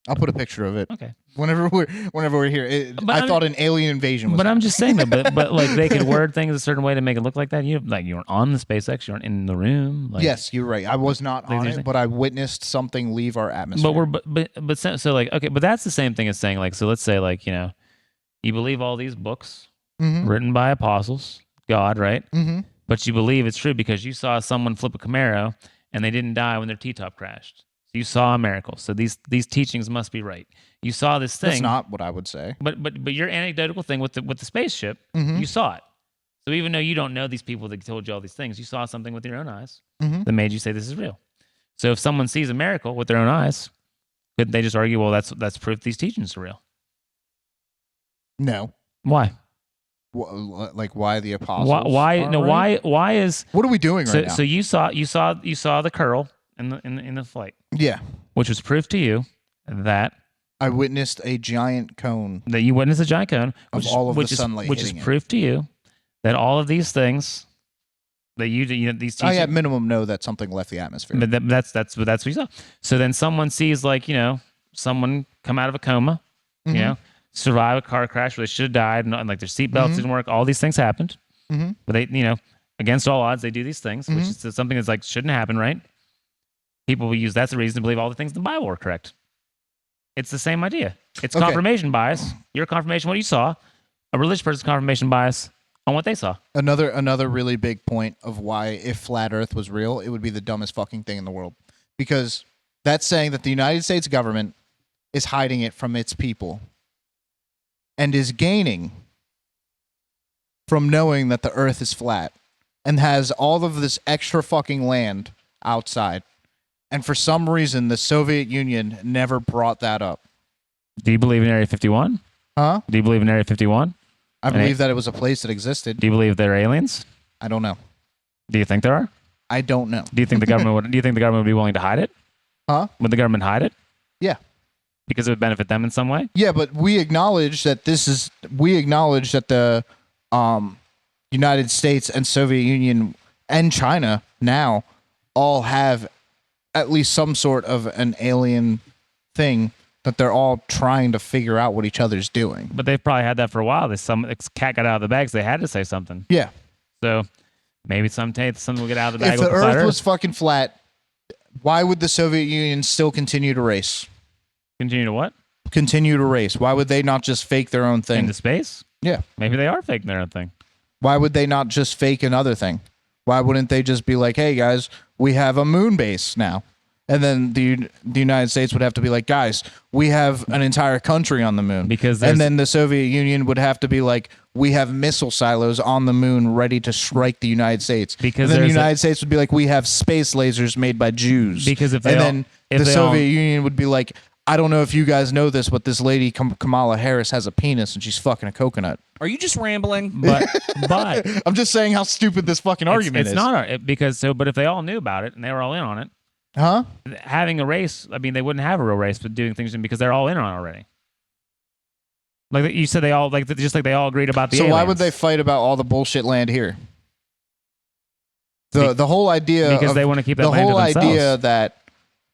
I'll put a picture of it. Okay. Whenever we're here, I thought an alien invasion was. But I'm just saying that. But like they could word things a certain way to make it look like that. You weren't on the SpaceX. You weren't in the room. Like, yes, you're right. I was not on it, but I witnessed something leave our atmosphere. But so like okay, but that's the same thing as saying like so. Let's say like you believe all these books written by apostles, God, right? Mm-hmm. But you believe it's true because you saw someone flip a Camaro and they didn't die when their T-top crashed. You saw a miracle. So these teachings must be right. You saw this thing. That's not what I would say. But your anecdotal thing with the spaceship, you saw it. So even though you don't know these people that told you all these things, you saw something with your own eyes that made you say this is real. So if someone sees a miracle with their own eyes, couldn't they just argue, well, that's proof these teachings are real? No. Why? Like why the apostles? Why? No. Right? Why is? What are we doing right now? So you saw the curl in the flight. Yeah. Which was proof to you that I witnessed a giant cone. That you witnessed a giant cone of all of the sunlight, which is proof to you that all of these things that these teachings, I at minimum know that something left the atmosphere. But that's what you saw. So then someone sees like someone come out of a coma, survive a car crash where they should have died, and like their seatbelts didn't work. All these things happened, but they against all odds they do these things, which is something that's like shouldn't happen, right? People will use that's the reason to believe all the things in the Bible are correct. It's the same idea. It's confirmation bias. Your confirmation what you saw. A religious person's confirmation bias on what they saw. Another really big point of why if flat Earth was real, it would be the dumbest fucking thing in the world. Because that's saying that the United States government is hiding it from its people and is gaining from knowing that the Earth is flat and has all of this extra fucking land outside. And for some reason, the Soviet Union never brought that up. Do you believe in Area 51? Huh? Do you believe in Area 51? I believe that it was a place that existed. Do you believe there are aliens? I don't know. Do you think there are? I don't know. Do you think the government would? Do you think the government would be willing to hide it? Huh? Would the government hide it? Yeah. Because it would benefit them in some way? Yeah, but we acknowledge that the United States and Soviet Union and China now all have at least some sort of an alien thing that they're all trying to figure out what each other's doing. But they've probably had that for a while. Cat got out of the bag, so they had to say something. Yeah. So maybe something will get out of the bag. If the Earth was fucking flat, why would the Soviet Union still continue to race? Continue to what? Continue to race. Why would they not just fake their own thing? Into space? Yeah. Maybe they are faking their own thing. Why would they not just fake another thing? Why wouldn't they just be like, hey, guys, we have a moon base now? And then the United States would have to be like, guys, we have an entire country on the moon. And then the Soviet Union would have to be like, we have missile silos on the moon ready to strike the United States. And then the United States would be like, we have space lasers made by Jews. The Soviet Union would be like, I don't know if you guys know this, but this lady Kamala Harris has a penis and she's fucking a coconut. Are you just rambling? But I'm just saying how stupid this fucking argument is. It's not but if they all knew about it and they were all in on it, huh? Having a race, I mean, they wouldn't have a real race, but doing things because they're all in on it already. Like you said, they all just like they all agreed about the. So aliens. why would they fight about all the bullshit land here? The whole idea because they want to keep that the land whole to themselves. idea that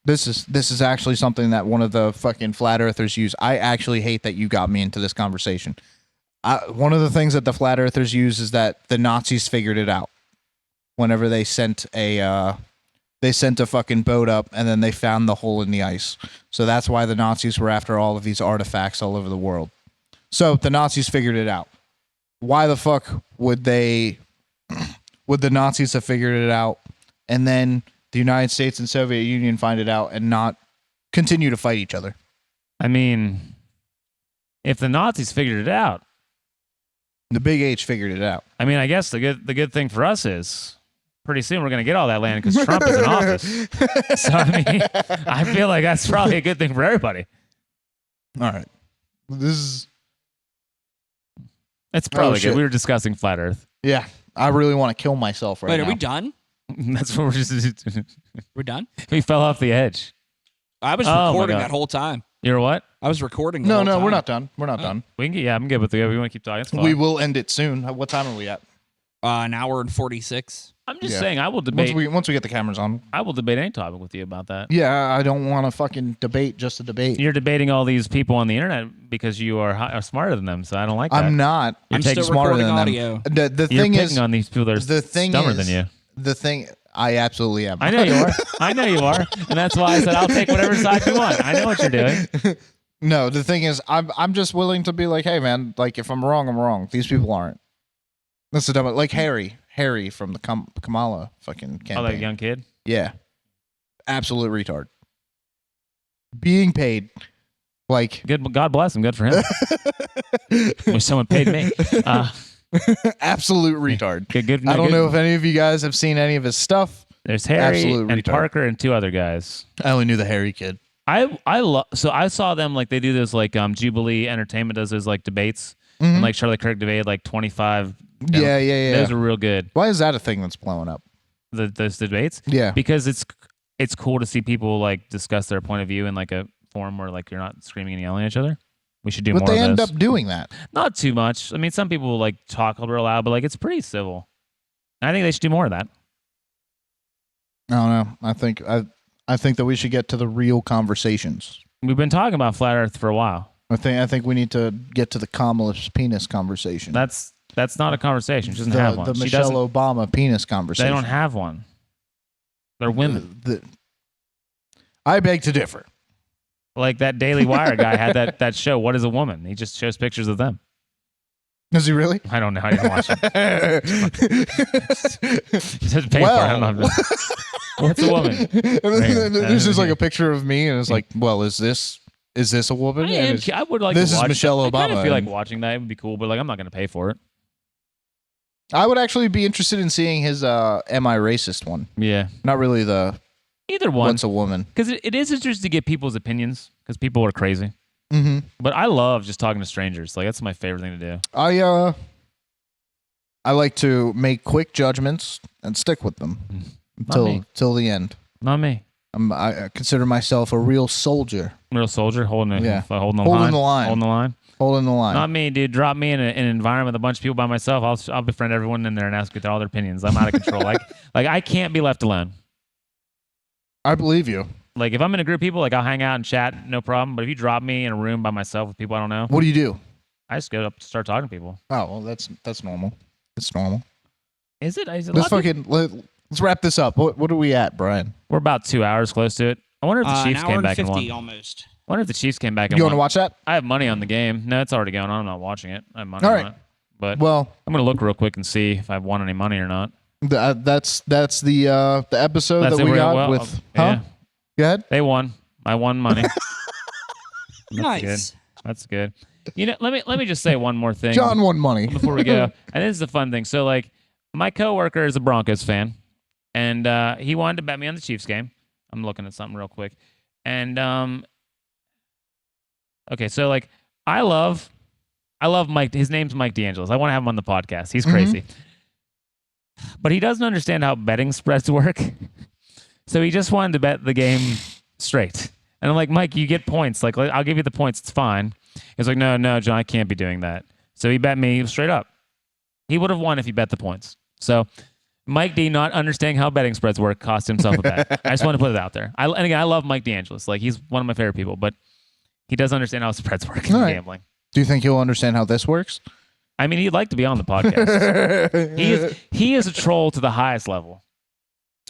this is actually something that one of the fucking flat earthers use. I actually hate that you got me into this conversation. One of the things that the flat earthers use is that the Nazis figured it out. Whenever they sent a fucking boat up and then they found the hole in the ice. So that's why the Nazis were after all of these artifacts all over the world. So the Nazis figured it out. Why the fuck would the Nazis have figured it out and then the United States and Soviet Union find it out and not continue to fight each other? I mean, if the Nazis figured it out, The big H figured it out. I mean, I guess the good thing for us is pretty soon we're going to get all that land because Trump is in office. So, I mean, I feel like that's probably a good thing for everybody. All right. It's probably shit. good. We were discussing flat Earth. Yeah. I really want to kill myself right Wait, now. are we done? That's what we're just. We're done? We fell off the edge. I was Oh, my recording God. that whole time. You're what? I was recording. No, the whole time. we're not done. We're not done. We can get, I'm good with the. We want to keep talking. It's fine. We will end it soon. What time are we at? An hour and 46. I'm just Yeah. saying, I will debate. Once we get the cameras on. I will debate any topic with you about that. Yeah, I don't want to fucking debate just to debate. You're debating all these people on the internet because you are smarter than them. So I don't like that. I'm not. You're I'm taking still smarter recording than audio. them. The You're thing picking is, on these people that are the thing dumber is, than you. The thing, I absolutely am. I know you are. I know you are, and that's why I said I'll take whatever side you want. I know what you're doing. No, the thing is, I'm just willing to be like, hey man, like if I'm wrong, I'm wrong. These people aren't. That's the dumb. Like Harry from the Kamala fucking campaign. Oh, that young kid. Yeah, absolute retard. Being paid, like Good. God bless him. Good for him. Wish someone paid me. absolute retard. Good. I don't know if any of you guys have seen any of his stuff. There's Harry Absolute and retard. Parker and two other guys. I only knew the Harry kid. So I saw them like they do those like Jubilee Entertainment does those like debates and like Charlie Kirk debated like 25. Yeah. Those are real good. Why is that a thing that's blowing up? Those debates. Yeah. Because it's cool to see people like discuss their point of view in like a forum where like you're not screaming and yelling at each other. We should do But more they of end those. up doing that. Not too much. I mean, some people like talk real loud, but like it's pretty civil. I think they should do more of that. I don't know. I think that we should get to the real conversations. We've been talking about flat Earth for a while. I think we need to get to the Kamala's penis conversation. That's not a conversation. She doesn't the, have one. the She Michelle doesn't. Obama penis They conversation. don't have one. They're women. I beg to differ. Like that Daily Wire guy had that show. What is a woman? He just shows pictures of them. Is he really? I don't know. I didn't watch it. Just pay for it. I don't know. What's a woman? There's just like a picture of me, and it's like, well, is this a woman? I would like. This to is watch Michelle that. I kind Obama, of feel like and- watching that. It would be cool, but like I'm not going to pay for it. I would actually be interested in seeing his "Am I Racist" one. Yeah. Not really the Either one. "What's a Woman." Because it is interesting to get people's opinions because people are crazy. Mm-hmm. But I love just talking to strangers. Like that's my favorite thing to do. I like to make quick judgments and stick with them me. till the end. Not me. I consider myself a real soldier, Real soldier holding the Yeah. holding the Holding line. the line. Holding the line. holding the line. Not me, dude. Drop me in an environment with a bunch of people by myself. I'll befriend everyone in there and ask all their opinions. I'm out of control. like I can't be left alone. I believe you. Like if I'm in a group of people, like I'll hang out and chat, no problem. But if you drop me in a room by myself with people I don't know, What do you do? I just go up to start talking to people. Oh well, that's normal. It's normal. Is it? Let's wrap this up. What are we at, Brian? We're about 2 hours close to it. I wonder if the Chiefs An hour came and back 50 and won. almost. I wonder if the Chiefs came back and You won. want to watch that? I have money on the game. No, it's already going on. I'm not watching it. I have money All on right. it. But Well, I'm going to look real quick and see if I've won any money or not. that's the episode That's that it. we We're- got well, with. yeah. Huh? Go ahead. They won. I won money. Nice. That's good. You know, let me just say one more thing. John won money. Before we go. And this is a fun thing. So, like, my coworker is a Broncos fan, and he wanted to bet me on the Chiefs game. I'm looking at something real quick. And, okay, so, like, I love Mike. His name's Mike DeAngelis. I want to have him on the podcast. He's crazy. But he doesn't understand how betting spreads work. So he just wanted to bet the game straight. And I'm like, Mike, you get points. Like, I'll give you the points. It's fine. He's like, no, John, I can't be doing that. So he bet me straight up. He would have won if he bet the points. So Mike D, not understanding how betting spreads work, cost himself a bet. I just want to put it out there. And again, I love Mike DeAngelis. Like, he's one of my favorite people, but he doesn't understand how spreads work in All right. gambling. Do you think he'll understand how this works? I mean, he'd like to be on the podcast. he is a troll to the highest level.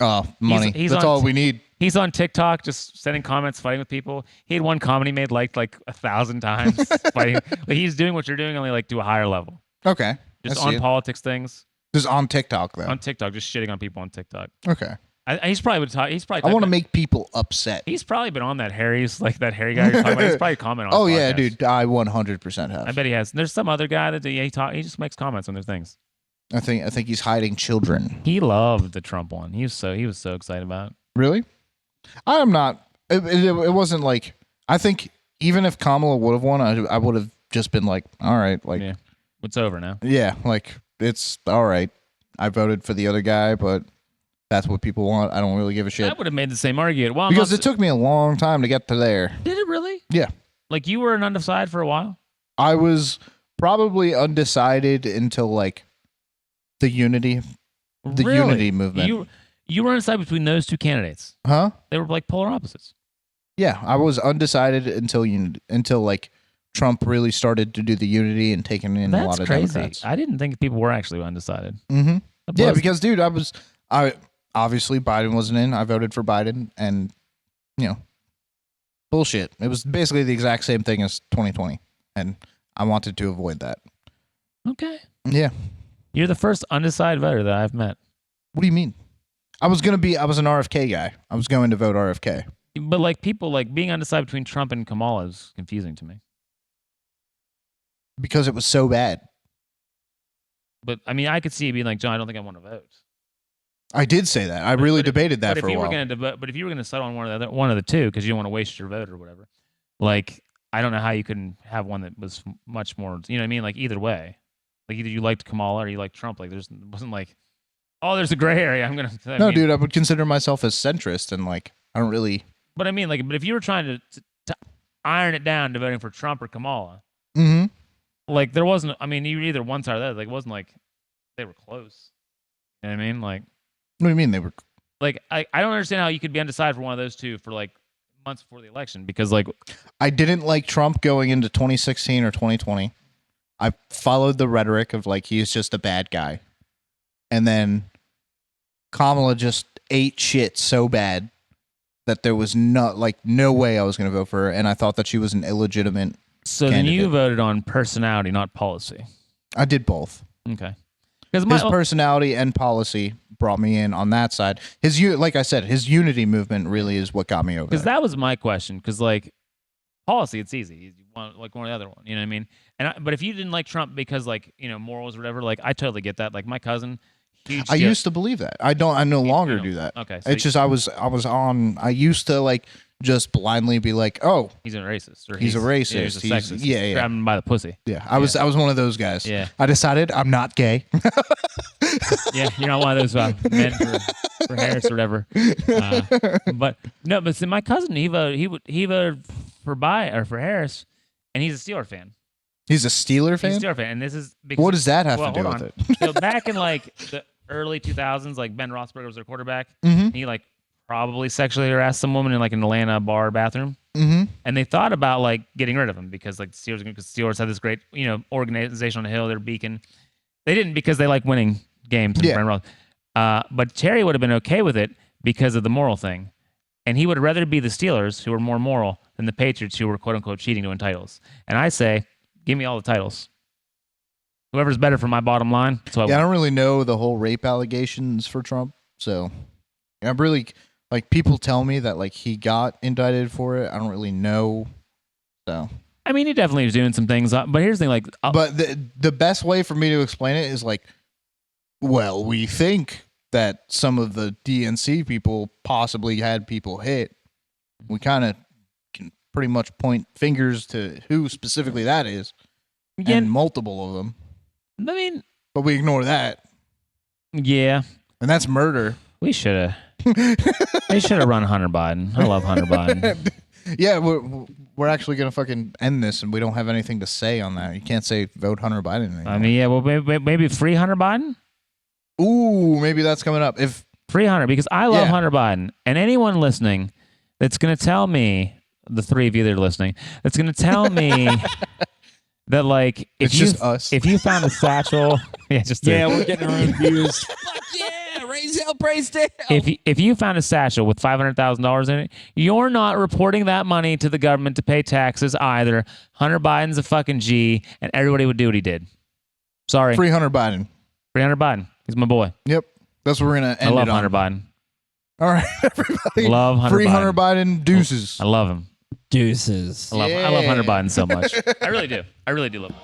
Oh, money. He's That's on- all we need. He's on TikTok just sending comments, fighting with people. He had one comment he made like 1,000 times fighting. Like, he's doing what you're doing, only like to a higher level. Okay. Just I see on it. politics things. Just on TikTok though. On TikTok, just shitting on people on TikTok. Okay. He's probably would talk. He's probably. I want to make people upset. He's probably been on that that Harry guy you're talking about. He's probably commented on. Oh yeah, podcasts. dude. I 100% have. I bet he has. There's some other guy that he just makes comments on their things. I think he's hiding children. He loved the Trump one. He was so excited about it. Really? I am not. It wasn't like. I think even if Kamala would have won, I would have just been like, all right, like, Yeah, it's over now. yeah, like it's all right. I voted for the other guy, but that's what people want. I don't really give a shit. I would have made the same argument. Well, Because it took me a long time to get to there. Did it really? Yeah. Like you were an undecided for a while? I was probably undecided until like the unity Really? movement. You were undecided between those two candidates. Huh? They were like polar opposites. Yeah, I was undecided until like Trump really started to do the unity and taking in a lot of crazy. Democrats. I didn't think people were actually undecided. Mm-hmm. Yeah, because dude, I obviously Biden wasn't in. I voted for Biden, and bullshit. It was basically the exact same thing as 2020, and I wanted to avoid that. Okay. Yeah. You're the first undecided voter that I've met. What do you mean? I was an RFK guy. I was going to vote RFK. But like people like being undecided between Trump and Kamala is confusing to me. Because it was so bad. But I mean, I could see it being like, John, I don't think I want to vote. I did say that. I really debated that for a while. But if you were going to settle on one of the two because you don't want to waste your vote or whatever, like I don't know how you couldn't have one that was much more. You know what I mean? Like either way, like either you liked Kamala or you liked Trump. Like wasn't like, oh, there's a gray area. Dude, I would consider myself as centrist, and like I don't really. But I mean, like, but if you were trying to iron it down to voting for Trump or Kamala, like there wasn't. I mean, you were either one side or the other. Like it wasn't like they were close. You know what I mean? Like, what do you mean they were? Like, I don't understand how you could be undecided for one of those two for like months before the election because like I didn't like Trump going into 2016 or 2020. I followed the rhetoric of like he's just a bad guy, and then Kamala just ate shit so bad that there was no way I was going to vote for her, and I thought that she was an illegitimate. So candidate. Then you voted on personality, not policy. I did both. Okay. Because his personality and policy brought me in on that side. Like I said, his unity movement really is what got me over. Because that was my question. Because like policy, it's easy. You want like one or the other one. You know what I mean? But if you didn't like Trump because like morals or whatever, like I totally get that. Like my cousin. I used to believe that. I no longer do that. Okay. So it's just I used to like just blindly be like, oh, he's a racist or he's a racist. He's a sexist. Yeah. Grab him by the pussy. Yeah. I was one of those guys. Yeah. I decided I'm not gay. Yeah, you're not one of those men for Harris or whatever. But see, my cousin he voted for Harris, and he's a Steeler fan. He's a Steeler fan? He's a Steeler fan, and this is because, what does that have to do with it? So back in like the early 2000s, like Ben Roethlisberger was their quarterback. Mm-hmm. He like probably sexually harassed some woman in like an Atlanta bar bathroom. Mm-hmm. And they thought about like getting rid of him because like the Steelers had this great organization on the hill, their beacon. They didn't because they like winning games. Yeah. But Terry would have been okay with it because of the moral thing. And he would rather be the Steelers, who were more moral, than the Patriots, who were quote-unquote cheating to win titles. And I say, give me all the titles. Whoever's better for my bottom line. So I don't really know the whole rape allegations for Trump. So I'm really, like, people tell me that, like, he got indicted for it. I don't really know. So. I mean, he definitely was doing some things. But here's the thing, like. But the best way for me to explain it is, like, well, we think that some of the DNC people possibly had people hit. We kind of can pretty much point fingers to who specifically that is. And multiple of them. I mean. But we ignore that. Yeah. And that's murder. We should have. They should have run Hunter Biden. I love Hunter Biden. Yeah, we're actually going to fucking end this, and we don't have anything to say on that. You can't say vote Hunter Biden anymore. I mean, yeah, well, maybe free Hunter Biden? Ooh, maybe that's coming up. If free Hunter, because I love Hunter Biden. And anyone listening that's going to tell me, the three of you that are listening, that's going to tell me that, like, if you found a satchel, we're getting our own views. Fuck yeah, raise hell, praise down. If you found a satchel with $500,000 in it, you're not reporting that money to the government to pay taxes either. Hunter Biden's a fucking G, and everybody would do what he did. Sorry, free Hunter Biden. Free Hunter Biden. He's my boy. Yep, that's what we're gonna end. I love Hunter Biden. All right, everybody. Love Hunter Free Hunter Biden. Deuces. I love him. Deuces. I love Hunter Biden so much. I really do. I really do love him.